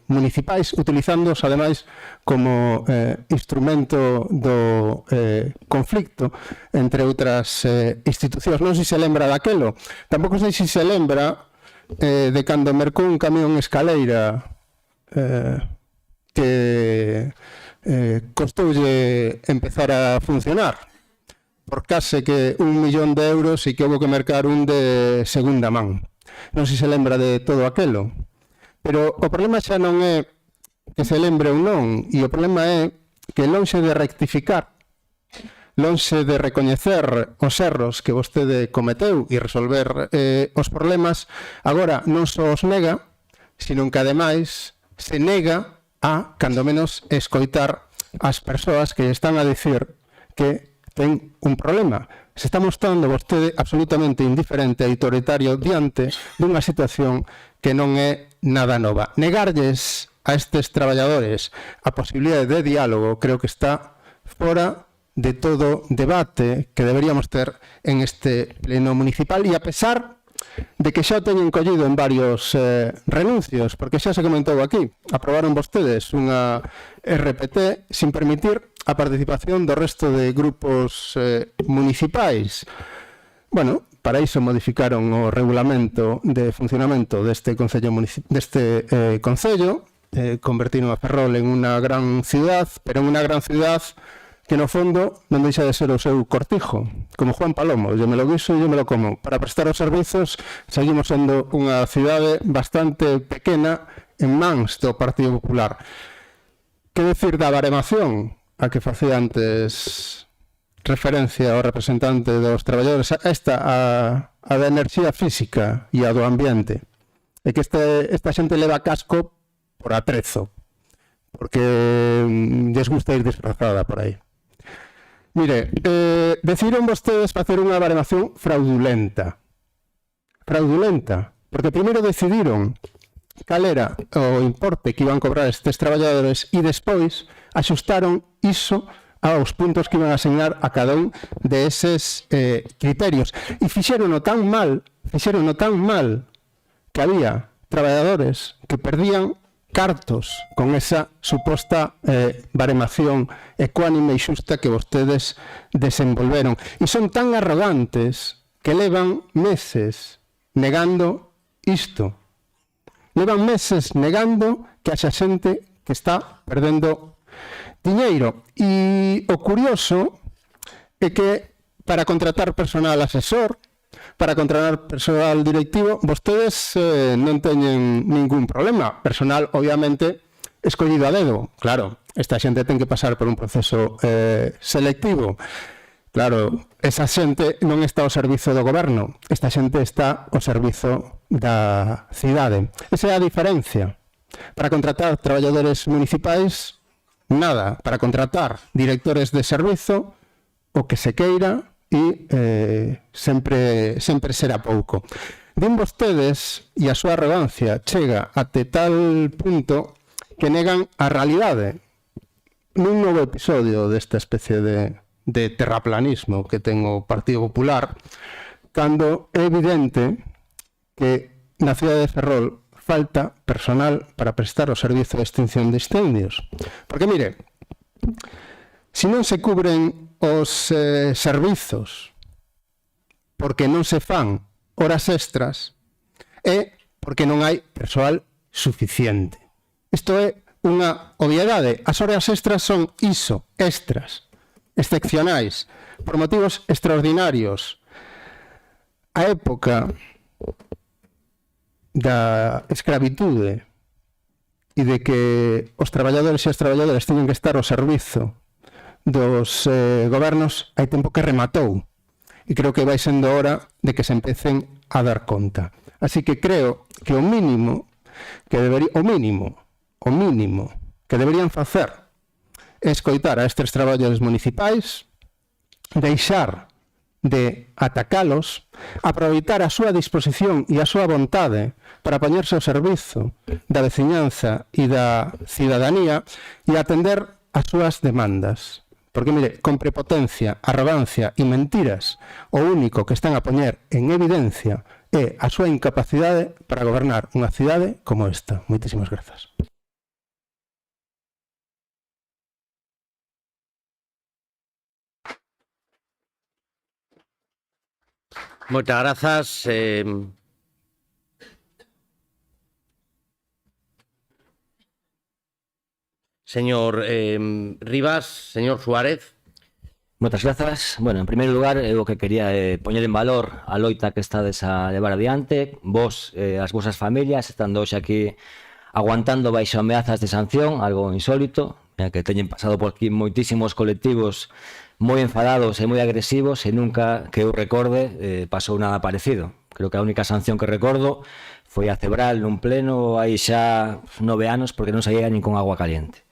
municipais, utilizándoos ademais como instrumento do conflicto entre outras institucións. Non sei se lembra daquelo, tampouco sei se lembra de cando mercou un camión escaleira que costoulle empezar a funcionar por case que 1 millón de euros e que houve que mercar un de segunda man. Non sei se lembra de todo aquelo, pero o problema xa non é que se lembre ou non, e o problema é que lonxe de rectificar, lonxe de recoñecer os erros que vostede cometeu e resolver os problemas, agora non só os nega, sino que ademais se nega a, cando menos, escoitar as persoas que están a dicir que ten un problema. Se está mostrando vostede absolutamente indiferente e autoritario diante dunha situación que non é nada nova. Negarlles a estes traballadores a posibilidade de diálogo creo que está fora de todo debate que deberíamos ter en este pleno municipal, e a pesar de que xa o teñen collido en varios renuncios, porque xa se comentou aquí, aprobaron vostedes unha RPT sin permitir a participación do resto de grupos municipais. Bueno, para iso modificaron o regulamento de funcionamento deste concello, convertiron a Ferrol en unha gran ciudad, pero en unha gran ciudad que no fondo non deixa de ser o seu cortijo, como Juan Palomo, yo me lo guiso e yo me lo como. Para prestar os servizos seguimos sendo unha cidade bastante pequena en mans do Partido Popular. Que decir da baremación a que facía antes referencia ao representante dos traballadores, esta a da enerxía física e a do ambiente, é que esta xente leva casco por atrezo, porque lles gusta ir disfrazada por aí. Mire, decidiron vostedes facer unha baremación fraudulenta. Fraudulenta, porque primeiro decidiron cal era o importe que iban cobrar estes traballadores e despois axustaron iso aos puntos que iban a asignar a cada un de eses criterios. E fixerono tan mal que había traballadores que perdían cartos con esa suposta baremación ecuánime e xusta que vostedes desenvolveron. E son tan arrogantes que levan meses negando isto. Levan meses negando que haxa xente que está perdendo diñeiro. E o curioso é que para contratar personal asesor, para contratar personal directivo, vostedes non teñen ningún problema. Personal, obviamente, escollido a dedo. Claro, esta xente ten que pasar por un proceso selectivo. Claro, esa xente non está ao servizo do goberno. Esta xente está ao servizo da cidade. Esa é a diferencia. Para contratar traballadores municipais, nada. Para contratar directores de servizo, o que se queira, e sempre será pouco. Din vostedes, e a súa arrogancia chega até tal punto que negan a realidade. Nun novo episodio desta especie de terraplanismo que ten o Partido Popular, cando é evidente que na cidade de Ferrol falta personal para prestar o servizo de extinción de incendios. Porque, mire, se non se cubren os servizos porque non se fan horas extras, é porque non hai persoal suficiente. Isto é unha obviedade. As horas extras son iso, extras, excepcionais, por motivos extraordinarios. A época da escravitude e de que os traballadores e as traballadoras teñen que estar ao servizo dos gobernos, hai tempo que rematou. E creo que vai sendo hora de que se empecen a dar conta. Así que creo que o mínimo que deberían facer é escoitar a estes traballadores municipais, deixar de atacalos, aproveitar a súa disposición e a súa vontade para poñerse ao servizo da veciñanza e da cidadanía e atender as súas demandas. Porque, mire, con prepotencia, arrogancia e mentiras, o único que están a poñer en evidencia é a súa incapacidade para gobernar unha cidade como esta. Moitísimas grazas. Moitas grazas. Señor Rivas, señor Suárez. Moitas grazas. Bueno, en primeiro lugar, o que quería poñer en valor a loita que estades a levar adiante. Vos, as vosas familias, estando hoxe aquí aguantando baixo ameazas de sanción, algo insólito, que teñen pasado por aquí moitísimos colectivos moi enfadados e moi agresivos e nunca que eu recorde pasou nada parecido. Creo que a única sanción que recordo foi a Cebral nun pleno hai xa 9 anos porque non saía nin con agua caliente.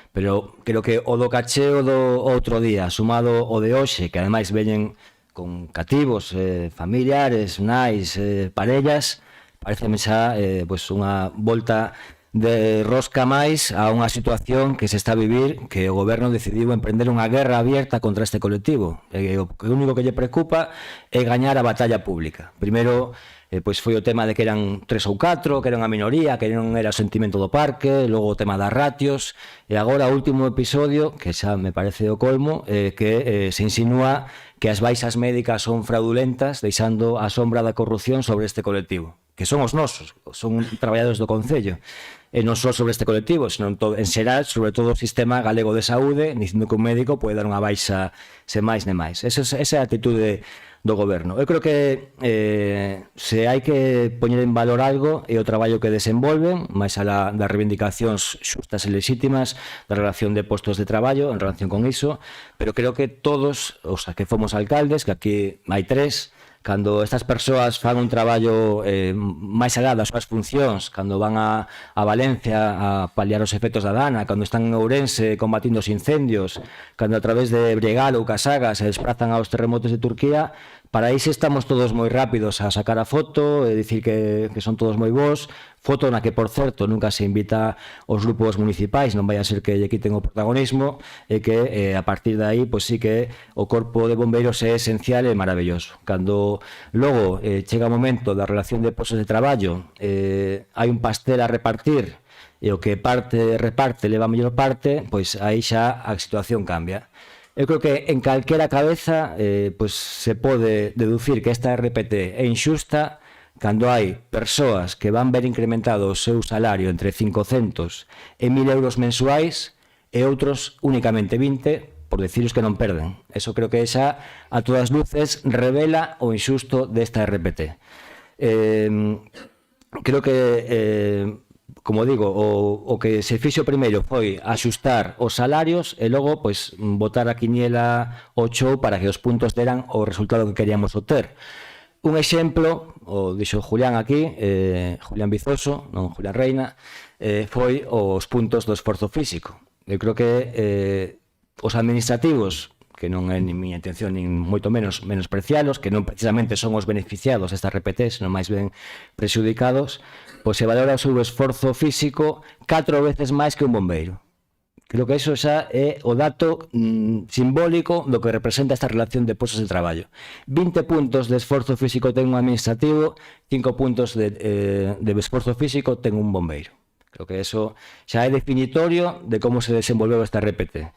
Pero creo que o do cacheo do outro día, sumado o de hoxe, que ademais veñen con cativos, familiares, nais, parellas, pareceme xa pois unha volta de rosca máis a unha situación que se está a vivir, que o goberno decidiu emprender unha guerra abierta contra este colectivo. O único que lle preocupa é gañar a batalla pública. Primeiro, pois foi o tema de que eran 3 ou 4, que era unha minoría, que non era o sentimento do parque, logo o tema das ratios, e agora o último episodio, que xa me parece o colmo, que se insinúa que as baixas médicas son fraudulentas, deixando a sombra da corrupción sobre este colectivo, que son os nosos, son traballadores do Concello, e non só sobre este colectivo, senón en xeral, sobre todo o sistema galego de saúde, dicindo que un médico pode dar unha baixa sen máis nem máis. Esa é a atitude do goberno. Eu creo que se hai que poñer en valor algo é o traballo que desenvolven, máis alá das reivindicacións xustas e legítimas da relación de postos de traballo en relación con iso, pero creo que todos os que fomos alcaldes, que aquí hai 3, cando estas persoas fan un traballo máis alá das súas funcións, cando van a Valencia a paliar os efectos da dana, cando están en Ourense combatindo os incendios, cando a través de Bregal ou Casaga se desplazan aos terremotos de Turquía, para aí se estamos todos moi rápidos a sacar a foto e dicir que son todos moi bons, foto na que, por certo, nunca se invita aos grupos municipais, non vai a ser que lle quiten o protagonismo, e que a partir de aí, pois sí que o corpo de bombeiros é esencial e maravilloso. Cando logo chega o momento da relación de postos de traballo, hai un pastel a repartir, e o que reparte leva a mellor parte, pois aí xa a situación cambia. Eu creo que en calquera cabeza pois se pode deducir que esta RPT é injusta cando hai persoas que van ver incrementado o seu salario entre 500 e 1000 euros mensuais e outros únicamente 20, por deciros que non perden. Eso creo que xa a todas luces revela o injusto desta RPT. Creo que como digo, o que se fixo primeiro foi axustar os salarios e logo pois botar a quiniela ao show para que os puntos deran o resultado que queríamos obter. Un exemplo, o dixo Julián aquí, Julián Vizoso, non Julián Reina, foi os puntos do esforzo físico. Eu creo que os administrativos, que non é ni miña intención nin moito menos menosprecialos, que non precisamente son os beneficiados desta RPT, senón máis ben prexudicados, pois se valora o seu esforzo físico 4 veces máis que un bombeiro. Creo que iso xa é o dato simbólico do que representa esta relación de postos de traballo. 20 puntos de esforzo físico ten un administrativo, 5 puntos de esforzo físico ten un bombeiro. Creo que iso xa é definitorio de como se desenvolveu esta RPT.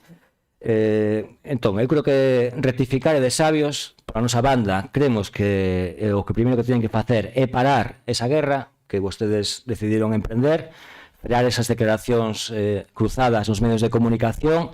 Entón, eu creo que rectificar é de sabios. Para a nosa banda, creemos que o que primeiro que teñen que facer é parar esa guerra que vostedes decidiron emprender, frear esas declaracións cruzadas nos medios de comunicación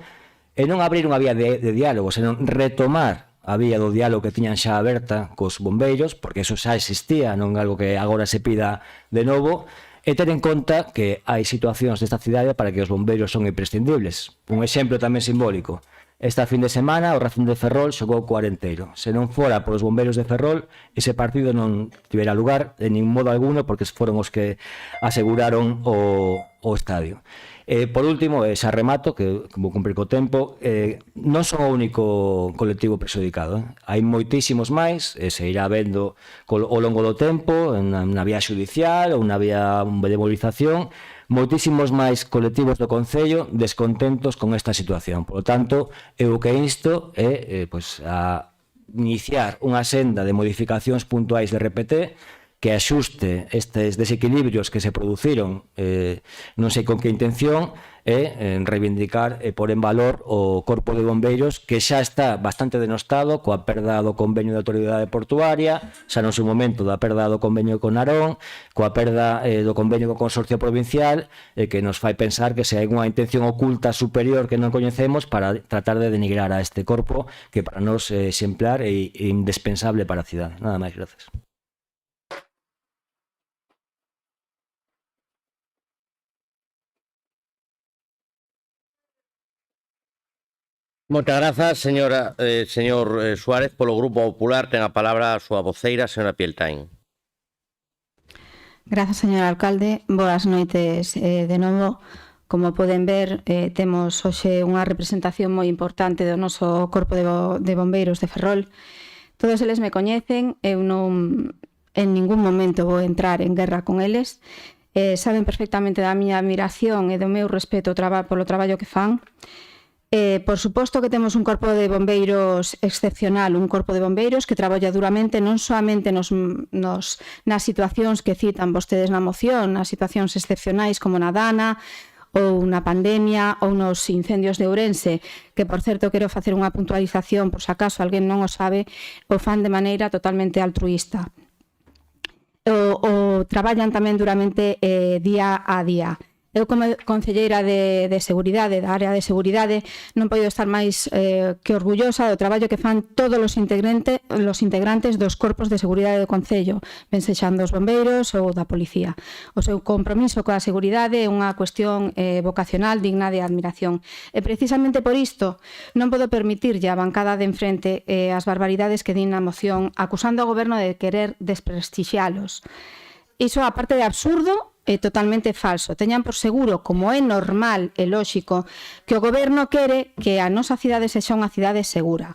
e non abrir unha vía de diálogo, senón retomar a vía do diálogo que tiñan xa aberta cos bombeiros, porque eso xa existía, non algo que agora se pida de novo, e ter en conta que hai situacións desta cidade para que os bombeiros son imprescindibles. Un exemplo tamén simbólico. Esta fin de semana o Racing de Ferrol xogou co Arenteiro. Se non fora polos bombeiros de Ferrol, ese partido non tivera lugar de nin modo alguno porque foron os que aseguraron o estadio. Por último, xa remato, que vou cumprir co tempo, non son o único colectivo prexudicado. Hai moitísimos máis, e se irá vendo ao longo do tempo, na vía judicial ou na vía de movilización, moitísimos máis colectivos do Concello descontentos con esta situación. Por lo tanto, eu o que insto é a iniciar unha senda de modificacións puntuais de RPT que axuste estes desequilibrios que se produciron, non sei con que intención, e reivindicar e pôr en valor o Corpo de Bombeiros, que xa está bastante denostado coa perda do convenio de autoridade portuaria, xa no seu momento da perda do convenio con Narón, coa perda do convenio co Consorcio Provincial, que nos fai pensar que se hai unha intención oculta superior que non coñecemos para tratar de denigrar a este corpo que para nós é exemplar e indispensable para a cidade. Nada máis, gracias. Moitas grazas, señor Suárez. Polo Grupo Popular ten a palabra a súa voceira, señora Pieltain. Grazas, señor alcalde. Boas noites de novo. Como poden ver, temos hoxe unha representación moi importante do noso Corpo de Bombeiros de Ferrol. Todos eles me coñecen, eu non en ningún momento vou entrar en guerra con eles. Saben perfectamente da miña admiración e do meu respeto polo traballo que fan. Por suposto que temos un corpo de bombeiros excepcional, un corpo de bombeiros que traballa duramente non soamente nas situacións que citan vostedes na moción, nas situacións excepcionais como na Dana ou na pandemia ou nos incendios de Ourense, que por certo quero facer unha puntualización por se acaso alguén non o sabe, o fan de maneira totalmente altruísta. O traballan tamén duramente día a día. Eu como concelleira de Seguridade, da área de Seguridade, non podo estar máis que orgullosa do traballo que fan todos os integrantes dos corpos de seguridade do Concello, ben sexan dos bombeiros ou da policía. O seu compromiso coa seguridade é unha cuestión vocacional digna de admiración. E precisamente por isto non podo permitirlle a bancada de enfrente as barbaridades que din na moción acusando ao goberno de querer desprestixialos. Iso, aparte de absurdo, é totalmente falso. Teñan por seguro, como é normal e lóxico, que o goberno quere que a nosa cidade sexa unha cidade segura.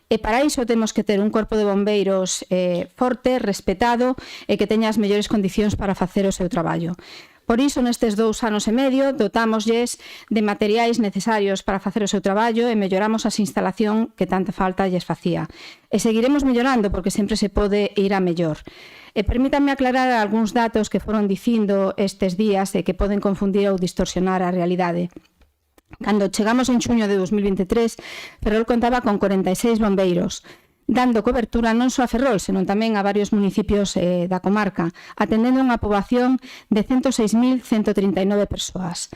E para iso temos que ter un corpo de bombeiros forte, respetado e que teña as mellores condicións para facer o seu traballo. Por iso, nestes 2 anos e medio, dotámoslles de materiais necesarios para facer o seu traballo e melloramos as instalación que tanta falta lles facía. E seguiremos mellorando porque sempre se pode ir a mellor. E permítanme aclarar algúns datos que foron dicindo estes días e que poden confundir ou distorsionar a realidade. Cando chegamos en xuño de 2023, Ferrol contaba con 46 bombeiros, dando cobertura non só a Ferrol, senón tamén a varios municipios da comarca, atendendo unha poboación de 106.139 persoas.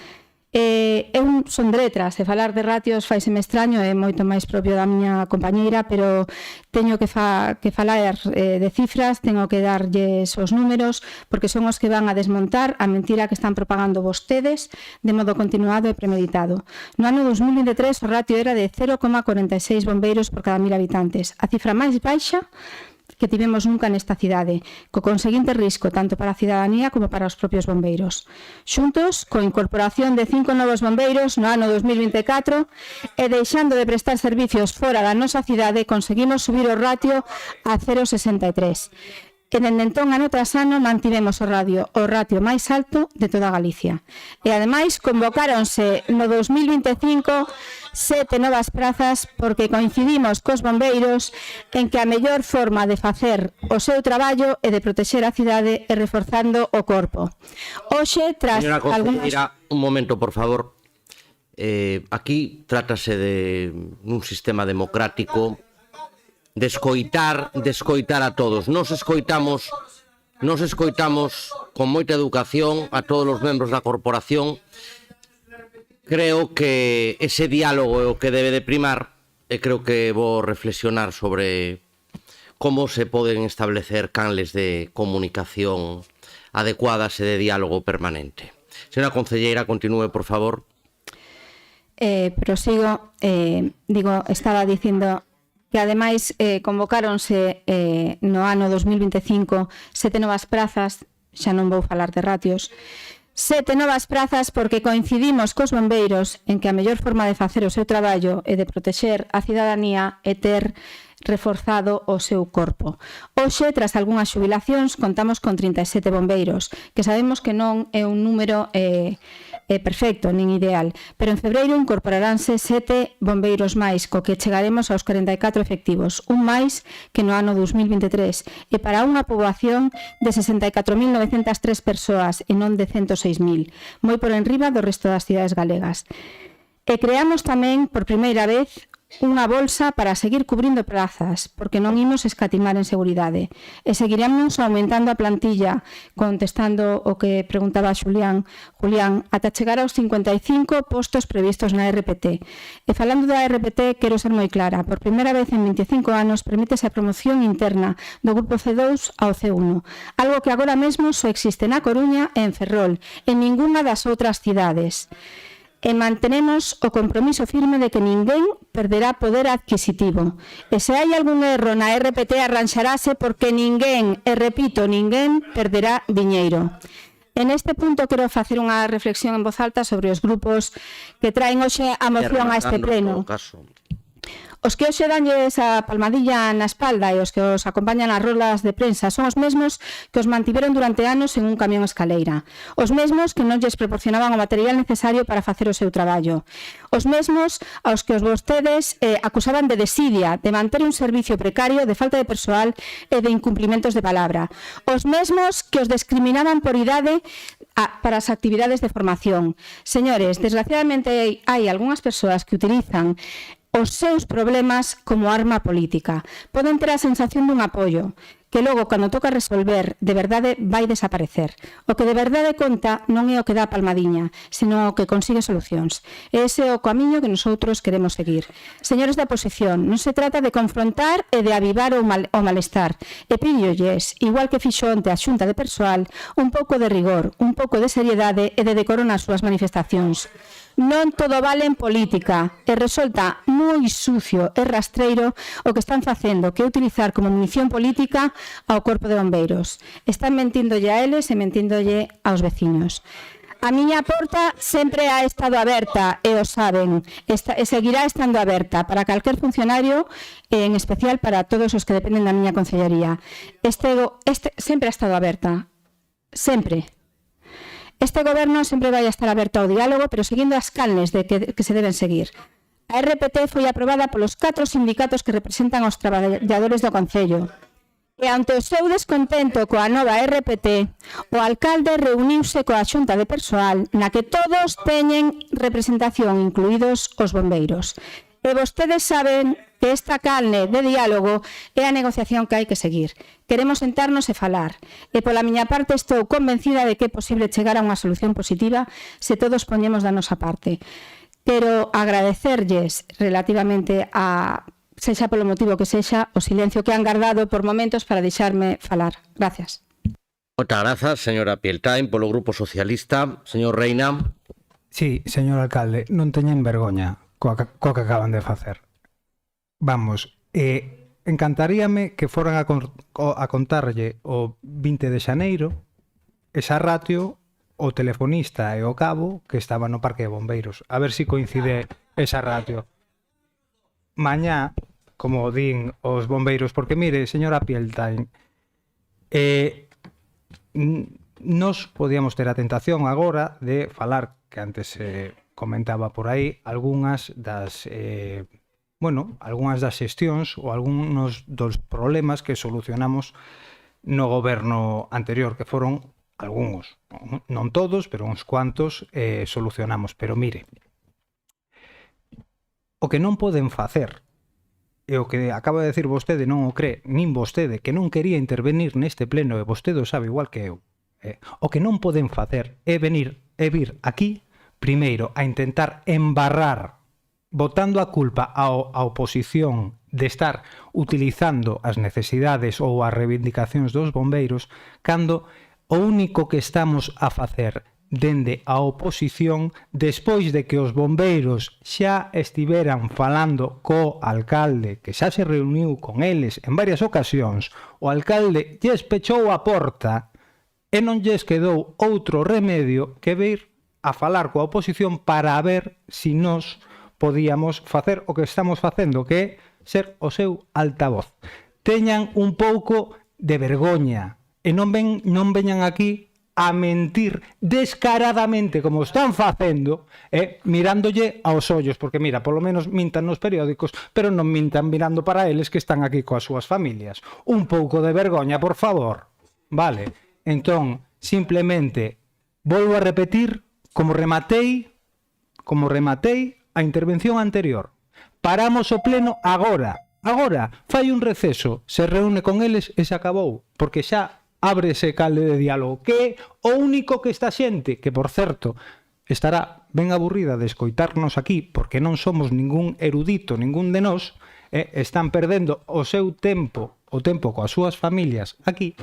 Eu son de letras e falar de ratios faiseme extraño, é moito máis propio da miña compañeira, pero teño que falar de cifras, teño que darlles os números, porque son os que van a desmontar a mentira que están propagando vostedes de modo continuado e premeditado. No ano 2023 o ratio era de 0,46 bombeiros por cada 1.000 habitantes, a cifra máis baixa que tivemos nunca nesta cidade, co conseguinte risco tanto para a cidadanía como para os propios bombeiros. Xuntos, coa incorporación de 5 novos bombeiros no ano 2024 e deixando de prestar servicios fora da nosa cidade, conseguimos subir o ratio a 0,63. E dende entón, ano tras ano, mantivemos o ratio máis alto de toda Galicia. E, ademais, convocáronse no 2025 7 novas prazas porque coincidimos cos bombeiros en que a mellor forma de facer o seu traballo é de protexer a cidade e reforzando o corpo. Hoxe, tras Señora, un momento, por favor. Aquí trátase de un sistema democrático de escoitar a todos. Nos escoitamos con moita educación a todos os membros da corporación. Creo que ese diálogo é o que debe de primar e creo que vou reflexionar sobre como se poden establecer canles de comunicación adecuadas e de diálogo permanente. Señora concelleira, continúe, por favor. Prosigo, estaba dicindo que ademais convocáronse no ano 2025 7 novas prazas, xa non vou falar de ratios, 7 novas prazas porque coincidimos cos bombeiros en que a mellor forma de facer o seu traballo e de protexer a cidadanía é ter reforzado o seu corpo. Hoxe, tras algunhas xubilacións, contamos con 37 bombeiros, que sabemos que non é un número perfecto, nin ideal, pero en febreiro incorporaránse 7 bombeiros máis, co que chegaremos aos 44 efectivos, un máis que no ano 2023, e para unha poboación de 64.903 persoas e non de 106.000, moi por enriba do resto das cidades galegas. E creamos tamén, por primeira vez, unha bolsa para seguir cubrindo plazas, porque non imos escatimar en seguridade. E seguiremos aumentando a plantilla, contestando o que preguntaba Julián, ata chegar aos 55 postos previstos na RPT. E falando da RPT, quero ser moi clara. Por primeira vez en 25 anos permítese a promoción interna do grupo C2 ao C1, algo que agora mesmo só existe na Coruña e en Ferrol, en ningunha das outras cidades. E mantenemos o compromiso firme de que ninguén perderá poder adquisitivo. E se hai algún erro na RPT arranxarase porque ninguén, e repito, ninguén perderá diñeiro. En este punto quero facer unha reflexión en voz alta sobre os grupos que traen hoxe a moción a este pleno. Os que hoxe danlle esa palmadilla na espalda e os que os acompañan nas rolas de prensa son os mesmos que os mantiveron durante anos en un camión escaleira. Os mesmos que non lles proporcionaban o material necesario para facer o seu traballo. Os mesmos aos que os vostedes acusaban de desidia, de manter un servicio precario, de falta de persoal e de incumplimentos de palabra. Os mesmos que os discriminaban por idade para as actividades de formación. Señores, desgraciadamente hai algunhas persoas que utilizan os seus problemas como arma política. Poden ter a sensación dun apoio, que logo, cando toca resolver, de verdade vai desaparecer. O que de verdade conta non é o que dá palmadiña, senón o que consigue solucións. E ese é o camiño que nosotros queremos seguir. Señores da oposición, non se trata de confrontar e de avivar o malestar. E pídiolles, igual que fixo onte a Xunta de Persoal, un pouco de rigor, un pouco de seriedade e de decoro nas súas manifestacións. Non todo vale en política e resulta moi sucio e rastreiro o que están facendo, que é utilizar como munición política ao corpo de bombeiros. Están mentindolle a eles e mentindolle aos veciños. A miña porta sempre ha estado aberta, e o saben, e seguirá estando aberta para calquer funcionario, e en especial para todos os que dependen da miña consellería. Sempre ha estado aberta, sempre. Este goberno sempre vai estar aberto ao diálogo, pero seguindo as calnes de que se deben seguir. A RPT foi aprobada polos 4 sindicatos que representan aos traballadores do Concello. E ante o seu descontento coa nova RPT, o alcalde reuniuse coa Xunta de Persoal na que todos teñen representación, incluídos os bombeiros. E vostedes saben que esta calne de diálogo é a negociación que hai que seguir. Queremos sentarnos e falar. E pola miña parte estou convencida de que é posible chegar a unha solución positiva se todos poñemos da nosa parte. Quero agradecerlles relativamente a, sexa polo motivo que sexa, o silencio que han guardado por momentos para deixarme falar. Gracias. Moitas grazas, señora Pieltain, polo Grupo Socialista. Señor Reina. Sí, señor alcalde, non teñen vergoña coa que acaban de facer. Vamos, encantaríame que foran a contarlle o 20 de xaneiro esa ratio o telefonista e o cabo que estaba no parque de bombeiros. A ver se coincide esa ratio. Mañá, como din os bombeiros, porque mire, señora Pieltain, nos podíamos ter a tentación agora de falar, que antes se comentaba por aí, algunhas das xestións ou algúns dos problemas que solucionamos no goberno anterior, que foron algúns, non todos, pero uns cuantos solucionamos. Pero mire, o que non poden facer, e o que acaba de decir vostede non o cree, nin vostede, que non quería intervenir neste pleno, e vostede o sabe igual que eu, o que non poden facer é vir aquí, primeiro, a intentar embarrar, botando a culpa á oposición de estar utilizando as necesidades ou as reivindicacións dos bombeiros, cando o único que estamos a facer dende a oposición, despois de que os bombeiros xa estiveran falando co alcalde, que xa se reuniu con eles en varias ocasións, o alcalde lles pechou a porta e non lles quedou outro remedio que vir a falar coa oposición para ver se nos podíamos facer o que estamos facendo, que é ser o seu altavoz. Teñan un pouco de vergoña e non veñan aquí a mentir descaradamente como están facendo, mirándolle aos ollos, porque mira, polo menos mintan nos periódicos, pero non mintan mirando para eles que están aquí coas súas familias. Un pouco de vergoña, por favor. Vale, entón, simplemente volvo a repetir como rematei a intervención anterior. Paramos o pleno agora, fai un receso, se reúne con eles e se acabou, porque xa abre ese calde de diálogo, que é o único que esta xente, que por certo estará ben aburrida de escoitarnos aquí, porque non somos ningún erudito, ningún de nós, están perdendo o seu tempo, o tempo coas súas familias aquí,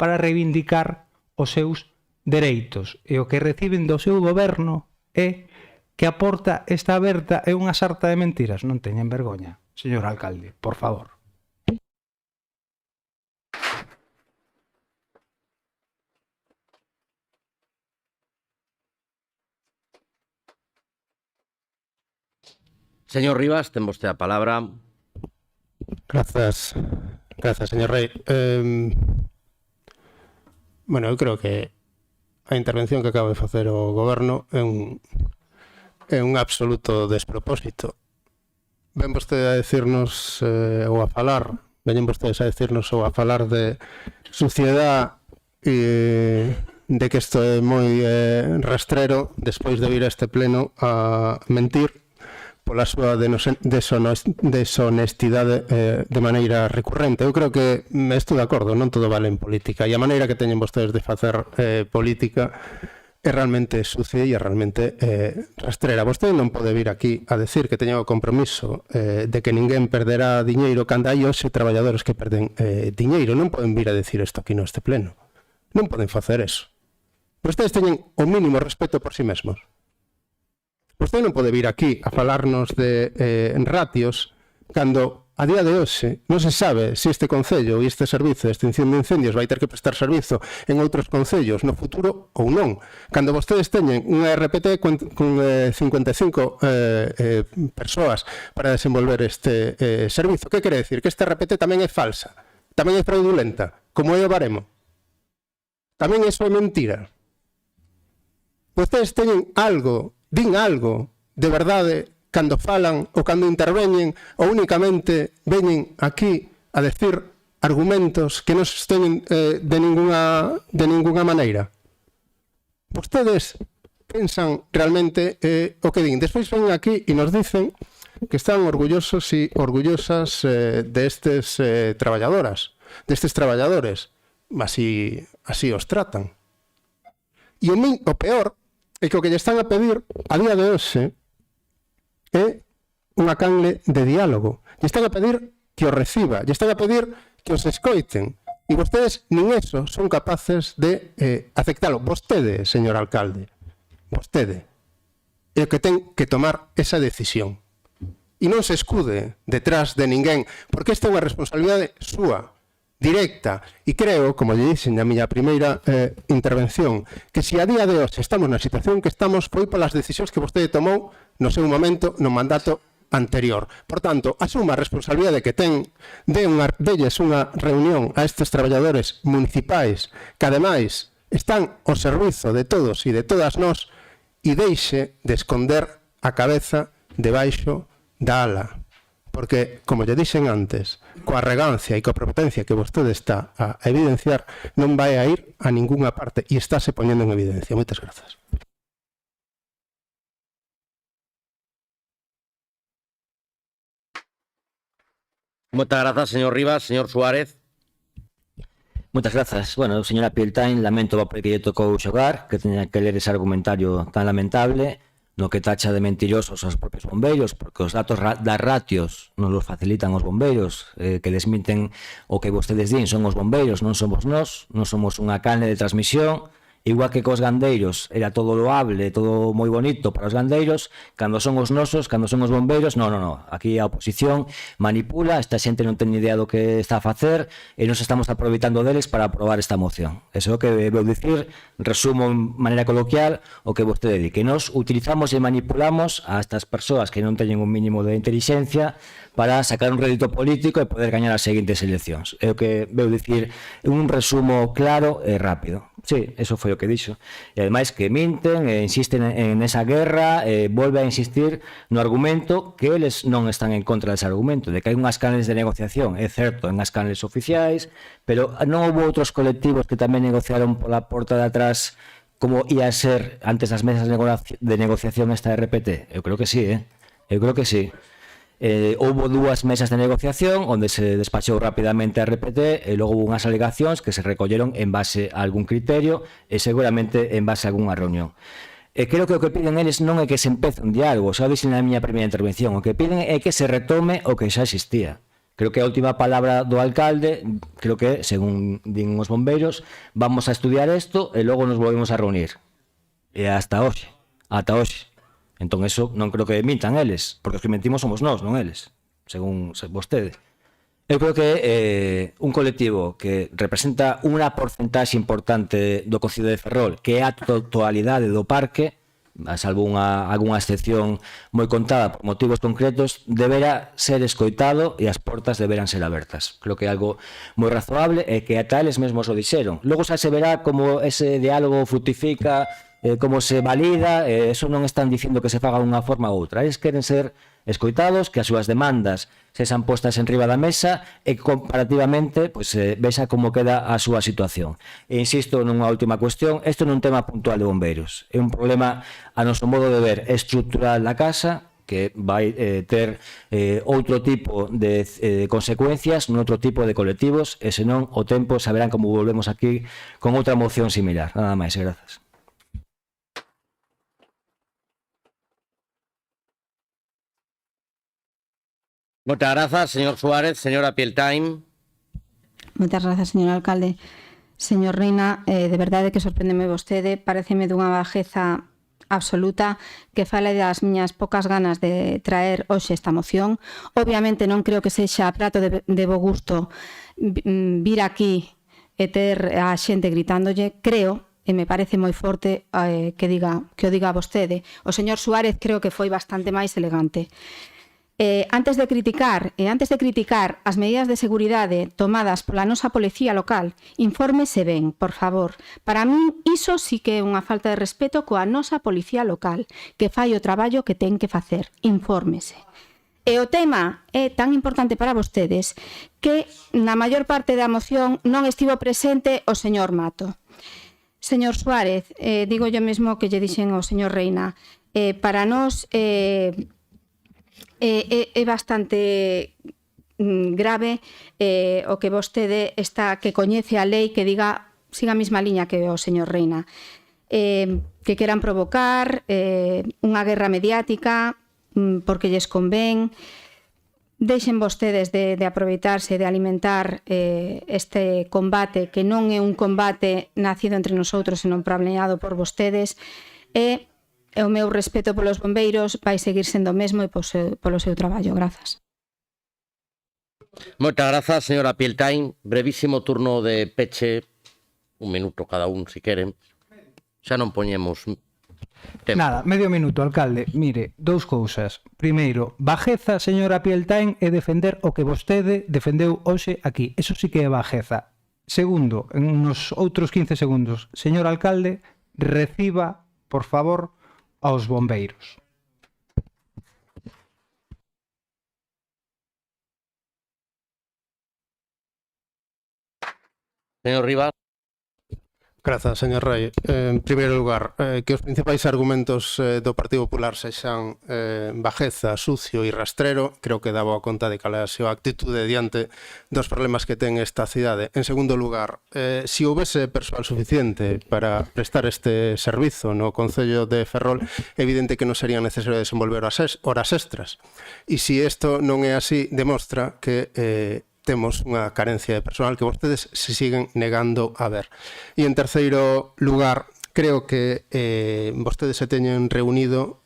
para reivindicar os seus dereitos. E o que reciben do seu goberno é que a porta está aberta e unha sarta de mentiras. Non teñen vergoña, señor alcalde, por favor. Señor Rivas, ten vostede a palabra. Grazas, señor Rei. Bueno, eu creo que a intervención que acaba de facer o goberno é un absoluto despropósito. Ven vostede a decirnos ou a falar, veñen vostedes a decirnos ou a falar de suciedade e de que isto é moi rastrero despois de vir a este pleno a mentir pola súa deshonestidade de maneira recurrente. Eu creo que estou de acordo, non todo vale en política, e a maneira que teñen vostedes de facer política é realmente sucia e é realmente rastrera. Vostede non pode vir aquí a decir que teña o compromiso de que ninguén perderá diñeiro cando hai hoxe traballadores que perden diñeiro. Non poden vir a decir isto aquí neste pleno. Non poden facer eso. Vostedes teñen o mínimo respeto por si mesmos. Vostede non pode vir aquí a falarnos de ratios cando a día de hoxe non se sabe se este concello e este servizo de extinción de incendios vai ter que prestar servizo en outros concellos no futuro ou non. Cando vostedes teñen unha RPT con 55 persoas para desenvolver este servizo, que quere decir? Que esta RPT tamén é falsa, tamén é fraudulenta, como é o baremo. Tamén iso é mentira. Vostedes teñen algo, din algo de verdade cando falan ou cando interveñen ou únicamente veñen aquí a decir argumentos que non sostenen de ninguna maneira. Vostedes pensan realmente o que din. Despois ven aquí e nos dicen que están orgullosos e orgullosas destes traballadoras, destes traballadores. Así os tratan. E o peor é que o que lle están a pedir a día de hoxe é unha canle de diálogo. Lle están a pedir que o reciba, lle están a pedir que os escoiten. E vostedes nin eso son capaces de aceptalo. Vostede, señor alcalde, vostede é o que ten que tomar esa decisión. E non se escude detrás de ninguén, porque esta é unha responsabilidade súa, directa, e creo, como lle dixen na miña primeira intervención, que se a día de hoxe estamos na situación que estamos foi polas decisións que vostede tomou no seu momento no mandato anterior. Por tanto, asuma a responsabilidade que ten, delles unha reunión a estes traballadores municipais que ademais están ao servizo de todos e de todas nós, e deixe de esconder a cabeza debaixo da ala. Porque, como lle dixen antes, coa arrogancia e coa prepotencia que vostede está a evidenciar, non vai a ir a ningunha parte e estáse poñendo en evidencia. Moitas grazas. Moitas grazas, señor Rivas. Señor Suárez. Moitas grazas. Bueno, señora Piltain, lamento o papel que lle tocou xogar, que teña que ler ese argumentario tan lamentable, no que tacha de mentirosos aos propios bombeiros, porque os datos das ratios non os facilitan os bombeiros, que desminten o que vostedes din, son os bombeiros, non somos nós, non somos unha canle de transmisión, Igual que cos gandeiros era todo loable, todo moi bonito para os gandeiros, cando son os nosos, cando son os bombeiros, no. Aquí a oposición manipula, esta xente non ten ni idea do que está a facer e nos estamos aproveitando deles para aprobar esta moción. Eso é o que vou dicir, resumo en maneira coloquial o que vostede di, que nos utilizamos e manipulamos a estas persoas que non teñen un mínimo de inteligencia para sacar un rédito político e poder gañar as seguintes eleccións. É o que vou dicir, un resumo claro e rápido. Sí, eso foi o que dixo. E ademais que minten e insisten en esa guerra e volve a insistir no argumento que eles non están en contra dese argumento, de que hai unhas canles de negociación, é certo, en as canles oficiais, pero non houve outros colectivos que tamén negociaron pola porta de atrás como ia ser antes das mesas de negociación esta RPT? Eu creo que sí, eu creo que sí. Houve dúas mesas de negociación onde se despachou rapidamente a RPT e logo houve unhas alegacións que se recolleron en base a algún criterio e seguramente en base a algunha reunión. Creo que o que piden eles non é que se empece un diálogo, xa o dixen na miña primeira intervención, o que piden é que se retome o que xa existía. Creo que a última palabra do alcalde, creo que, según din os bombeiros, vamos a estudiar isto e logo nos volvemos a reunir. E hasta hoxe, Entón, eso non creo que mintan eles, porque os que mentimos somos nós, non eles, según vostede. Eu creo que un colectivo que representa unha porcentaxe importante do Concello de Ferrol, que é a totalidade do parque, salvo algunha excepción moi contada por motivos concretos, deberá ser escoitado e as portas deberán ser abertas. Creo que é algo moi razoable e que ata eles mesmos o dixeron. Logo xa se verá como ese diálogo fructifica, como se valida, eso non están dicindo que se faga de unha forma ou outra. Eles queren ser escoitados, que as súas demandas sexan postas en riba da mesa e comparativamente vexa como queda a súa situación. E insisto nunha última cuestión, isto non é un tema puntual de bombeiros, é un problema a noso modo de ver estrutural da casa que vai ter outro tipo de consecuencias noutro tipo de colectivos e senón o tempo saberán como volvemos aquí con outra moción similar. Nada máis, grazas. Moitas grazas, señor Suárez. Señora Pieltain. Moitas grazas, señor alcalde. Señor Reina, de verdade que sorprendeme vostede, pareceme dunha bajeza absoluta que fale das miñas poucas ganas de traer hoxe esta moción. Obviamente non creo que sexa prato de bo gusto vir aquí e ter a xente gritándolle. Creo, e me parece moi forte que o diga vostede. O señor Suárez creo que foi bastante máis elegante. Antes de criticar as medidas de seguridade tomadas pola nosa policía local, infórmese ben, por favor. Para min, iso sí que é unha falta de respeto coa nosa policía local, que fai o traballo que ten que facer. Infórmese. E o tema é tan importante para vostedes que na maior parte da moción non estivo presente o señor Mato. Señor Suárez, digo yo mesmo que lle dixen ao señor Reina, para nós é bastante grave o que vostede que coñece a lei que diga, siga a mesma liña que o señor Reina, que queran provocar unha guerra mediática porque lles convén. Deixen vostedes de aproveitarse, de alimentar este combate que non é un combate nacido entre nosotros, senón planeado por vostedes. E o meu respeto polos bombeiros vai seguir sendo o mesmo e polo seu traballo. Grazas. Moitas grazas, señora Pieltain. Brevísimo turno de peche. Un minuto cada un, si queren. Xa non poñemos tempo. Nada, medio minuto, alcalde. Mire, dous cousas. Primeiro, bajeza, señora Pieltain, é defender o que vostede defendeu hoxe aquí. Eso sí que é bajeza. Segundo, en uns outros 15 segundos, señor alcalde, reciba, por favor, aos bombeiros. Señor Rivas. Grazas, señor Rei. En primeiro lugar, que os principais argumentos do Partido Popular sexan bajeza, sucio e rastrero, creo que dá boa conta de cal é a súa actitude diante dos problemas que ten esta cidade. En segundo lugar, se houvese persoal suficiente para prestar este servizo no Concello de Ferrol, evidente que non sería necesario desenvolver horas extras. E se isto non é así, demostra que temos unha carencia de personal que vostedes se siguen negando a ver. E en terceiro lugar, creo que vostedes se teñen reunido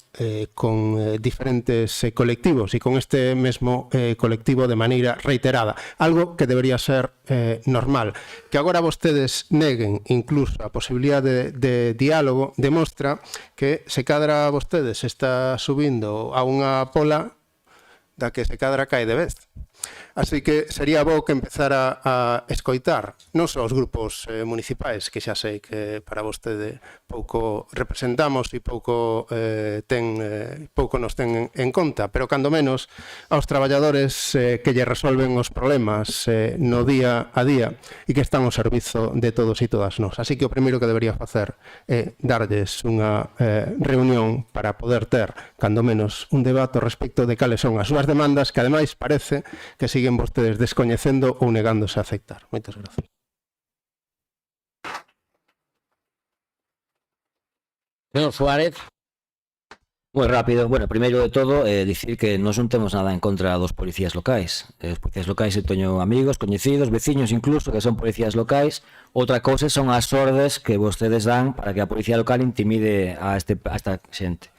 con diferentes colectivos e con este mesmo colectivo de maneira reiterada, algo que debería ser normal. Que agora vostedes neguen incluso a posibilidade de diálogo demostra que se cadra vostedes está subindo a unha pola da que se cadra cae de vez. Así que sería bo que empezara a escoitar non só os grupos municipais, que xa sei que para vostede pouco representamos e pouco nos ten en conta, pero cando menos aos traballadores que lle resolven os problemas no día a día e que están ao servizo de todos e todas nós. Así que o primeiro que debería facer é darlles unha reunión para poder ter, cando menos, un debate respecto de cales son as súas demandas que ademais parece que siguen vostedes descoñecendo ou negándose a aceptar. Moitas gracias. Señor Suárez. Moi rápido. Bueno, primeiro de todo, dicir que nós non temos nada en contra dos policías locais. Os policías locais eu teño amigos, coñecidos, veciños incluso, que son policías locais. Outra cousa son as ordes que vostedes dan para que a policía local intimide a esta xente.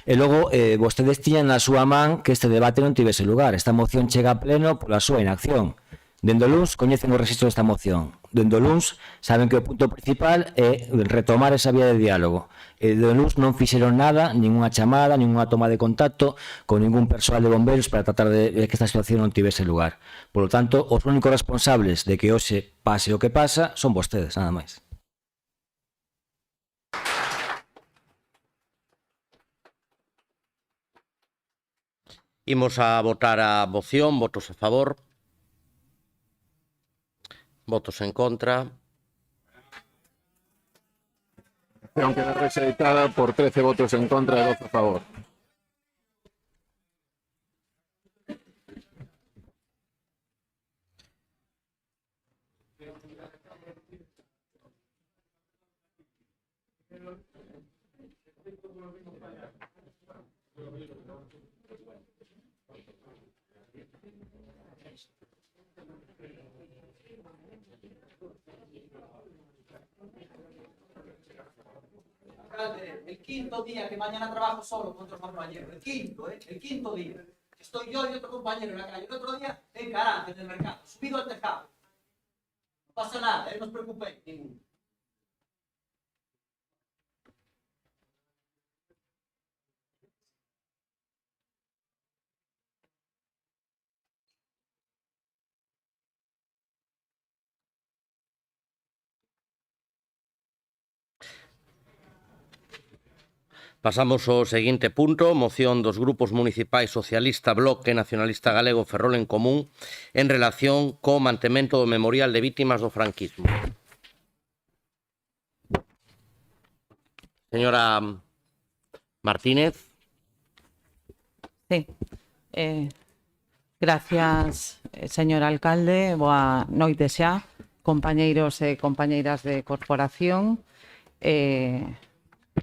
E logo, vostedes tiñan na súa man que este debate non tivese lugar. Esta moción chega a pleno pola súa inacción. Dende o LUNS coñecen o rexistro desta moción. Dende o LUNS saben que o punto principal é retomar esa vía de diálogo. E dende o LUNS non fixeron nada, ninguna chamada, ninguna toma de contacto con ningún persoal de bombeiros para tratar de que esta situación non tivese lugar. Por lo tanto, os únicos responsables de que hoxe pase o que pasa son vostedes, nada máis. Imos a votar a moción. Votos a favor. Votos en contra. A moción queda rexeitada por 13 votos en contra e 12 a favor. El quinto día que mañana trabajo solo con otros compañeros. El quinto día. Estoy yo y otro compañero en la calle. El otro día en Caranza, en el mercado, subido al tejado. No pasa nada, no os preocupéis ninguno. Pasamos ao seguinte punto, moción dos grupos municipais Socialista, Bloque, Nacionalista Galego, Ferrol en Común en relación co mantemento do memorial de vítimas do franquismo. Señora Martínez. Sí. Gracias, señor alcalde. Boa noite xa, compañeiros e compañeiras de corporación.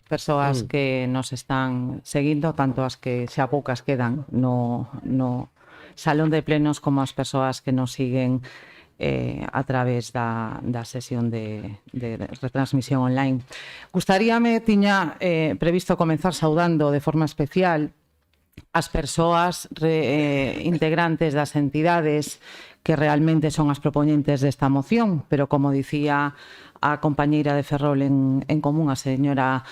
Persoas que nos están seguindo, tanto as que xa poucas quedan no salón de plenos como as persoas que nos siguen a través da sesión de retransmisión online. Gustaríame, tiña previsto comenzar saudando de forma especial as persoas integrantes das entidades que realmente son as propoñentes desta moción, pero como dicía a compañeira de Ferrol en Común, a señora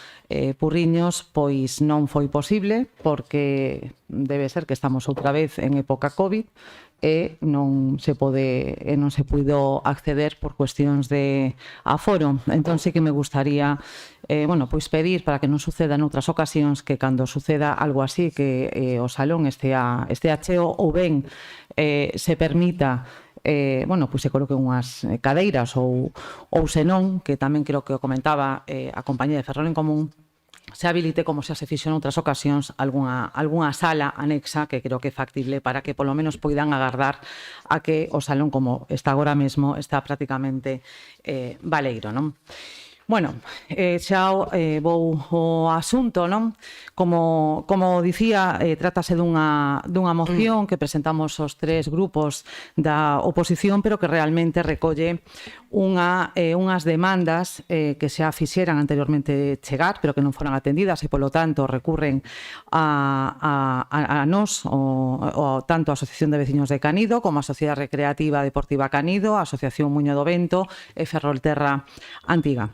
Purriños, pois non foi posible porque debe ser que estamos outra vez en época COVID e non se puido acceder por cuestións de aforo. Entón sí que me gustaría pois pedir para que non suceda noutras ocasións que cando suceda algo así que o salón estea cheo ou ben se permita pois se coloquen unhas cadeiras ou senón, que tamén creo que o comentaba a compañía de Ferrol en Común, se habilite, como xa se fixo en outras ocasións, algunha sala anexa que creo que é factible para que polo menos poidan agardar a que o salón, como está agora mesmo, está prácticamente baleiro, non? Bueno, xa vou ao asunto, non? Como dicía, trátase dunha moción que presentamos os tres grupos da oposición, pero que realmente recolle unhas demandas que xa fixeran anteriormente chegar, pero que non foran atendidas e, polo tanto, recurren a nós, tanto a Asociación de Veciños de Canido como a Sociedade Recreativa Deportiva Canido, a Asociación Muño do Vento e Ferrolterra Antiga.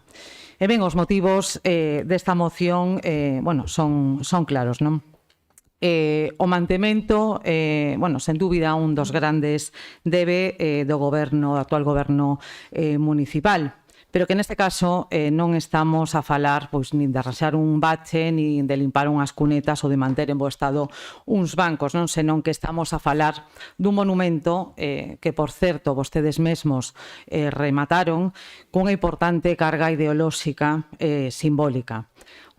E ben, os motivos desta moción, son claros, non? O mantemento, sen dúbida, un dos grandes debe do actual goberno municipal, pero que neste caso non estamos a falar nin de arranxar un bache, nin de limpar unhas cunetas ou de manter en bo estado uns bancos, non, senón que estamos a falar dun monumento que, por certo, vostedes mesmos remataron cunha importante carga ideolóxica simbólica.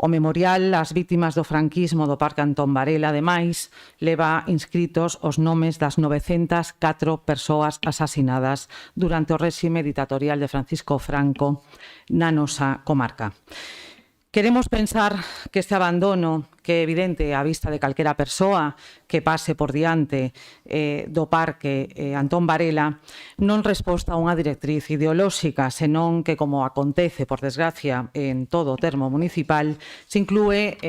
O memorial ás vítimas do franquismo do Parque Antón Varela, ademais, leva inscritos os nomes das 904 persoas asasinadas durante o réxime ditatorial de Francisco Franco na nosa comarca. Queremos pensar que este abandono, que é evidente á vista de calquera persoa que pase por diante do Parque Antón Varela, non resposta a unha directriz ideolóxica, senón que, como acontece, por desgracia, en todo o termo municipal, se inclúe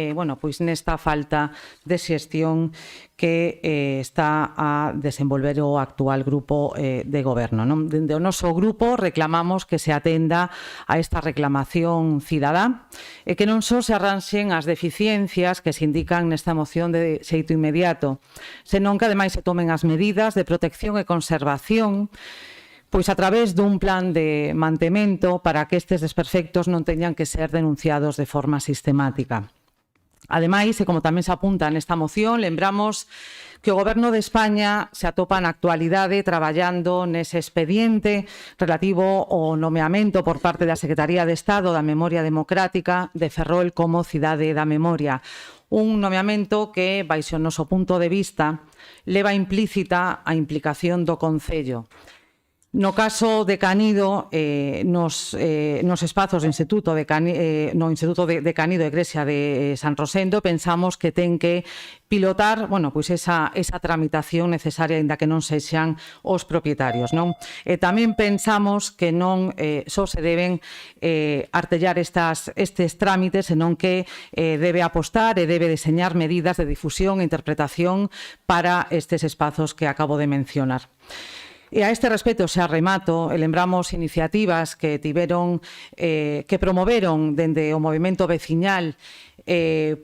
nesta falta de xestión que está a desenvolver o actual grupo de goberno. Dende o noso grupo reclamamos que se atenda a esta reclamación cidadá e que non só se arranxen as deficiencias que se indican nesta moción de xeito inmediato, senón que ademais se tomen as medidas de protección e conservación pois a través dun plan de mantemento para que estes desperfectos non teñan que ser denunciados de forma sistemática. Ademais, e como tamén se apunta nesta moción, lembramos que o Goberno de España se atopa na actualidade traballando nese expediente relativo ao nomeamento por parte da Secretaría de Estado da Memoria Democrática de Ferrol como Cidade da Memoria. Un nomeamento que, baixo o noso punto de vista, leva implícita a implicación do Concello. No caso de Canido, nos espazos do Instituto de Canido e Igrexa de San Rosendo, pensamos que ten que pilotar esa tramitación necesaria, aínda que non sexan os propietarios. E tamén pensamos que non só se deben artellar estes trámites, senón que debe apostar e debe deseñar medidas de difusión e interpretación para estes espazos que acabo de mencionar. E a este respecto xa remato, lembramos iniciativas que promoveron dende o movimento veciñal,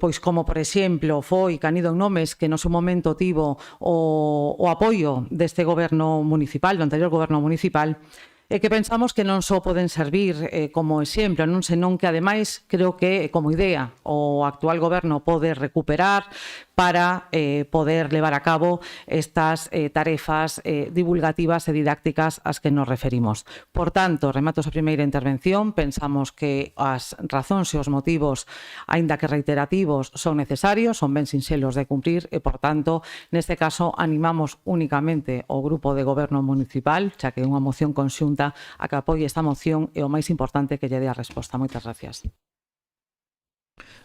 pois como, por exemplo, foi Canido en Nomes, que no seu momento tivo o apoio deste goberno municipal, do anterior goberno municipal, e que pensamos que non só poden servir como exemplo, senón que, ademais, creo que, como idea, o actual goberno pode recuperar para poder levar a cabo estas tarefas divulgativas e didácticas ás que nos referimos. Por tanto, remato a primeira intervención, pensamos que as razóns e os motivos, aínda que reiterativos, son necesarios, son ben sinxelos de cumprir e, por tanto, neste caso, animamos únicamente o grupo de goberno municipal, xa que é unha moción conxunta, a que apoie esta moción e o máis importante que lle dé a resposta. Moitas gracias.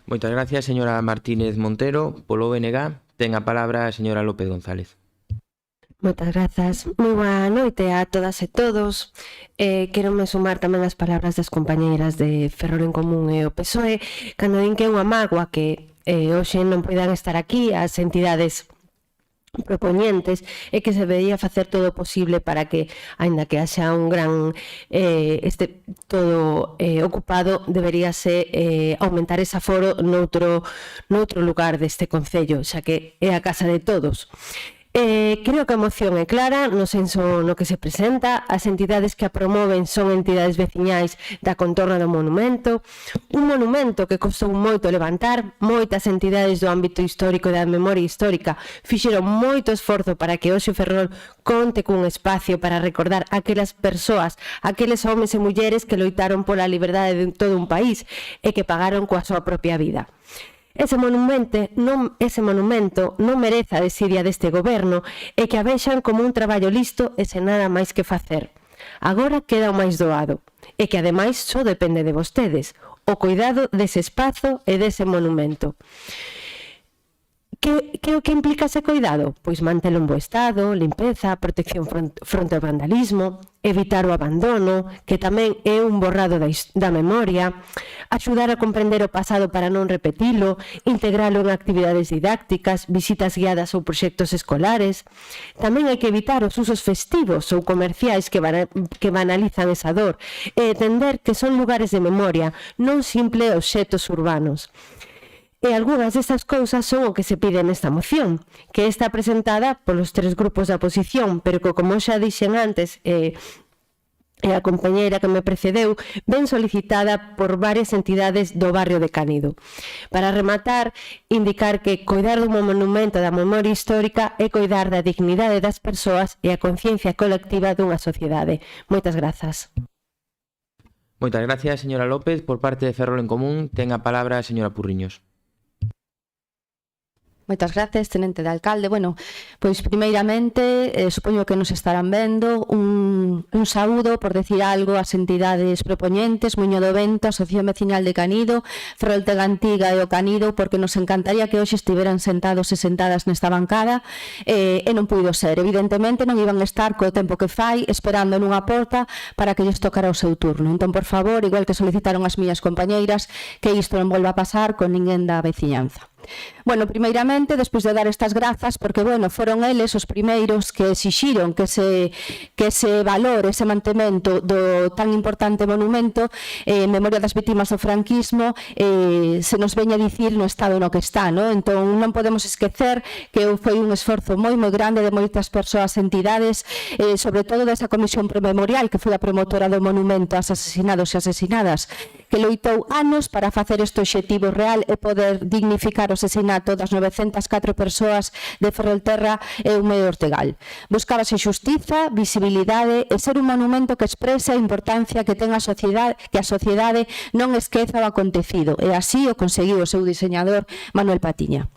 Moitas gracias, señora Martínez Montero. Polo BNG, ten a palabra a señora López González. Moitas grazas. Moi boa noite a todas e todos. Quero me sumar tamén as palabras das compañeiras de Ferrol en Común e o PSOE, cando din que é unha mágoa que hoxe non poidan estar aquí as entidades propoñentes e que se debería facer todo o posible para que, aínda que haxa un gran todo ocupado, deberíase aumentar ese aforo noutro lugar deste concello, xa que é a casa de todos. Creo que a moción é clara no senso no que se presenta. As entidades que a promoven son entidades veciñais da contorna do monumento, un monumento que costou moito levantar. Moitas entidades do ámbito histórico e da memoria histórica fixeron moito esforzo para que hoxe Ferrol conte cun espacio para recordar aquelas persoas, aqueles homens e mulleres que loitaron pola liberdade de todo un país e que pagaron coa súa propia vida. Ese monumento non merece a desidia deste goberno e que a vexan como un traballo listo e sen nada máis que facer. Agora queda o máis doado. e que ademais só depende de vostedes, o cuidado dese espazo e dese monumento. Que o que implica ese cuidado? Pois mantelo en bo estado, limpeza, protección fronte ao vandalismo, evitar o abandono, que tamén é un borrado da memoria, axudar a comprender o pasado para non repetilo, integralo en actividades didácticas, visitas guiadas ou proxectos escolares. Tamén hai que evitar os usos festivos ou comerciais que banalizan esa dor e entender que son lugares de memoria, non simple obxetos urbanos. E algunhas destas cousas son o que se pide nesta moción, que está presentada polos 3 grupos da oposición, pero que, como xa dixen antes, e a compañeira que me precedeu, ben solicitada por varias entidades do barrio de Canido. Para rematar, indicar que coidar dun monumento da memoria histórica é coidar da dignidade das persoas e a conciencia colectiva dunha sociedade. Moitas grazas. Moitas gracias, señora López. Por parte de Ferrol en Común, ten a palabra a señora Purriños. Moitas gracias, tenente de alcalde. Bueno, pois primeiramente, supoño que nos estarán vendo un saúdo, por decir algo, ás entidades propoñentes, Muño do Vento, Asociación Vecinal de Canido, Ferroltega Antiga e o Canido, porque nos encantaría que hoxe estiveran sentados e sentadas nesta bancada, e non puido ser. Evidentemente non iban a estar co tempo que fai, esperando nunha porta para que lles tocara o seu turno. Entón, por favor, igual que solicitaron as miñas compañeiras, que isto non volva a pasar con ninguén da veciñanza. Bueno, primeiramente, despois de dar estas grazas, porque, bueno, foron eles os primeiros que exixiron que se valore ese mantemento do tan importante monumento en memoria das vítimas do franquismo, se nos veña a dicir no estado no que está, non? Entón, non podemos esquecer que foi un esforzo moi grande de moitas persoas e entidades, sobre todo desa comisión prememorial, que foi a promotora do monumento aos asesinados e asesinadas, que loitou anos para facer este obxectivo real e poder dignificar o asesinato das 904 persoas de Ferrolterra e Ume e Ortegal. Buscábase xustiza, visibilidade e ser un monumento que exprese a importancia que ten a sociedade, que a sociedade non esqueza o acontecido, e así o conseguiu o seu diseñador Manuel Patiña.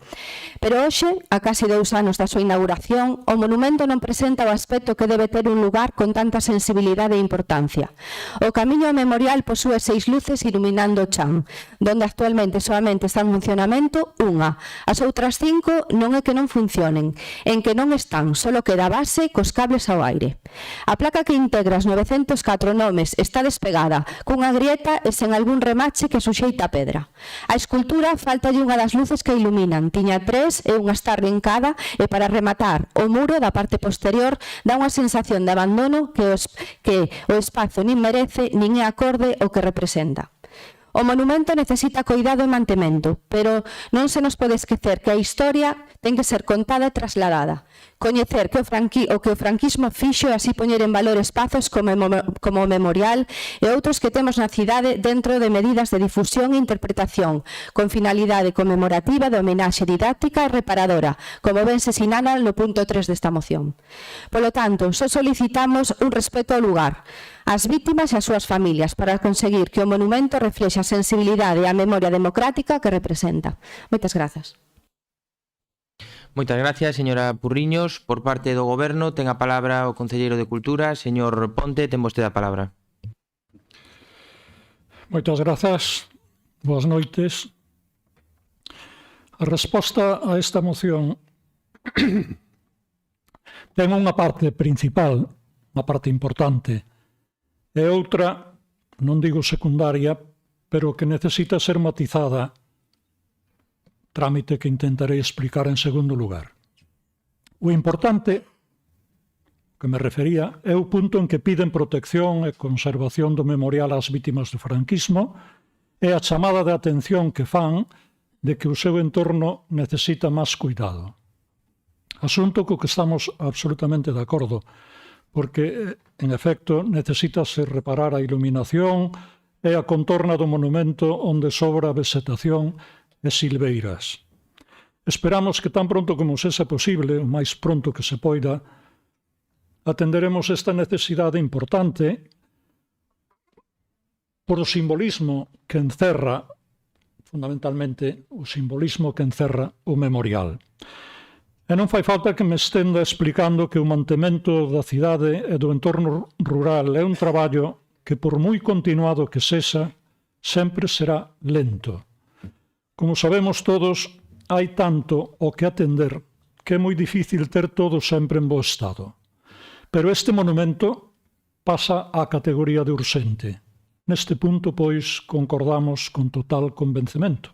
Pero hoxe, a casi 2 anos da súa inauguración, o monumento non presenta o aspecto que debe ter un lugar con tanta sensibilidade e importancia. O camiño memorial posúe 6 luces iluminando o chan, donde actualmente solamente está en funcionamento unha. As outras 5 non é que non funcionen, en que non están, solo queda a base cos cables ao aire. A placa que integra os 904 nomes está despegada, cunha grieta e sen algún remache que suxeita a pedra. A escultura faltalle unha das luces que iluminan, tiña 3 e unha está arrincada, e para rematar, o muro da parte posterior dá unha sensación de abandono que o espazo nin merece nin é acorde ao que representa. O monumento necesita coidado e mantemento, pero non se nos pode esquecer que a historia ten que ser contada e trasladada. Coñecer que o franquismo fixo e así poñer en valor espazos como o memorial e outros que temos na cidade dentro de medidas de difusión e interpretación, con finalidade conmemorativa de homenaxe didáctica e reparadora, como ben se sinala no punto 3 desta moción. Polo tanto, só solicitamos un respeto ao lugar, ás vítimas e ás súas familias, para conseguir que o monumento reflexe a sensibilidade e a memoria democrática que representa. Moitas grazas. Moitas gracias, señora Purriños. Por parte do Goberno, ten a palabra o concelleiro de Cultura, señor Ponte, ten vostede a palabra. Moitas grazas. Boas noites. A resposta a esta moción ten unha parte principal, unha parte importante, e outra, non digo secundaria, pero que necesita ser matizada, trámite que intentarei explicar en segundo lugar. O importante, que me refería, é o punto en que piden protección e conservación do memorial ás vítimas do franquismo e a chamada de atención que fan de que o seu entorno necesita máis cuidado. Asunto co que estamos absolutamente de acordo, porque, en efecto, necesítase reparar a iluminación e a contorna do monumento onde sobra vegetación e silveiras. Esperamos que tan pronto como sexa posible, o máis pronto que se poida, atenderemos esta necesidade importante por o simbolismo que encerra, fundamentalmente, o simbolismo que encerra o memorial. E non fai falta que me estenda explicando que o mantemento da cidade e do entorno rural é un traballo que por moi continuado que sexa, sempre será lento. Como sabemos todos, hai tanto o que atender que é moi difícil ter todo sempre en bo estado. Pero este monumento pasa á categoría de urxente. Neste punto, pois, concordamos con total convencemento.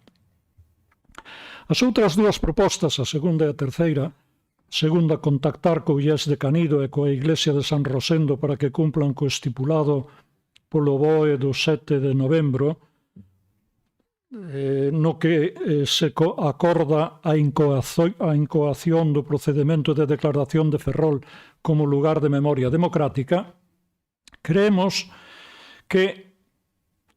As outras dúas propostas, a segunda e a terceira, segunda, contactar co IES de Canido e coa Iglesia de San Rosendo para que cumplan co estipulado polo BOE do 7 de novembro, no que se acorda a incoación do procedemento de declaración de Ferrol como lugar de memoria democrática, creemos que,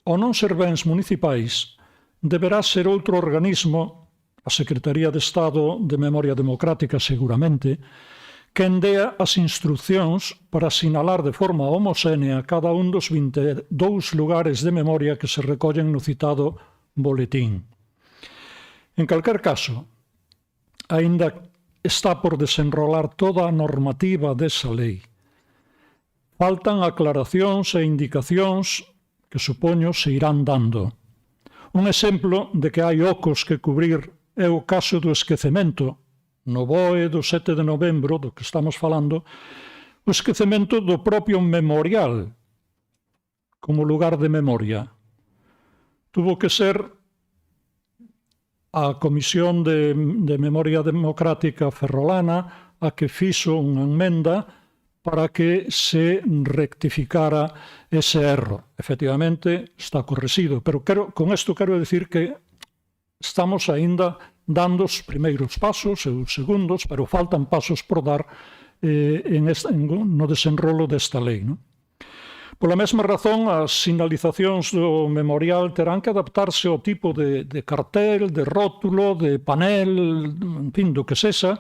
ao non ser bens municipais, deberá ser outro organismo, a Secretaría de Estado de Memoria Democrática seguramente, que endea as instruccións para sinalar de forma homoxénea cada un dos 22 lugares de memoria que se recollen no citado boletín. En calquer caso, aínda está por desenrolar toda a normativa desa lei. Faltan aclaracións e indicacións que supoño se irán dando. Un exemplo de que hai ocos que cubrir é o caso do esquecemento, no BOE do 7 de novembro, do que estamos falando, o esquecemento do propio memorial como lugar de memoria. Tuvo que ser a Comisión de Memoria Democrática ferrolana a que fixo unha emenda para que se rectificara ese erro. Efectivamente, está correxido, pero con isto quero dicir que estamos aínda dando os primeiros pasos e os segundos, pero faltan pasos por dar no desenrolo desta lei, non? Pola mesma razón, as sinalizacións do memorial terán que adaptarse ao tipo de cartel, de rótulo, de panel, en fin, do que sexa,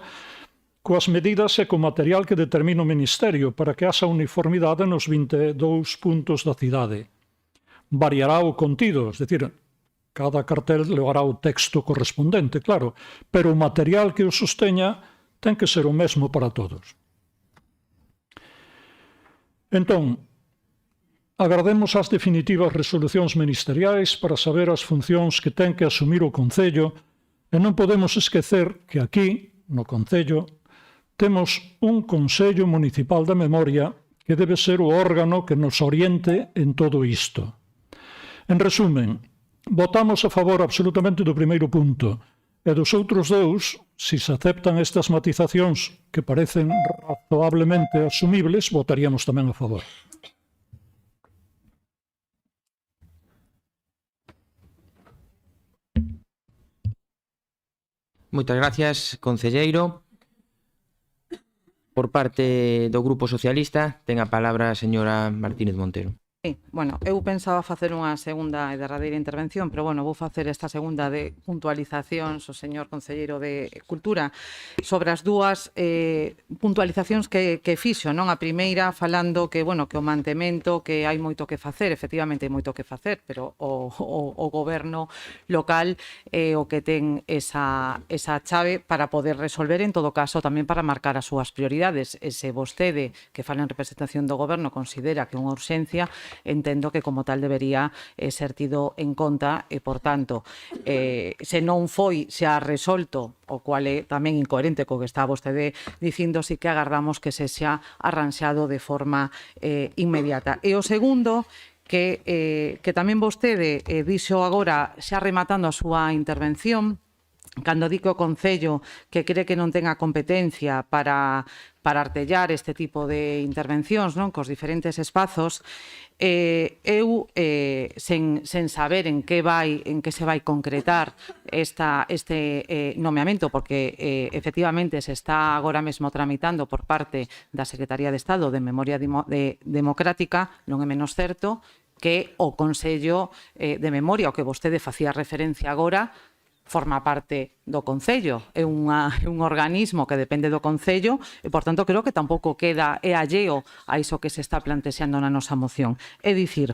coas medidas e co material que determina o Ministerio para que haxa uniformidade nos 22 puntos da cidade. Variará o contido, es dicir, cada cartel levará o texto correspondente, claro, pero o material que o sosteña ten que ser o mesmo para todos. Entón, agardemos as definitivas resolucións ministeriais para saber as funcións que ten que asumir o Concello e non podemos esquecer que aquí, no Concello, temos un Consello Municipal da Memoria que debe ser o órgano que nos oriente en todo isto. En resumen, votamos a favor absolutamente do primeiro punto e dos outros dous, se se aceptan estas matizacións que parecen razoablemente asumibles, votaríamos tamén a favor. Moitas gracias, concelleiro. Por parte do Grupo Socialista, ten a palabra a señora Martínez Montero. Sí, bueno, eu pensaba facer unha segunda e derradeira intervención, pero bueno, vou facer esta segunda de puntualizacións o señor concelleiro de Cultura sobre as dúas puntualizacións que fixo, non? A primeira falando que, bueno, que o mantemento, que hai moito que facer, efectivamente hai moito que facer, pero o goberno local é o que ten esa chave para poder resolver, en todo caso, tamén para marcar as súas prioridades. E se vostede, que fala en representación do goberno, considera que é unha urxencia, entendo que como tal debería ser tido en conta e, por tanto, se non foi xa resolto, o cual é tamén incoherente co que está vostede dicindo, si que agardamos que se xa arranxado de forma inmediata. E o segundo, que tamén vostede dixo agora, xa rematando a súa intervención, cando di que o Concello que cree que non tenga competencia para artellar este tipo de intervencións, non, cos diferentes espazos, eu, sen saber en que se vai concretar este nomeamento, porque efectivamente se está agora mesmo tramitando por parte da Secretaría de Estado de Memoria Democrática, non é menos certo que o Consello de Memoria, o que vostede facía referencia agora, forma parte do Concello, é un organismo que depende do Concello e, por tanto, creo que tampouco é alleo a iso que se está plantexando na nosa moción. É dicir,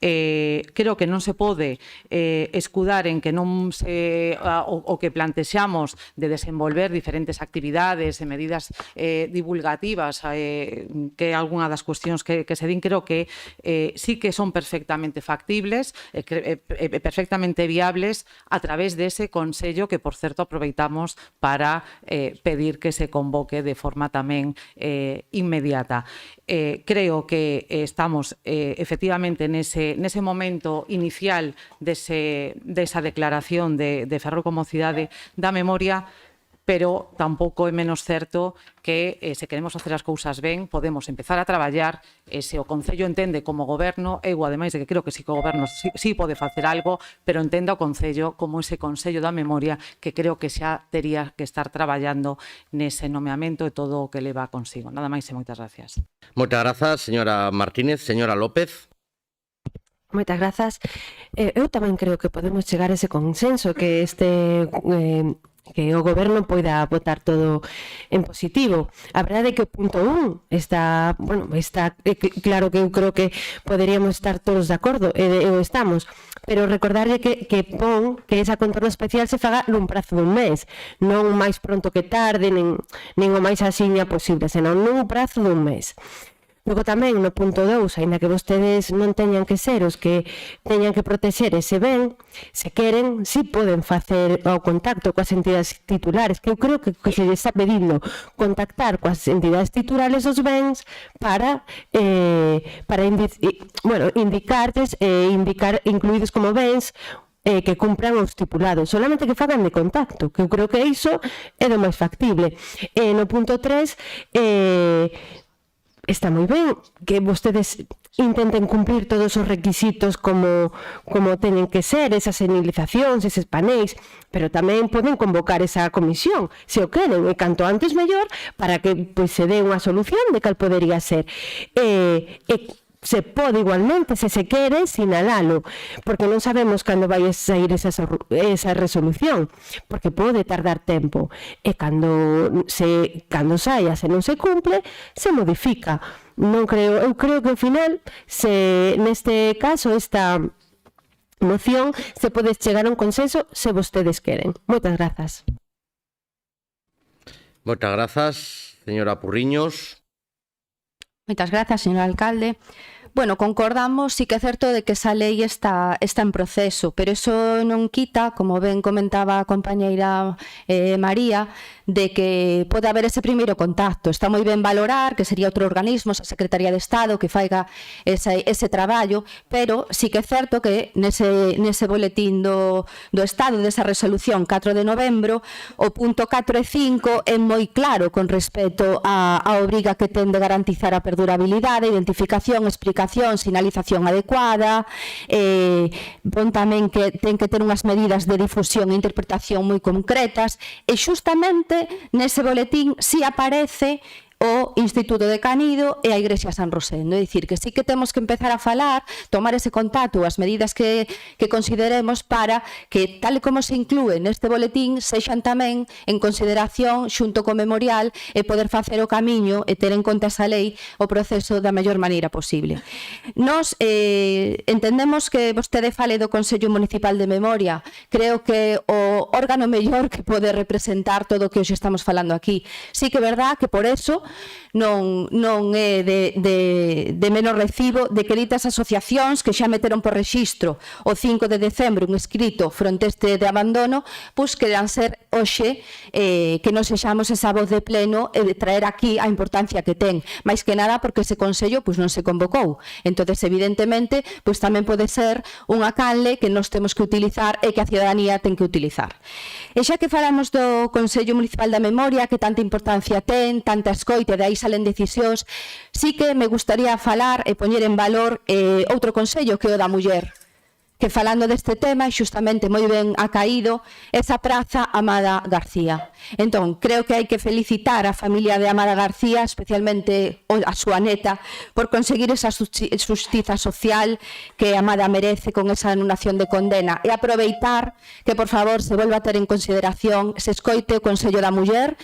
creo que non se pode escudar en que non se o que plantexamos de desenvolver diferentes actividades e medidas divulgativas, que é algunha das cuestións que se din, creo que sí que son perfectamente factibles e perfectamente viables a través dese Consello que, por certo, aproveitamos para pedir que se convoque de forma tamén inmediata. Creo que estamos efectivamente nese momento inicial desa declaración de Ferrol como cidade da memoria, pero tampouco é menos certo que se queremos facer as cousas ben, podemos empezar a traballar, se o Concello entende como goberno, eu ademais de que creo que sí que o goberno sí pode facer algo, pero entenda o Concello como ese Consello da Memoria que creo que xa tería que estar traballando nese nomeamento e todo o que leva consigo. Nada máis e moitas gracias. Moitas grazas, señora Martínez. Señora López. Moitas grazas. Eu tamén creo que podemos chegar a ese consenso que que o goberno poida votar todo en positivo. A verdade é que o punto 1 está claro que eu creo que poderíamos estar todos de acordo, e estamos, pero recordarlle que pon que esa contorna especial se faga nun prazo dun mes, non máis pronto que tarde, nin o máis axiña posible, senón nun prazo dun mes. Logo tamén no punto 2, aínda que vostedes non teñan que ser os que teñan que protexer ese ben, se queren, si poden facer o contacto coas entidades titulares, que eu creo que se está pedindo contactar coas entidades titulares os bens para indicarles, indicar incluídos como bens que cumpran os estipulados, solamente que fagan de contacto, que eu creo que iso é do máis factible. No punto 3, está moi ben que vostedes intenten cumplir todos os requisitos como teñen que ser, esas señalizacións, eses paneis, pero tamén poden convocar esa comisión, se o queren, e canto antes mellor, para que se dé unha solución de cal podería ser. Se pode igualmente, se quere, sinalalo, porque non sabemos cando vai a sair esa resolución, porque pode tardar tempo, e cando saia, se non se cumple, se modifica. Eu creo que ao final, neste caso, esta moción, se pode chegar a un consenso se vostedes queren. Moitas grazas. Moitas grazas, señora Purriños. Moitas grazas, señor alcalde. Bueno, concordamos, sí que é certo de que esa lei está en proceso, pero iso non quita, como ben comentaba a compañeira María, de que pode haber ese primeiro contacto. Está moi ben valorar que sería outro organismo, a Secretaría de Estado, que faiga ese traballo, pero sí que é certo que nese boletín do Estado, desa resolución 4 de novembro, o punto 4 e 5 é moi claro con respecto á obriga que ten de garantizar a perdurabilidade, identificación, explicación, sinalización adecuada, pon tamén que ten que ter unhas medidas de difusión e interpretación moi concretas, e xustamente nese boletín si aparece o Instituto de Canido e a Igrexa San Rosendo. É dicir, que sí que temos que empezar a falar, tomar ese contacto, as medidas que consideremos para que, tal como se inclúe neste boletín, sexan tamén en consideración xunto co memorial e poder facer o camiño e ter en conta esa lei o proceso da mellor maneira posible. Nos entendemos que vostede fale do Consello Municipal de Memoria. Creo que o órgano mellor que pode representar todo o que hoxe estamos falando aquí. Sí que é verdad que por eso non é de menos recibo de que ditas asociacións que xa meteron por rexistro o 5 de decembro un escrito fronte este de abandono, pois queran ser hoxe que non sexamos esa voz de pleno e de traer aquí a importancia que ten, máis que nada porque ese Consello non se convocou. Entonces, evidentemente, tamén pode ser unha canle que nos temos que utilizar e que a ciudadanía ten que utilizar. E xa que falamos do Consello Municipal da Memoria, que tanta importancia ten, tanta escoita, de aí salen decisións, sí que me gustaría falar e poñer en valor outro consello que é o da muller, que falando deste tema, xustamente moi ben ha caído esa praza Amada García. Entón, creo que hai que felicitar a familia de Amada García, especialmente a súa neta, por conseguir esa xustiza social que Amada merece con esa anulación de condena, e aproveitar que, por favor, se volva a ter en consideración, se escoite o Consello da Muller,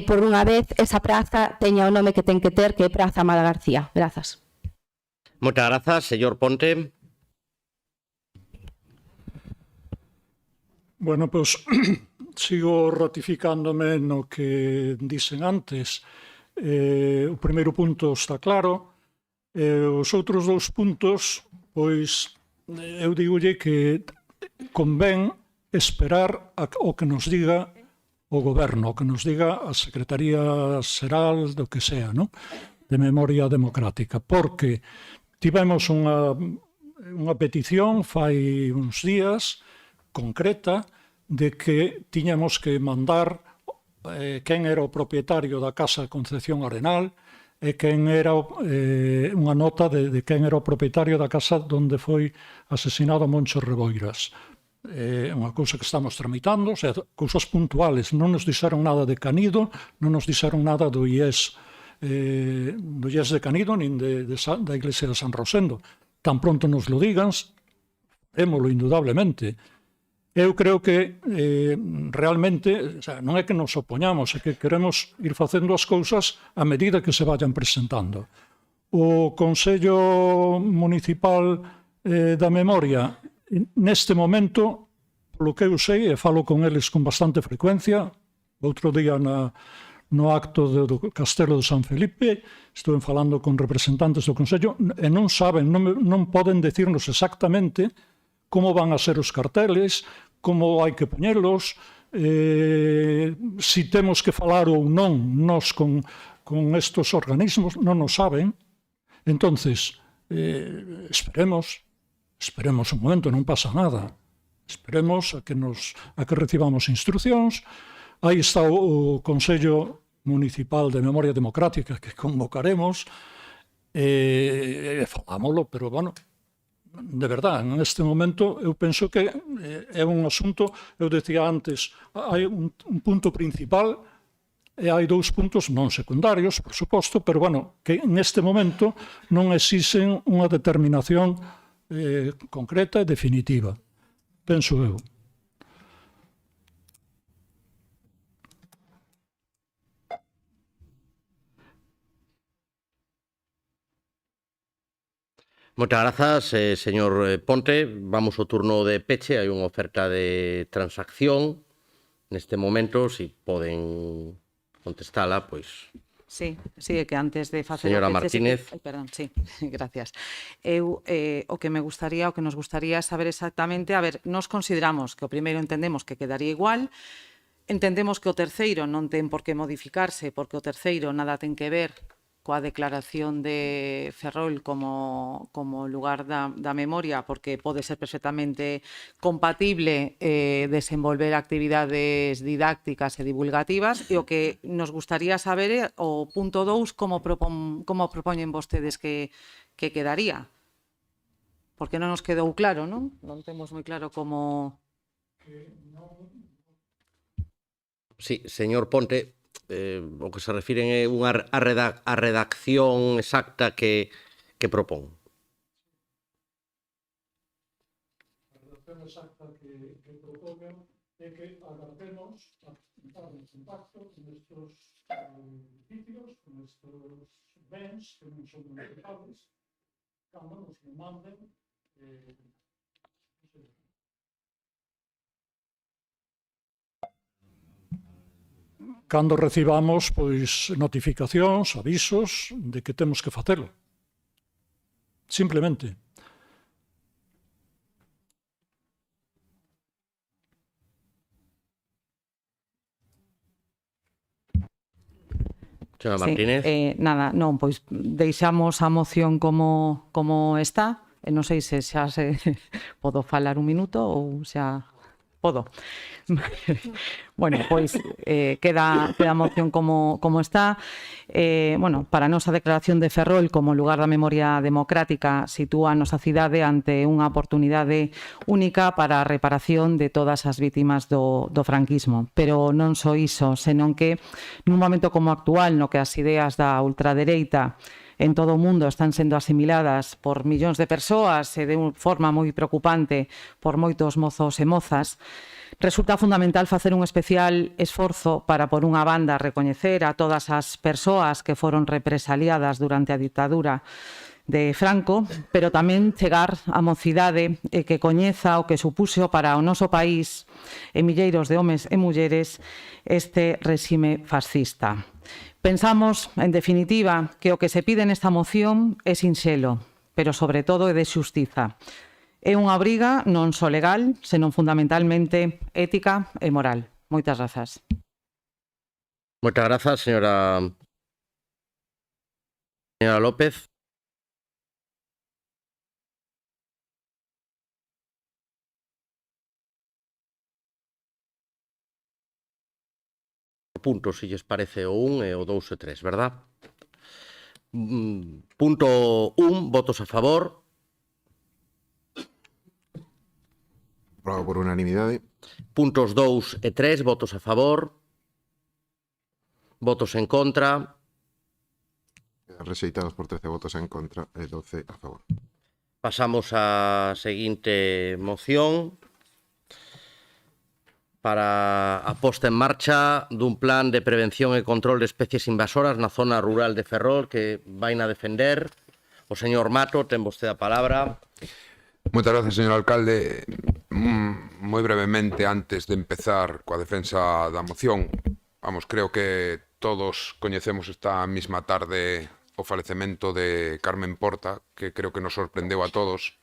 por unha vez esa praza teña o nome que ten que ter, que é Praza Amada García. Grazas. Moitas grazas, señor Ponte. Bueno, pois sigo ratificándome no que dicen antes. O primeiro punto está claro. Os outros dous puntos, pois, eu digolle que convén esperar o que nos diga o goberno, o que nos diga a Secretaría Xeral do que sea, non? De Memoria Democrática, porque tivemos unha petición fai uns días concreta de que tiñamos que mandar quen era o propietario da Casa Concepción Arenal e quen era unha nota de quen era o propietario da casa onde foi asesinado Moncho Reboiras. Unha cousa que estamos tramitando, o sea, cousas puntuales. Non nos dixeron nada de Canido, non nos dixeron nada do IES de Canido nin da Iglesia de San Rosendo. Tan pronto nos lo digan, émolo indudablemente. Eu creo que realmente, o sea, non é que nos opoñamos, é que queremos ir facendo as cousas a medida que se vayan presentando. O Consello Municipal da Memoria, neste momento, polo que eu sei, e falo con eles con bastante frecuencia, outro día no acto do Castelo de San Felipe, estuve falando con representantes do Consello, e non saben, non poden decirnos exactamente como van a ser os carteles, como hai que poñelos, si temos que falar ou non nos con estos organismos, non o saben. Entonces, esperemos un momento, non pasa nada. Esperemos a que recibamos instruccións. Aí está o Consello Municipal de Memoria Democrática que convocaremos, falámoslo, pero, bueno, de verdad, en este momento eu penso que é un asunto, eu decía antes, hai un punto principal e hai dous puntos non secundarios, por suposto, pero, bueno, que en este momento non existen unha determinación concreta e definitiva, penso eu. Moitas grazas, señor Ponte. Vamos ao turno de peche. Hai unha oferta de transacción. Neste momento, se poden contestala, pois... Sí, que antes de facer... Señora Martínez. Perdón, sí, gracias. Eu, o que nos gustaría saber exactamente, a ver, nos consideramos que o primeiro entendemos que quedaría igual, entendemos que o terceiro non ten por que modificarse, porque o terceiro nada ten que ver coa declaración de Ferrol como lugar da memoria, porque pode ser perfectamente compatible desenvolver actividades didácticas e divulgativas, e o que nos gustaría saber é o punto 2 como propoñen vostedes que quedaría. Porque non nos quedou claro, non? Non temos moi claro como... Sí, señor Ponte, o que se refiren é a redacción exacta que propón. A redacción exacta que propoñen é que agardemos a entrar en contacto con estes edificios, con estes bens que non son municipales, cando nos manden cando recibamos pois notificacións, avisos de que temos que facelo. Simplemente. Señora Martínez. Nada, non, pois deixamos a moción como está, e non sei se xa se podo falar un minuto ou xa... Podo. Bueno, pois queda a moción como está. Bueno, para a nosa declaración de Ferrol como lugar da memoria democrática sitúa a nosa cidade ante unha oportunidade única para a reparación de todas as vítimas do franquismo. Pero non só iso, senón que nun momento como actual no que as ideas da ultradereita en todo o mundo están sendo asimiladas por millóns de persoas e de forma moi preocupante por moitos mozos e mozas, resulta fundamental facer un especial esforzo para, por unha banda, recoñecer a todas as persoas que foron represaliadas durante a ditadura de Franco, pero tamén chegar a mocidade e que coñeza o que supuxo para o noso país e milleiros de homes e mulleres este réxime fascista. Pensamos, en definitiva, que o que se pide nesta moción é sinxelo, pero sobre todo é de xustiza. É unha obriga non só legal, senón fundamentalmente ética e moral. Moitas grazas. Moitas grazas, señora López. Punto, se lles parece o 1 e o 2 e 3, verdad? Punto 1, votos a favor. Aprobado por unanimidade. Puntos 2 e 3, votos a favor. Votos en contra. Rexeitados por 13 votos en contra e 12 a favor. Pasamos á seguinte moción para a posta en marcha dun plan de prevención e control de especies invasoras na zona rural de Ferrol que vaina defender o señor Mato. Ten vostede a palabra. Moitas gracias, señor alcalde. Moi brevemente, antes de empezar coa defensa da moción, creo que todos coñecemos esta mesma tarde o falecemento de Carmen Porta, que creo que nos sorprendeu a todos,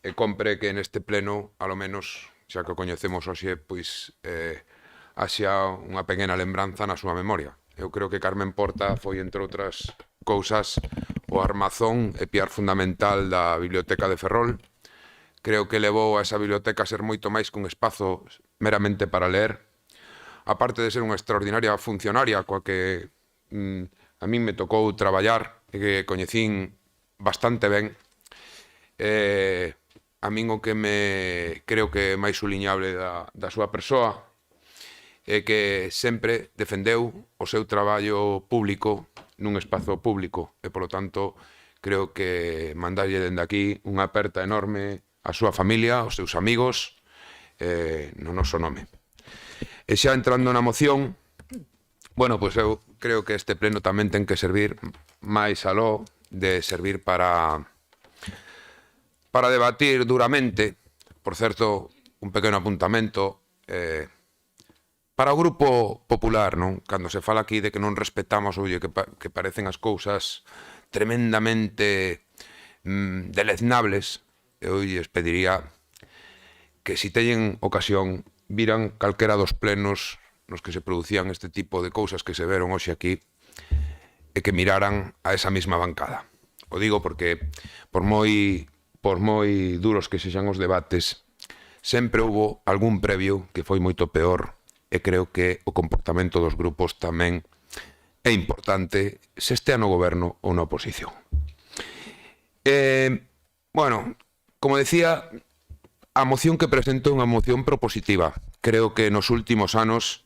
e compre que neste pleno, alo menos, xa que o coñecemos hoxe, pois haxa unha pequena lembranza na súa memoria. Eu creo que Carmen Porta foi, entre outras cousas, o armazón e piar fundamental da Biblioteca de Ferrol. Creo que levou a esa biblioteca a ser moito máis que un espazo meramente para ler. Aparte de ser unha extraordinaria funcionaria coa que a min me tocou traballar e que coñecín bastante ben, a min o que me creo que é máis suliñable da súa persoa é que sempre defendeu o seu traballo público nun espazo público e, polo tanto, creo que mandarlle dende aquí unha aperta enorme á súa familia, aos seus amigos, no noso nome. E xa entrando na moción, pois eu creo que este pleno tamén ten que servir máis aló de servir para debatir duramente. Por certo, un pequeno apuntamento para o Grupo Popular, non? Cando se fala aquí de que non respetamos, que parecen as cousas tremendamente deleznables, eu lles pediría que si teñen ocasión viran calquera dos plenos nos que se producían este tipo de cousas que se veron hoxe aquí e que miraran a esa mesma bancada. O digo porque por moi duros que sexan os debates, sempre houbo algún previo que foi moito peor e creo que o comportamento dos grupos tamén é importante se estea no goberno ou na oposición. Como decía, a moción que presento é unha moción propositiva. Creo que nos últimos anos,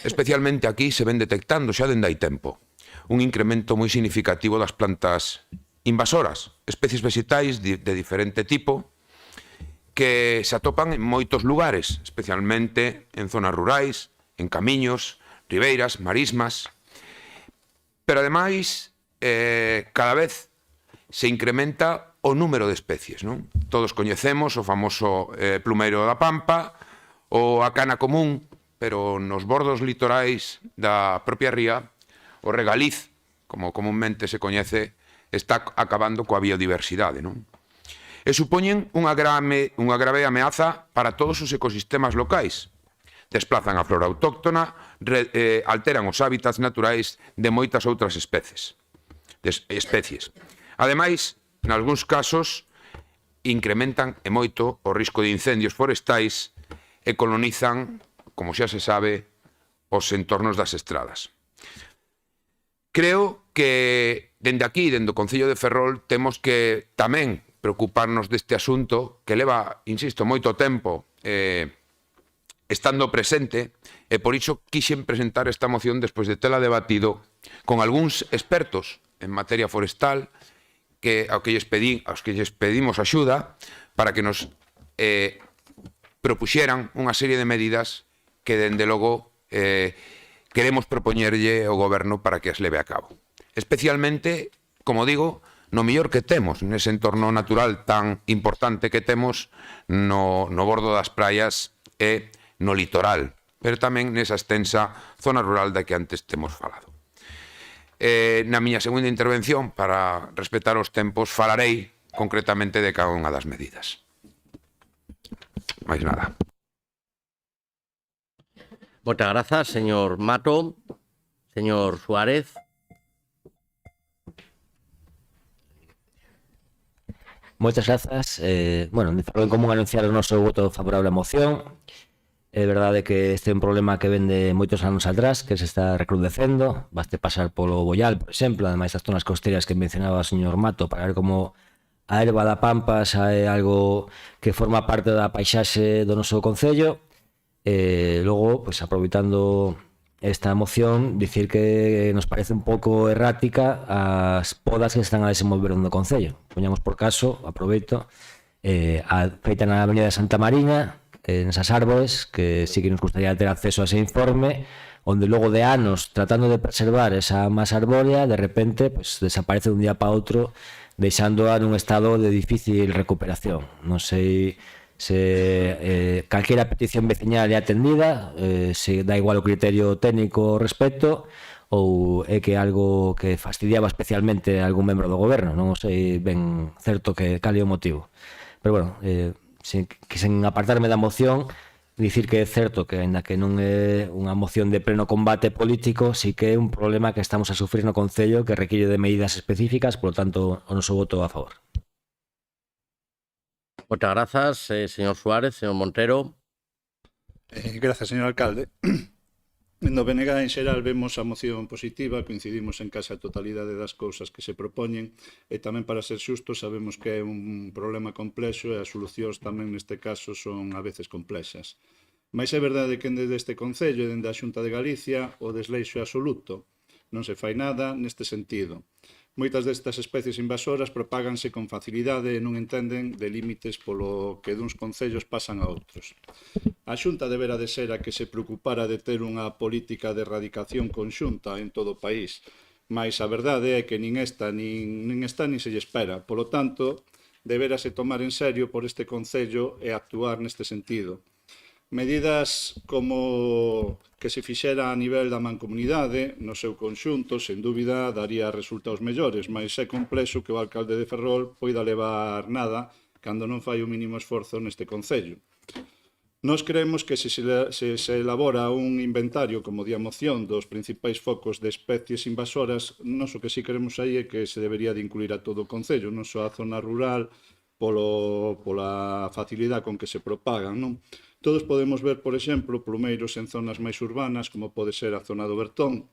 especialmente aquí, se ven detectando xa dende hai tempo un incremento moi significativo das plantas invasoras, especies vegetais de diferente tipo, que se atopan en moitos lugares, especialmente en zonas rurais, en camiños, ribeiras, marismas. Pero, ademais, cada vez se incrementa o número de especies, non? Todos coñecemos o famoso plumeiro da Pampa ou a cana común, pero nos bordos litorais da propia ría, o regaliz, como comúnmente se coñece, está acabando coa biodiversidade, non? E supoñen unha grave ameaza para todos os ecosistemas locais. Desplazan a flora autóctona, alteran os hábitats naturais de moitas outras especies. Ademais, nalgúns casos, incrementan e moito o risco de incendios forestais e colonizan, como xa se sabe, os entornos das estradas. Creo que dende aquí, dende o Concello de Ferrol, temos que tamén preocuparnos deste asunto que leva, insisto, moito tempo estando presente e por iso quixen presentar esta moción despois de tela debatido con algúns expertos en materia forestal aos que lles pedimos axuda para que nos propuxeran unha serie de medidas que, dende logo, queremos propoñerlle ao goberno para que as leve a cabo. Especialmente, como digo, no mellor que temos, nese entorno natural tan importante que temos no bordo das praias e no litoral, pero tamén nesa extensa zona rural da que antes temos falado. Na miña segunda intervención, para respetar os tempos, falarei concretamente de cada unha das medidas. Máis nada. Moitas grazas, señor Mato. Señor Suárez. Moitas grazas. Bueno, en común anunciar o noso voto favorable á moción. É verdade que este é un problema que vén de moitos anos atrás, que se está recrudecendo. Baste pasar polo Boial, por exemplo, ademais das zonas costeras que mencionaba o señor Mato, para ver como a erva da Pampas é algo que forma parte da paisaxe do noso concello. Logo, pues, aproveitando esta moción, dicir que nos parece un pouco errática as podas que están a desenvolver no concello. Poñamos por caso, aproveito, a feita na avenida de Santa Mariña, en esas árbores, que sí que nos gustaría ter acceso a ese informe, onde logo de anos tratando de preservar esa masa arbórea, de repente pues, desaparece de un día para outro, deixándoa nun estado de difícil recuperación. Non sei se calquera petición veciñal é atendida, se dá igual o criterio técnico ao respecto, ou é que algo que fastidiaba especialmente a algún membro do goberno. Non sei ben certo que cal é o motivo. Pero bueno, sen apartarme da moción, dicir que é certo que, ainda que non é unha moción de pleno combate político, sí que é un problema que estamos a sufrir no Concello que require de medidas específicas, polo tanto, o noso voto a favor. Moitas grazas, señor Suárez. Señor Montero. Grazas, señor alcalde. No BNG, en xeral, vemos a moción positiva, coincidimos en case a totalidade das cousas que se propoñen, e tamén, para ser xustos, sabemos que é un problema complexo e as solucións tamén neste caso son a veces complexas. Mais é verdade que dende este Concello e dende a Xunta de Galicia o desleixo é absoluto. Non se fai nada neste sentido. Moitas destas especies invasoras propáganse con facilidade e non entenden de límites polo que duns concellos pasan a outros. A Xunta debera de ser a que se preocupara de ter unha política de erradicación conxunta en todo o país, mas a verdade é que nin esta nin se lle espera. Polo tanto, deberase tomar en serio por este concello e actuar neste sentido. Medidas como que se fixera a nivel da mancomunidade, no seu conxunto, sen dúbida, daría resultados mellores, mas é complexo que o alcalde de Ferrol poida levar nada cando non fai o mínimo esforzo neste concello. Nós creemos que se elabora un inventario como di a moción dos principais focos de especies invasoras, nós o que sí queremos aí é que se debería de incluir a todo o concello, non só a zona rural, pola facilidade con que se propagan, non? Todos podemos ver, por exemplo, plumeiros en zonas máis urbanas, como pode ser a zona do Bertón.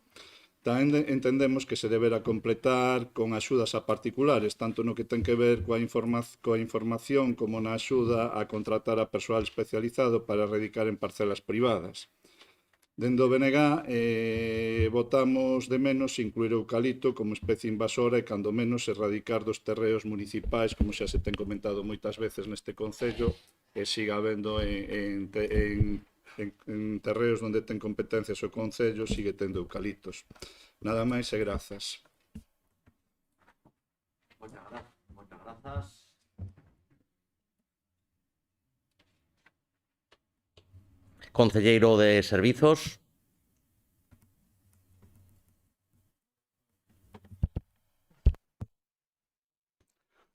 Tamén entendemos que se deberá completar con axudas a particulares, tanto no que ten que ver coa información como na axuda a contratar a persoal especializado para erradicar en parcelas privadas. Dende o BNG votamos de menos incluir o eucalipto como especie invasora e cando menos erradicar dos terreos municipais, como xa se ten comentado moitas veces neste concello, e siga habendo en terreos onde ten competencias o concello, sigue tendo eucaliptos. Nada máis e grazas. Moitas grazas. Concelleiro de Servizos.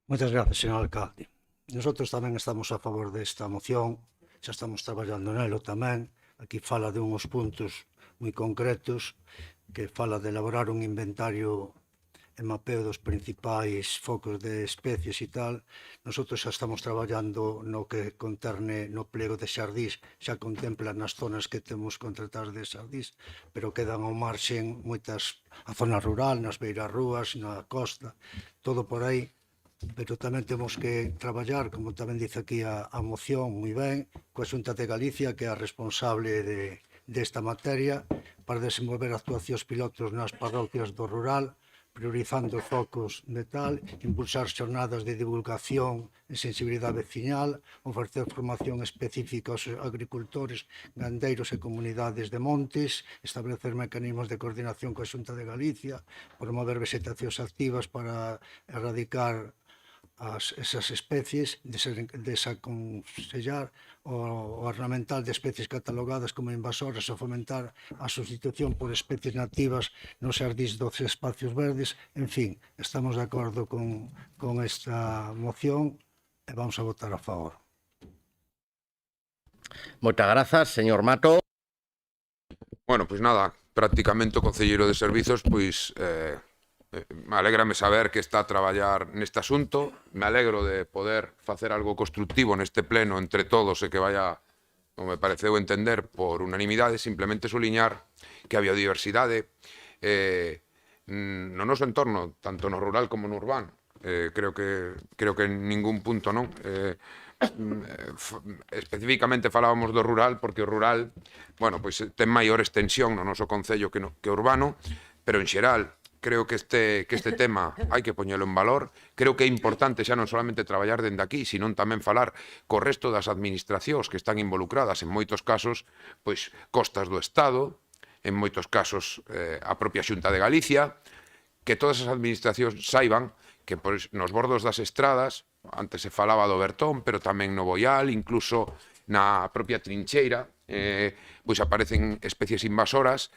Moitas gracias, señor alcalde. Nosotros tamén estamos a favor desta moción, xa estamos traballando nelo tamén. Aquí fala de uns puntos moi concretos, que fala de elaborar un inventario e mapeo dos principais focos de especies e tal. Nosotros xa estamos traballando no que concerne no plego de xardís, xa contempla nas zonas que temos contratadas de xardís, pero quedan ao marxen moitas, a zona rural, nas beiras rúas, na costa, todo por aí. Pero tamén temos que traballar, como tamén dice aquí a moción, moi ben, coa Xunta de Galicia, que é a responsable desta materia, para desenvolver actuacións pilotos nas parroquias do rural, priorizando focos de tal, impulsar xornadas de divulgación e sensibilidade veciñal, ofrecer formación específica aos agricultores, gandeiros e comunidades de montes, establecer mecanismos de coordinación coa Xunta de Galicia, promover vegetacións activas para erradicar esas especies, desaconsellar o ornamental de especies catalogadas como invasoras ou fomentar a sustitución por especies nativas nos xardíns dos espacios verdes. En fin, estamos de acordo con esta moción e vamos a votar a favor. Moitas grazas, señor Mato. Bueno, pois nada, prácticamente o concelleiro de servizos, pois me alegrame saber que está a traballar neste asunto, me alegro de poder facer algo constructivo neste pleno entre todos e que vaya, como me pareceu entender, por unanimidade, simplemente suliñar que a biodiversidade no noso entorno, tanto no rural como no urbano, creo que en ningún punto non. Especificamente falábamos do rural porque o rural, bueno, pois ten maior extensión no noso concello que o urbano, pero en xeral creo que este tema hai que poñelo en valor. Creo que é importante xa non solamente traballar dende aquí, sino tamén falar co resto das administracións que están involucradas en moitos casos, pois costas do Estado, en moitos casos a propia Xunta de Galicia, que todas as administracións saiban que nos bordos das estradas, antes se falaba do Bertón, pero tamén no Boial, incluso na propia Trincheira, pois aparecen especies invasoras,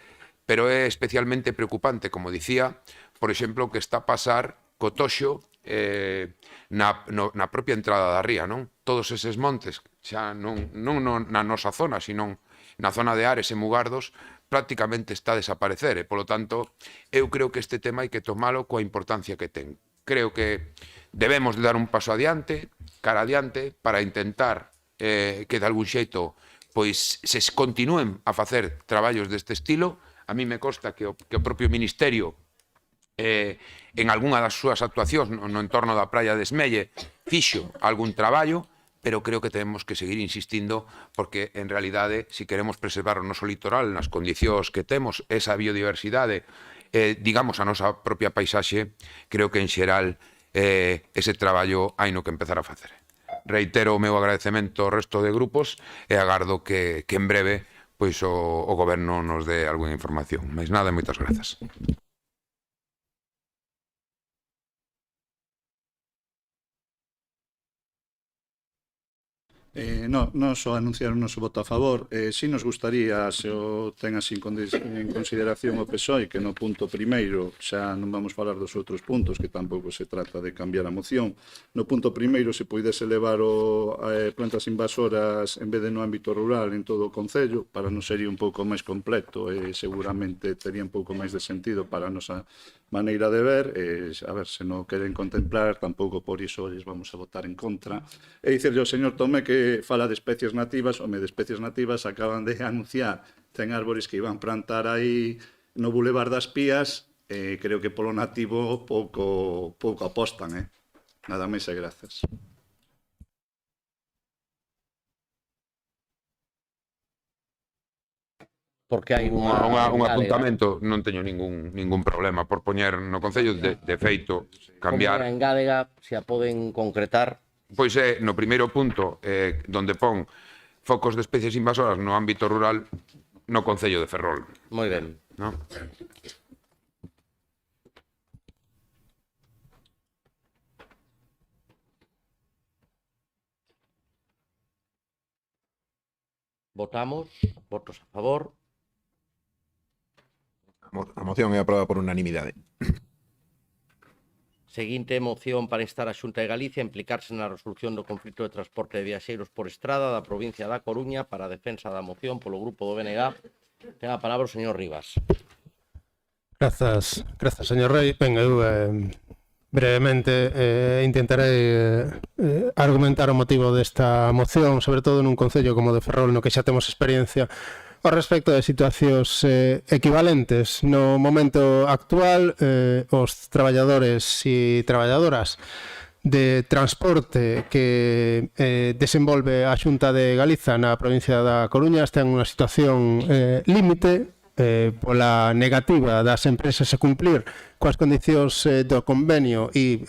pero é especialmente preocupante, como dicía, por exemplo, o que está a pasar co toxo na propia entrada da ría, non? Todos eses montes, xa non na nosa zona, sino na zona de Ares e Mugardos, prácticamente está a desaparecer, e, polo tanto, eu creo que este tema hai que tomalo coa importancia que ten. Creo que debemos de dar un paso adiante, cara adiante, para intentar que de algún xeito pois se continúen a facer traballos deste estilo. A mí me consta que o propio Ministerio en algunha das súas actuacións no entorno da praia de Esmelle fixo algún traballo, pero creo que temos que seguir insistindo porque en realidade, se queremos preservar o noso litoral nas condicións que temos, esa biodiversidade, digamos a nosa propia paisaxe, creo que en xeral ese traballo hai no que empezar a facer. Reitero o meu agradecemento ao resto de grupos e agardo que en breve pois o goberno nos dé algunha información. Mais nada, moitas grazas. Non só anunciar o noso voto a favor, si nos gustaría, se o ten así en consideración o PSOE, que no punto primeiro, xa non vamos falar dos outros puntos, que tampouco se trata de cambiar a moción, no punto primeiro se poidese levar plantas invasoras en vez de no ámbito rural en todo o concello, para non sería un pouco máis completo e seguramente tería un pouco máis de sentido para a nosa maneira de ver, a ver, se non queren contemplar, tampouco por iso lles vamos a votar en contra. E dicirle ao señor Tomé que fala de especies nativas, de especies nativas acaban de anunciar, ten árbores que iban plantar aí no Boulevard das Pías, creo que polo nativo pouco apostan, Nada máis e grazas. Porque hai un apuntamento, non teño ningún problema por poñer no Concello, de feito, cambiar. Como en Gádega, se a poden concretar. Pois é, no primeiro punto, donde pon focos de especies invasoras no ámbito rural, no Concello de Ferrol. Moi ben. ¿No? Votamos, votos a favor. A moción é aprobada por unanimidade. Seguinte moción para instar a Xunta de Galicia a implicarse na resolución do conflito de transporte de viaxeiros por estrada da provincia da Coruña para a defensa da moción polo grupo do BNG. Ten a palabra o señor Rivas. Grazas, señor Rei. Ben, eu brevemente intentarei argumentar o motivo desta moción, sobre todo nun concello como de Ferrol, no que xa temos experiencia ao respecto de situacións equivalentes. No momento actual, os traballadores e traballadoras de transporte que desenvolve a Xunta de Galiza na provincia da Coruña están nunha situación límite pola negativa das empresas a cumplir coas condicións do convenio e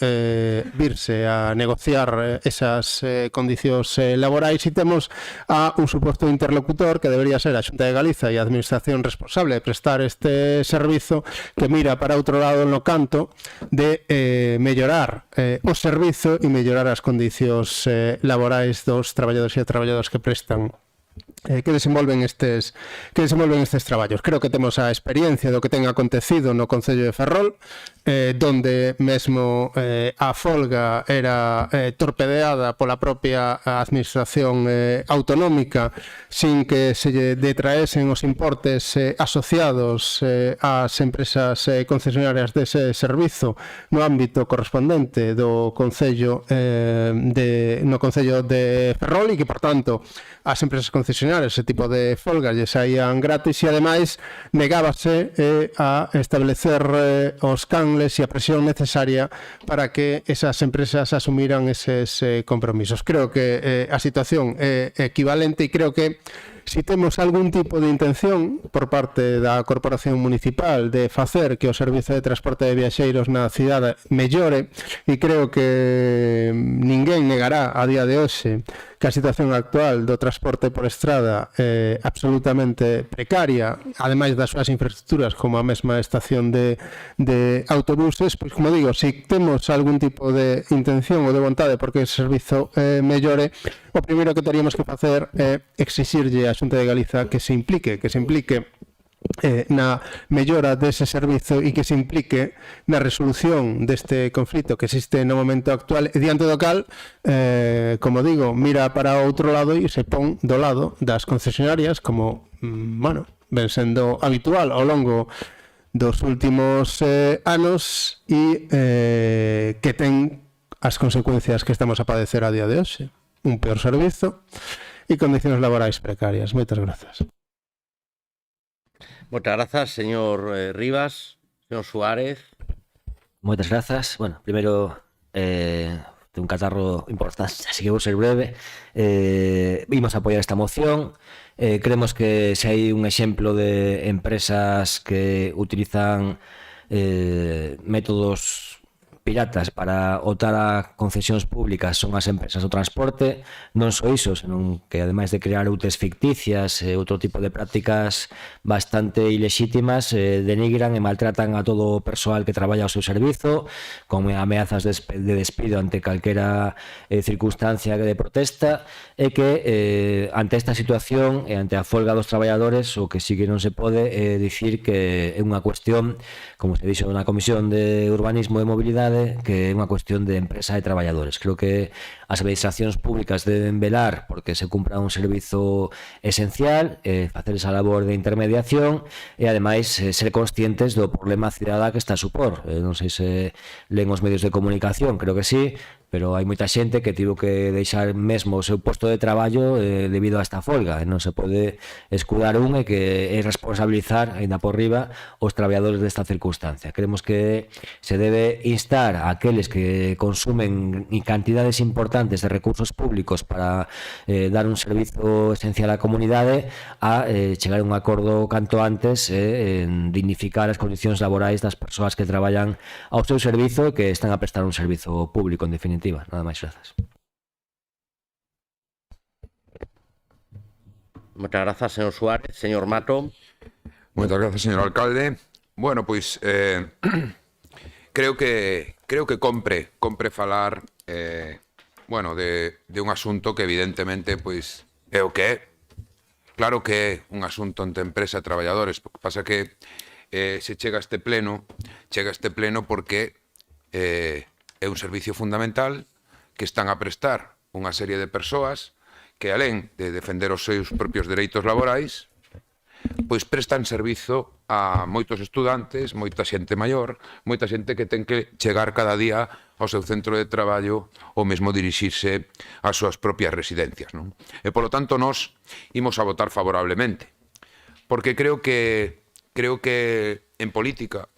virse a negociar esas condicións laborais, e temos a un suposto interlocutor que debería ser a Xunta de Galiza e a administración responsable de prestar este servizo, que mira para outro lado no canto de mellorar o servizo e mellorar as condicións laborais dos traballadores e traballadoras que prestan que desenvolven estes traballos. Creo que temos a experiencia do que ten acontecido no Concello de Ferrol, donde mesmo a folga era torpedeada pola propia administración autonómica sin que se lle detraesen os importes asociados ás empresas concesionarias dese servizo no ámbito correspondente do Concello no Concello de Ferrol, e que, por tanto, as empresas concesionarias ese tipo de folgas lle saían gratis, e ademais negábase a establecer os canles e a presión necesaria para que esas empresas asumiran eses compromisos. Creo que a situación é equivalente, e creo que si temos algún tipo de intención por parte da Corporación Municipal de facer que o servizo de transporte de viaxeiros na cidade mellore, e creo que ninguén negará a día de hoxe que a situación actual do transporte por estrada é absolutamente precaria, ademais das súas infraestructuras como a mesma estación de autobuses, pois, como digo, se temos algún tipo de intención ou de vontade porque o servizo mellore, o primeiro que teríamos que facer é exixirlle á Xunta de Galiza que se implique na mellora dese servizo e que se implique na resolución deste conflito que existe no momento actual, e diante do cal, como digo, mira para outro lado e se pon do lado das concesionarias, como, ven sendo habitual ao longo dos últimos anos, e que ten as consecuencias que estamos a padecer a día de hoxe: un peor servizo e condicións laborais precarias. Moitas grazas. Moitas grazas, señor Rivas. Señor Suárez. Moitas grazas. Bueno, primeiro, ten un catarro importante, así que vou ser breve. Vimos a apoiar esta moción. Creemos que se hai un exemplo de empresas que utilizan métodos piratas para optar a concesións públicas son as empresas do transporte. Non só iso, senón que ademais de crear UTEs ficticias e outro tipo de prácticas bastante ilexítimas, denigran e maltratan a todo o persoal que traballa ao seu servizo, con ameazas de despido ante calquera circunstancia de protesta, e que ante esta situación e ante a folga dos traballadores, o que sí que non se pode é dicir que é unha cuestión, como se dixo na Comisión de Urbanismo e Mobilidade, que é unha cuestión de empresa e traballadores. Creo que as administracións públicas deben velar porque se cumpra un servizo esencial, facer esa labor de intermediación e, ademais, ser conscientes do problema cidadá que está a supor. Non sei se len os medios de comunicación, creo que sí, pero hai moita xente que tivo que deixar mesmo o seu posto de traballo debido a esta folga. Non se pode escudar un e que é responsabilizar, ainda por riba, os traballadores desta circunstancia. Creemos que se debe instar a aqueles que consumen cantidades importantes de recursos públicos para dar un servizo esencial á comunidade a chegar a un acordo canto antes en dignificar as condicións laborais das persoas que traballan ao seu servizo e que están a prestar un servizo público, en definitiva. Nada máis, grazas. Moitas grazas, señor Suárez. Señor Mato. Moitas grazas, señor alcalde. Bueno, pois creo que compre falar de un asunto que evidentemente pois é o que é. Claro que é un asunto entre empresa e traballadores. O que pasa que se chega a este pleno porque é un servicio fundamental que están a prestar unha serie de persoas que, alén de defender os seus propios dereitos laborais, pois prestan servizo a moitos estudantes, moita xente maior, moita xente que ten que chegar cada día ao seu centro de traballo ou mesmo dirixirse ás súas propias residencias, non? E, polo tanto, nós imos a votar favorablemente, porque creo que en política,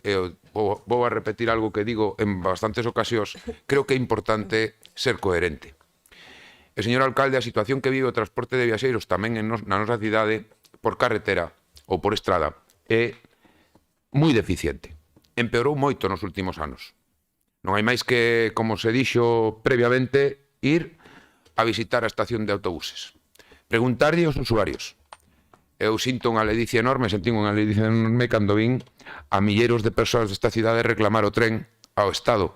vou a repetir algo que digo en bastantes ocasións, creo que é importante ser coherente. E, señor alcalde, a situación que vive o transporte de viaxeiros tamén na nosa cidade por carretera ou por estrada é moi deficiente. Empeorou moito nos últimos anos. Non hai máis que, como se dixo previamente, ir a visitar a estación de autobuses. Preguntarlle aos usuarios. Eu sinto unha ledicia enorme, sentín unha ledicia enorme cando vin a milleiros de persoas desta cidade reclamar o tren ao Estado.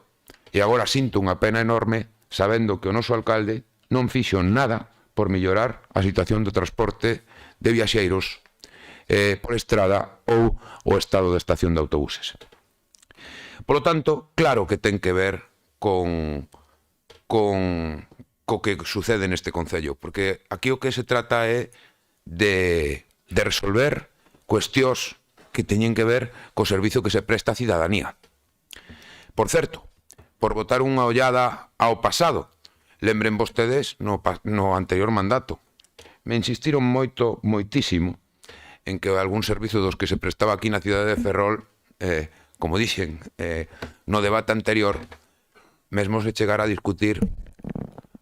E agora sinto unha pena enorme sabendo que o noso alcalde non fixo nada por mellorar a situación do transporte de viaxeiros por estrada ou o estado da estación de autobuses. Polo tanto, claro que ten que ver co que sucede neste concello, porque aquí o que se trata é de resolver cuestións que teñen que ver co servizo que se presta á cidadanía. Por certo, por botar unha ollada ao pasado, lembren vostedes no anterior mandato, me insistiron moitísimo en que algún servizo dos que se prestaba aquí na cidade de Ferrol, como dixen no debate anterior, mesmo se chegara a discutir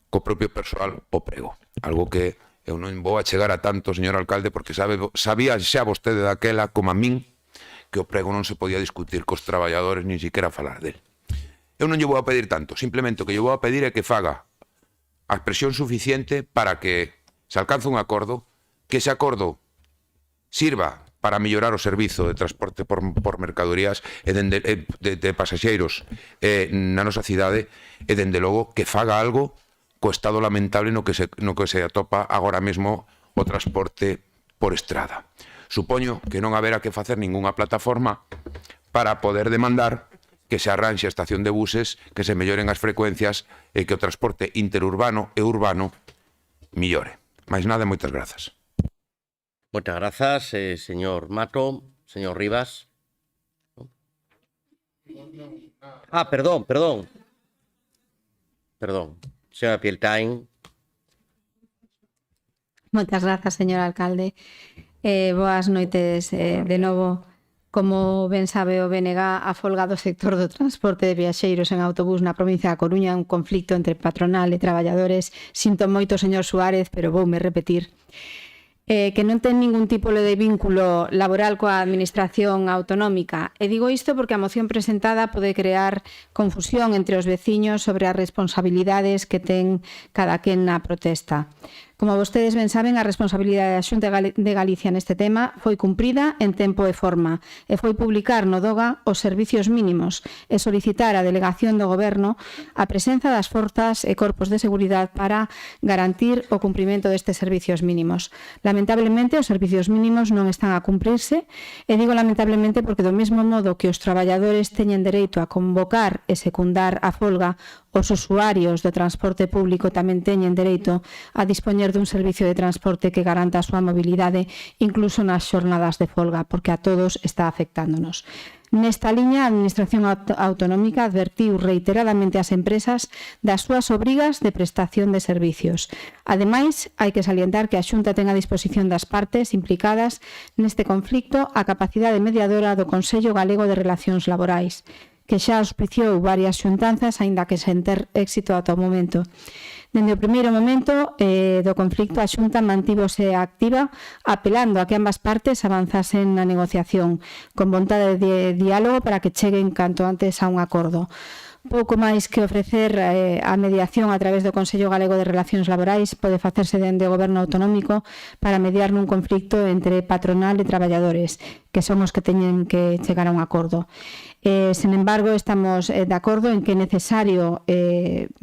co propio persoal o prego. Algo que eu non vou a chegar a tanto, señor alcalde, porque sabía xa vostede daquela como a min que o prego non se podía discutir cos traballadores nin siquiera falar del. Eu non lle vou a pedir tanto, simplemente o que lle vou a pedir é que faga a presión suficiente para que se alcance un acordo, que ese acordo sirva para mellorar o servizo de transporte por mercadorías e de pasaxeiros na nosa cidade e, dende logo, que faga algo co estado lamentable no que se atopa agora mesmo o transporte por estrada. Supoño que non haberá que facer ningunha plataforma para poder demandar que se arranxe a estación de buses, que se melloren as frecuencias e que o transporte interurbano e urbano millore. Mais nada, moitas grazas. Muchas gracias, señor Mato. Señor Rivas. Ah, perdón. Señora Pieltain. Moitas grazas, señor alcalde. Boas noites de novo. Como ben sabe o BNG, a folga do sector do transporte de viaxeiros en autobús na provincia da Coruña é un conflicto entre patronal e traballadores. Sinto moito, señor Suárez, pero voume repetir. Que non ten ningún tipo de vínculo laboral coa administración autonómica. E digo isto porque a moción presentada pode crear confusión entre os veciños sobre as responsabilidades que ten cada quen na protesta. Como vostedes ben saben, a responsabilidade da Xunta de Galicia neste tema foi cumprida en tempo e forma e foi publicar no DOGA os servicios mínimos e solicitar a delegación do Goberno a presenza das forzas e corpos de seguridade para garantir o cumprimento destes servicios mínimos. Lamentablemente, os servicios mínimos non están a cumprirse e digo lamentablemente porque do mesmo modo que os traballadores teñen dereito a convocar e secundar a folga, os usuarios do transporte público tamén teñen dereito a dispoñer dun servicio de transporte que garanta a súa mobilidade incluso nas xornadas de folga, porque a todos está afectándonos. Nesta liña, a Administración Autonómica advertiu reiteradamente ás empresas das súas obrigas de prestación de servicios. Ademais, hai que salientar que a Xunta ten a disposición das partes implicadas neste conflicto a capacidade mediadora do Consello Galego de Relacións Laborais, que xa auspiciou varias xuntanzas, aínda que sen ter éxito ata o momento. Dende o primeiro momento do conflicto, a Xunta mantívose activa, apelando a que ambas partes avanzasen na negociación, con vontade de diálogo para que cheguen canto antes a un acordo. Pouco máis que ofrecer a mediación a través do Consello Galego de Relacións Laborais pode facerse dende o Goberno Autonómico para mediar nun conflicto entre patronal e traballadores, que son os que teñen que chegar a un acordo. Sen embargo, estamos de acordo en que é necesario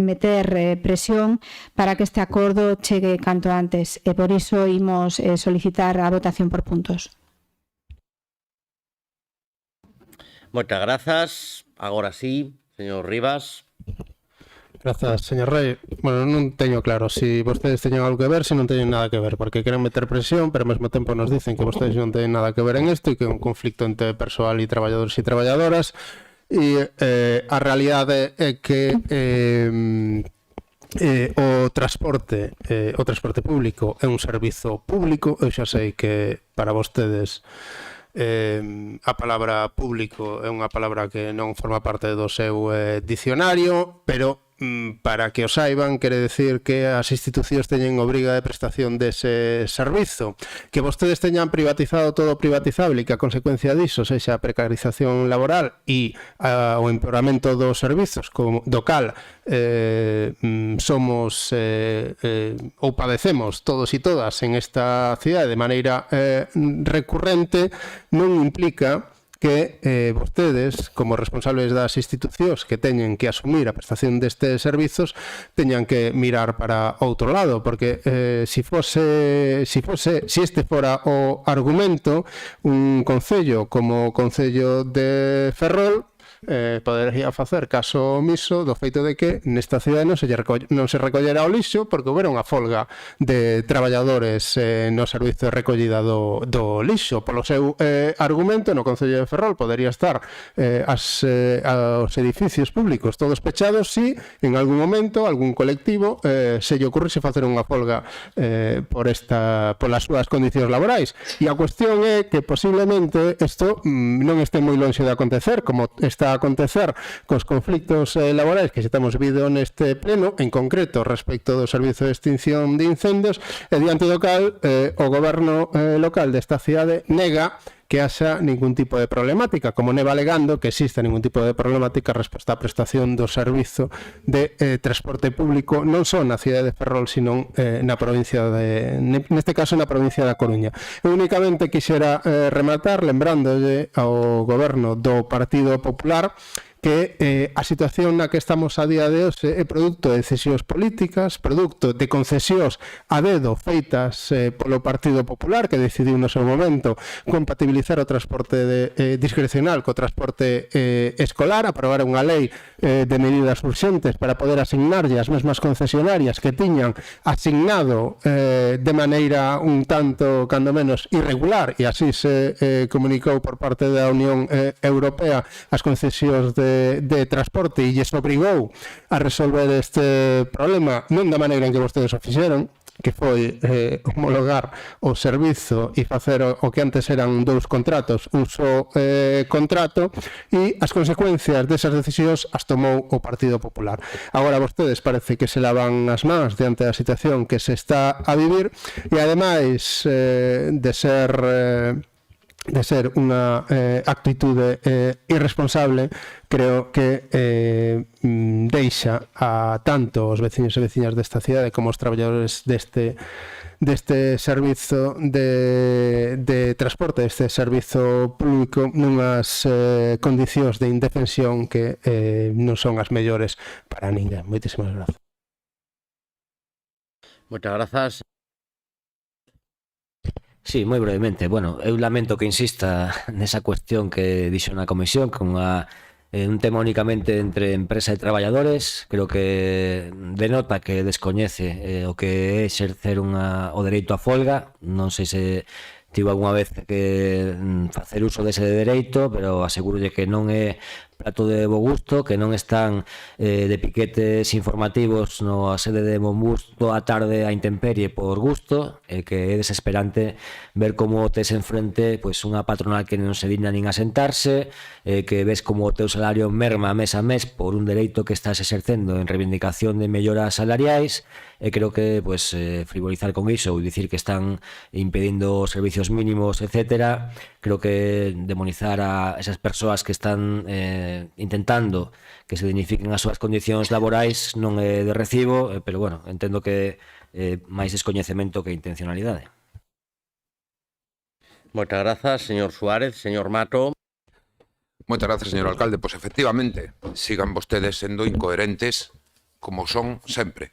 meter presión para que este acordo chegue canto antes e por iso imos solicitar a votación por puntos. Moitas grazas. Agora sí, señor Rivas. Grazas, señor Rei. Bueno, non teño claro se vostedes teñen algo que ver, se non teñen nada que ver, porque queren meter presión, pero ao mesmo tempo nos dicen que vostedes non teñen nada que ver en isto e que é un conflicto entre persoal e traballadores e traballadoras e a realidade é que o transporte público é un servizo público. Eu xa sei que para vostedes a palabra público é unha palabra que non forma parte do seu dicionario, pero para que o saiban, quere decir que as institucións teñen obriga de prestación dese servizo. Que vostedes teñan privatizado todo o privatizable e que a consecuencia diso sexa a precarización laboral e o empeoramento dos servizos, do cal somos ou padecemos todos e todas en esta cidade de maneira recurrente, non implica que vostedes, como responsables das institucións que teñen que asumir a prestación destes servizos, teñan que mirar para outro lado, porque si este fora o argumento, un concello como o Concello de Ferrol podería facer caso omiso do feito de que nesta cidade non se recollera o lixo porque houbera unha folga de traballadores no servizo de recollida do lixo. Polo seu argumento, no Concello de Ferrol podería estar os edificios públicos todos pechados si en algún momento algún colectivo se lle ocurrise facer unha folga polas súas condicións laborais. E a cuestión é que posiblemente isto non este moi lonxe de acontecer, como está a acontecer cos conflictos laborais que xa estamos vindo neste pleno, en concreto respecto do Servizo de Extinción de Incendios, e diante do cal o goberno local desta cidade nega que haxa ningún tipo de problemática, como neva alegando que exista ningún tipo de problemática respecto á prestación do servizo de transporte público non só na cidade de Ferrol, sino na provincia neste caso na provincia da Coruña. Eu únicamente quixera rematar lembrándolle ao goberno do Partido Popular que a situación na que estamos a día de hoxe é produto de decisións políticas, produto de concesións a dedo feitas polo Partido Popular, que decidiu no seu momento compatibilizar o transporte discrecional co transporte escolar, aprobar unha lei de medidas urxentes para poder asignarlle as mesmas concesionarias que tiñan asignado de maneira un tanto, cando menos, irregular, e así se comunicou por parte da Unión Europea as concesións de transporte e lles obrigou a resolver este problema non da maneira en que vostedes o fixeron, que foi homologar o servizo e facer o que antes eran dous contratos, un só contrato, e as consecuencias desas decisións as tomou o Partido Popular. Agora vostedes parece que se lavan as mans diante da situación que se está a vivir e ademais de ser unha actitude irresponsable, creo que deixa a tanto os veciños e veciñas desta cidade como os traballadores deste servizo de transporte, deste servizo público, nunhas condicións de indefensión que non son as mellores para ninguén. Moitísimas grazas. Moitas grazas. Sí, moi brevemente. Bueno, eu lamento que insista nesa cuestión que dixo na comisión, con un tema únicamente entre empresa e traballadores. Creo que denota que descoñece o que é exercer o dereito a folga. Non sei se tivo algunha vez que facer uso dese dereito, pero asegurolle que non é prato de bo gusto, que non están de piquetes informativos no sede de Monbús toda a tarde a intemperie por gusto, que é desesperante ver como tes enfrente unha patronal que non se digna nin a sentarse, que ves como o teu salario merma mes a mes por un dereito que estás exercendo en reivindicación de melloras salariais, e creo que frivolizar con iso ou dicir que están impedindo servicios mínimos, etcétera, creo que demonizar a esas persoas que están intentando que se dignifiquen as súas condicións laborais non é de recibo, pero bueno, entendo que máis descoñecemento que intencionalidade. Moitas grazas, señor Suárez. Señor Mato. Moitas grazas, señor alcalde. Pois efectivamente, sigan vostedes sendo incoherentes como son sempre.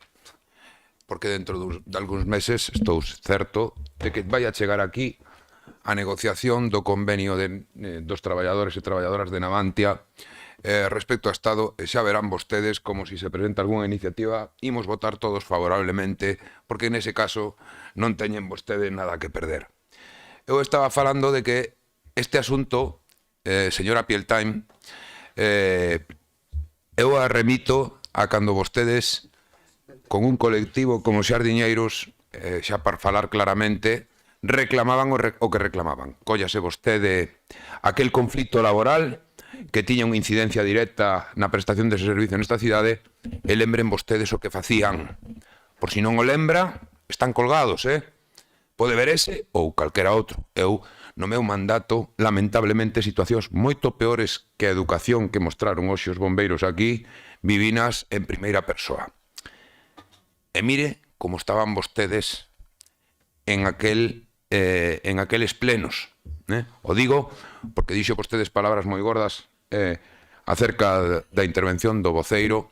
Porque dentro de algúns meses estou certo de que vai a chegar aquí a negociación do convenio dos traballadores e traballadoras de Navantia respecto ao Estado, e xa verán vostedes como se presenta algunha iniciativa imos votar todos favorablemente, porque nese caso non teñen vostedes nada que perder. Eu estaba falando de que este asunto, señora Pieltime, eu a remito a cando vostedes con un colectivo como Xardiñeiros, xa para falar claramente, reclamaban o que reclamaban. Cóllase vostede aquel conflito laboral que tiña unha incidencia directa na prestación dese servicio nesta cidade, e lembren vostedes o que facían. Por si non o lembra, están colgados, Pode ver ese ou calquera outro. Eu, no meu mandato, lamentablemente, situacións moito peores que a educación que mostraron hoxe os bombeiros aquí, vivinas en primeira persoa. E mire como estaban vostedes en aqueles plenos. O digo porque dixo vostedes palabras moi gordas acerca da intervención do voceiro,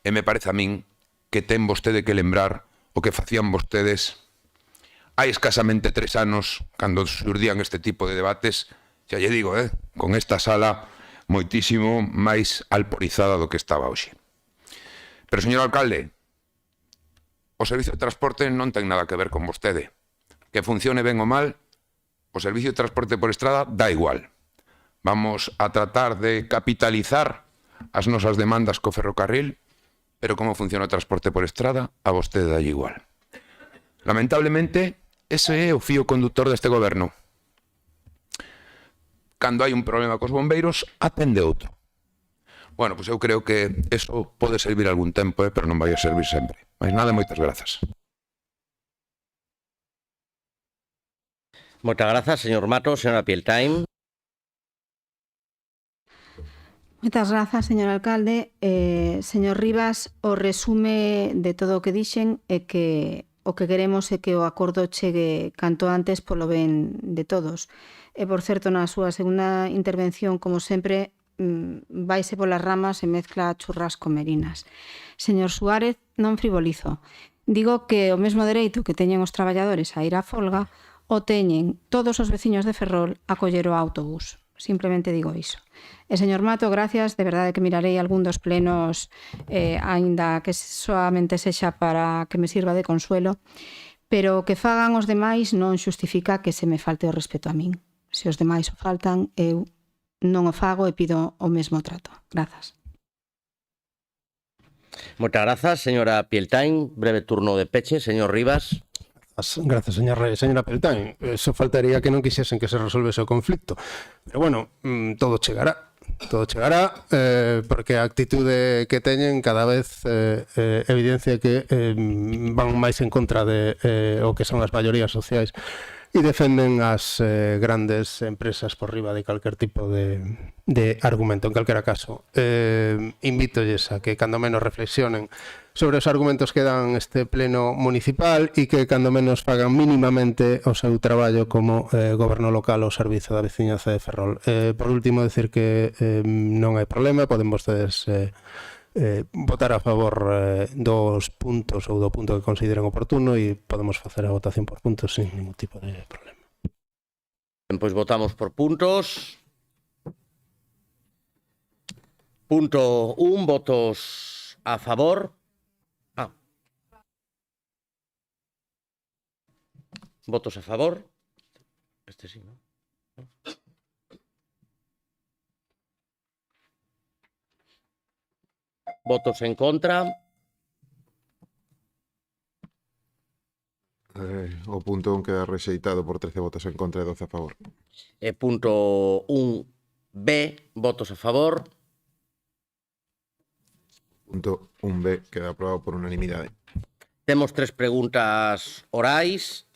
e me parece a min que ten vostede que lembrar o que facían vostedes hai escasamente 3 anos, cando xurdían este tipo de debates, xa lle digo, con esta sala moitísimo máis alporizada do que estaba hoxe. Pero, señor alcalde, o servicio de transporte non ten nada que ver con vostede. Que funcione ben ou mal, o servicio de transporte por estrada dá igual. Vamos a tratar de capitalizar as nosas demandas co ferrocarril, pero como funciona o transporte por estrada, a vostede dá igual. Lamentablemente, ese é o fío conductor deste goberno. Cando hai un problema cos bombeiros, atende outro. Bueno, pois eu creo que eso pode servir algún tempo, pero non vai a servir sempre. Mais nada, moitas grazas. Moitas grazas, señor Mato. Señora Pieltain. Moitas grazas, señor alcalde. Señor Rivas, o resume de todo o que dixen é que o que queremos é que o acordo chegue canto antes polo ben de todos. E, por certo, na súa segunda intervención, como sempre, vaise polas ramas e mezcla churrasco merinas. Señor Suárez, non frivolizo. Digo que o mesmo dereito que teñen os traballadores a ir á folga o teñen todos os veciños de Ferrol a coller o autobús. Simplemente digo iso. E, señor Mato, gracias, de verdade que mirarei algún dos plenos, aínda que solamente sexa para que me sirva de consuelo, pero que fagan os demais non xustifica que se me falte o respeto a min. Se os demais o faltan, eu non o fago e pido o mesmo trato. Grazas. Moitas grazas, señora Pieltain. Breve turno de peche, señor Rivas. Gracias, señor Rey. Señora Peltain, eso faltaría que non quixesen que se resolvese o conflicto. Pero bueno, todo chegará. Todo chegará, porque a actitude que teñen cada vez evidencia que van máis en contra de o que son as maiorías sociais e defenden as grandes empresas por riba de calquer tipo de argumento. En calquera caso, invítolles a que cando menos reflexionen sobre os argumentos que dan este pleno municipal e que cando menos fagan mínimamente o seu traballo como goberno local ao servizo da veciñanza de Ferrol. Por último, decir que non hai problema, poden vostedes votar a favor dos puntos ou do punto que consideren oportuno e podemos facer a votación por puntos sin ningún tipo de problema. Pois votamos por puntos. Punto 1, votos a favor. Votos a favor. Este sí, ¿no? Votos en contra. O punto 1 queda rexeitado por 13 votos en contra e 12 a favor. Punto 1B, votos a favor. Punto 1B queda aprobado por unanimidade. Temos 3 preguntas orais.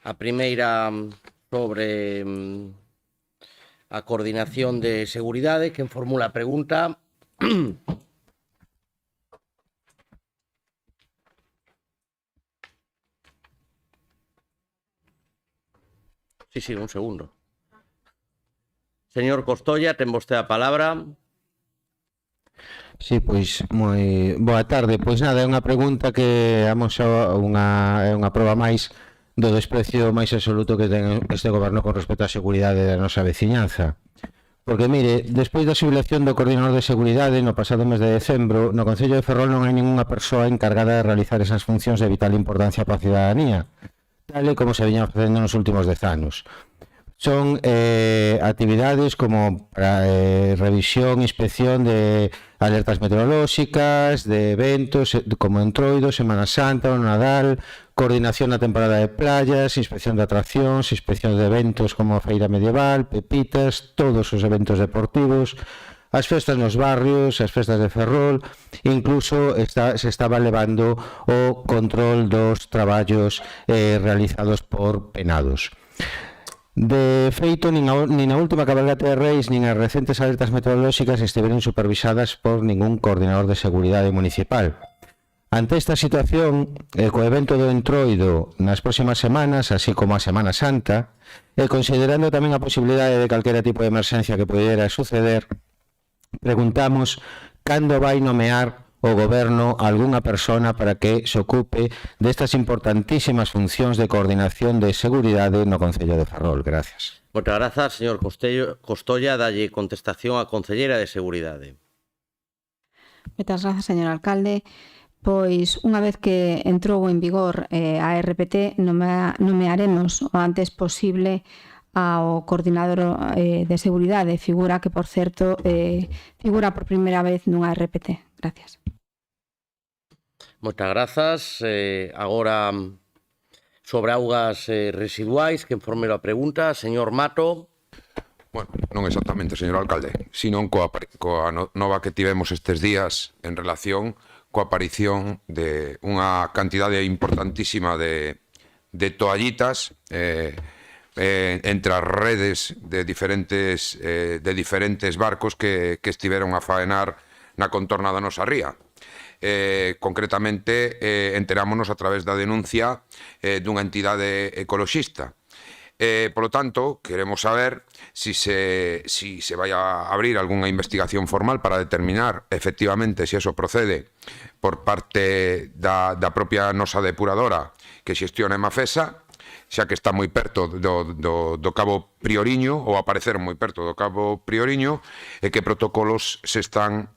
A primeira sobre a coordinación de seguridade. Quen formula a pregunta? Sí, un segundo. Señor Costolla, ten vostede a palabra. Sí, pois moi boa tarde. Pois nada, é unha pregunta que amosa unha proba máis do desprecio máis absoluto que ten este goberno con respecto á seguridade da nosa veciñanza. Porque, mire, despois da xubilación do coordinador de seguridade no pasado mes de decembro, no Concello de Ferrol non hai ningunha persoa encargada de realizar esas funcións de vital importancia para a cidadanía, tal e como se viñan facendo nos últimos 10 anos. Son actividades como para revisión, inspección de alertas meteorolóxicas, de eventos como Entroido, Semana Santa, o Nadal, coordinación na temporada de playas, inspección de atraccións, inspección de eventos como a Feira Medieval, Pepitas, todos os eventos deportivos, as festas nos barrios, as festas de Ferrol, incluso se estaba levando o control dos traballos realizados por penados. De feito, nin na última cabalgata de Reis nin as recentes alertas meteorolóxicas estiveron supervisadas por ningún coordinador de seguridade municipal. Ante esta situación, co evento do Entroido nas próximas semanas, así como a Semana Santa, e considerando tamén a posibilidade de calquera tipo de emerxencia que pudera suceder, preguntamos cando vai nomear o Goberno algunha persona para que se ocupe destas importantísimas funcións de coordinación de seguridade no Concello de Ferrol. Gracias. Moitas grazas, señor Costolla. Dalle contestación á concelleira de Seguridade. Moitas grazas, señor alcalde. Pois, unha vez que entrou en vigor a RPT, nomearemos o antes posible ao coordinador de seguridade, figura que, por certo, figura por primeira vez nunha RPT. Gracias. Moitas grazas. Agora, sobre augas residuais, que formelo a pregunta, señor Mato. Bueno, non exactamente, señor alcalde, sino coa nova que tivemos estes días en relación coa aparición de unha cantidade importantísima de toallitas entre as redes de diferentes barcos que estiveron a faenar na contorna da nosa ría. Concretamente, enterámonos a través da denuncia dunha entidade ecoloxista. Por lo tanto, queremos saber si se vai a abrir algunha investigación formal para determinar efectivamente se eso procede por parte da propia nosa depuradora que xestiona Mafesa, xa que está moi perto do Cabo Prioriño, ou apareceron moi perto do Cabo Prioriño, e que protocolos se están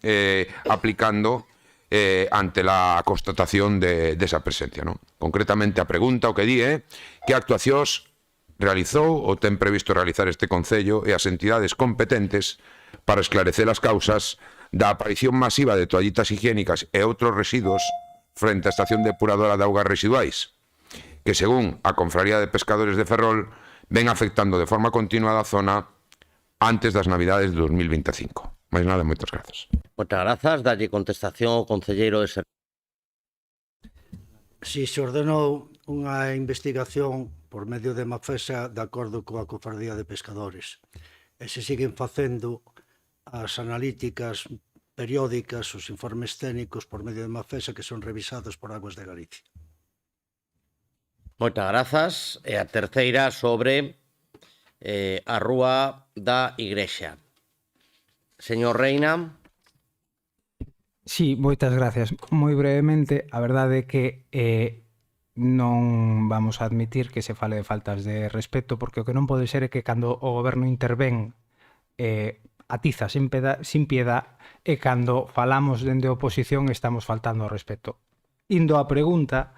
aplicando ante la constatación desa presencia. Concretamente, a pregunta o que di é que actuacións realizou ou ten previsto realizar este Concello e as entidades competentes para esclarecer as causas da aparición masiva de toallitas higiénicas e outros residuos frente á estación depuradora de augas residuais, que, según a Confraría de Pescadores de Ferrol, ven afectando de forma continua a zona antes das Navidades de 2025. Mais nada, moitas grazas. Moitas grazas. Dalle contestación ao concelleiro de Servicios. Si se ordenou unha investigación por medio de Mafesa de acordo coa Cofradía de Pescadores e se siguen facendo as analíticas periódicas, os informes técnicos por medio de Mafesa que son revisados por Aguas de Galicia. Moitas grazas. E a terceira sobre a Rúa da Igrexa. Señor Reina. Sí, moitas gracias. Moi brevemente, a verdade é que non vamos a admitir que se fale de faltas de respeto, porque o que non pode ser é que cando o goberno intervén atiza sin piedad e cando falamos dende a oposición estamos faltando ao respeto. Indo á pregunta,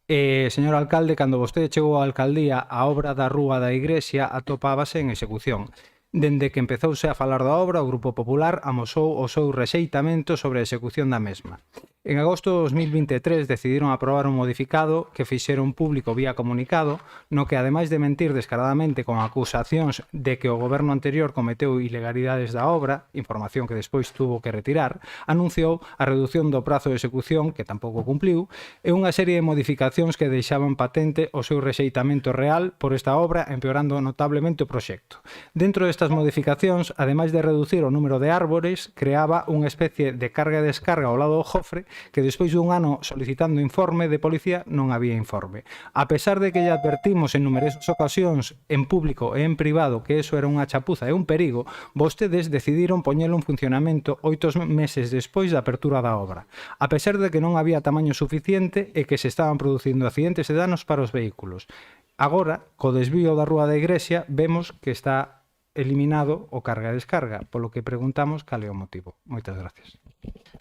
señor alcalde, cando vostede chegou á alcaldía, a obra da Rúa da Igrexa atopábase en execución. Dende que empezouse a falar da obra, o Grupo Popular amosou o seu rexeitamento sobre a execución da mesma. En agosto de 2023 decidiron aprobar un modificado que fixeron público vía comunicado, no que, ademais de mentir descaradamente con acusacións de que o goberno anterior cometeu ilegalidades da obra, información que despois tuvo que retirar, anunciou a reducción do prazo de execución, que tampouco cumpliu, e unha serie de modificacións que deixaban patente o seu rexeitamento real por esta obra, empeorando notablemente o proxecto. Dentro destas modificacións, ademais de reducir o número de árbores, creaba unha especie de carga e descarga ao lado do Jofre, que despois dun ano solicitando informe de policía non había informe. A pesar de que lle advertimos en numerosas ocasións en público e en privado que eso era unha chapuza e un perigo, vostedes decidiron poñelo en funcionamento 8 meses despois da apertura da obra, a pesar de que non había tamaño suficiente e que se estaban producindo accidentes e danos para os vehículos. Agora, co desvío da Rúa da Igrexa, vemos que está eliminado o carga e descarga, polo que preguntamos cal é o motivo. Moitas gracias.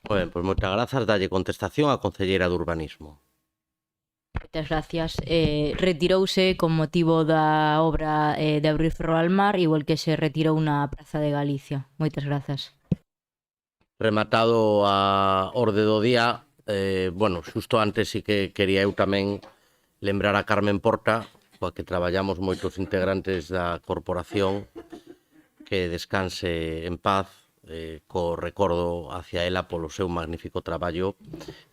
Pois moitas grazas. Dalle contestación á concelleira de Urbanismo. Moitas gracias. Retirouse con motivo da obra de abrir Ferrol al mar, igual que se retirou na Praza de Galicia. Moitas grazas. Rematado a orde do día, bueno, xusto antes sí que quería eu tamén lembrar a Carmen Porta, coa que traballamos moitos integrantes da corporación, que descanse en paz, co recordo hacia ela polo seu magnífico traballo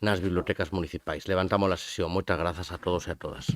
nas bibliotecas municipais. Levantamos a sesión. Moitas grazas a todos e a todas.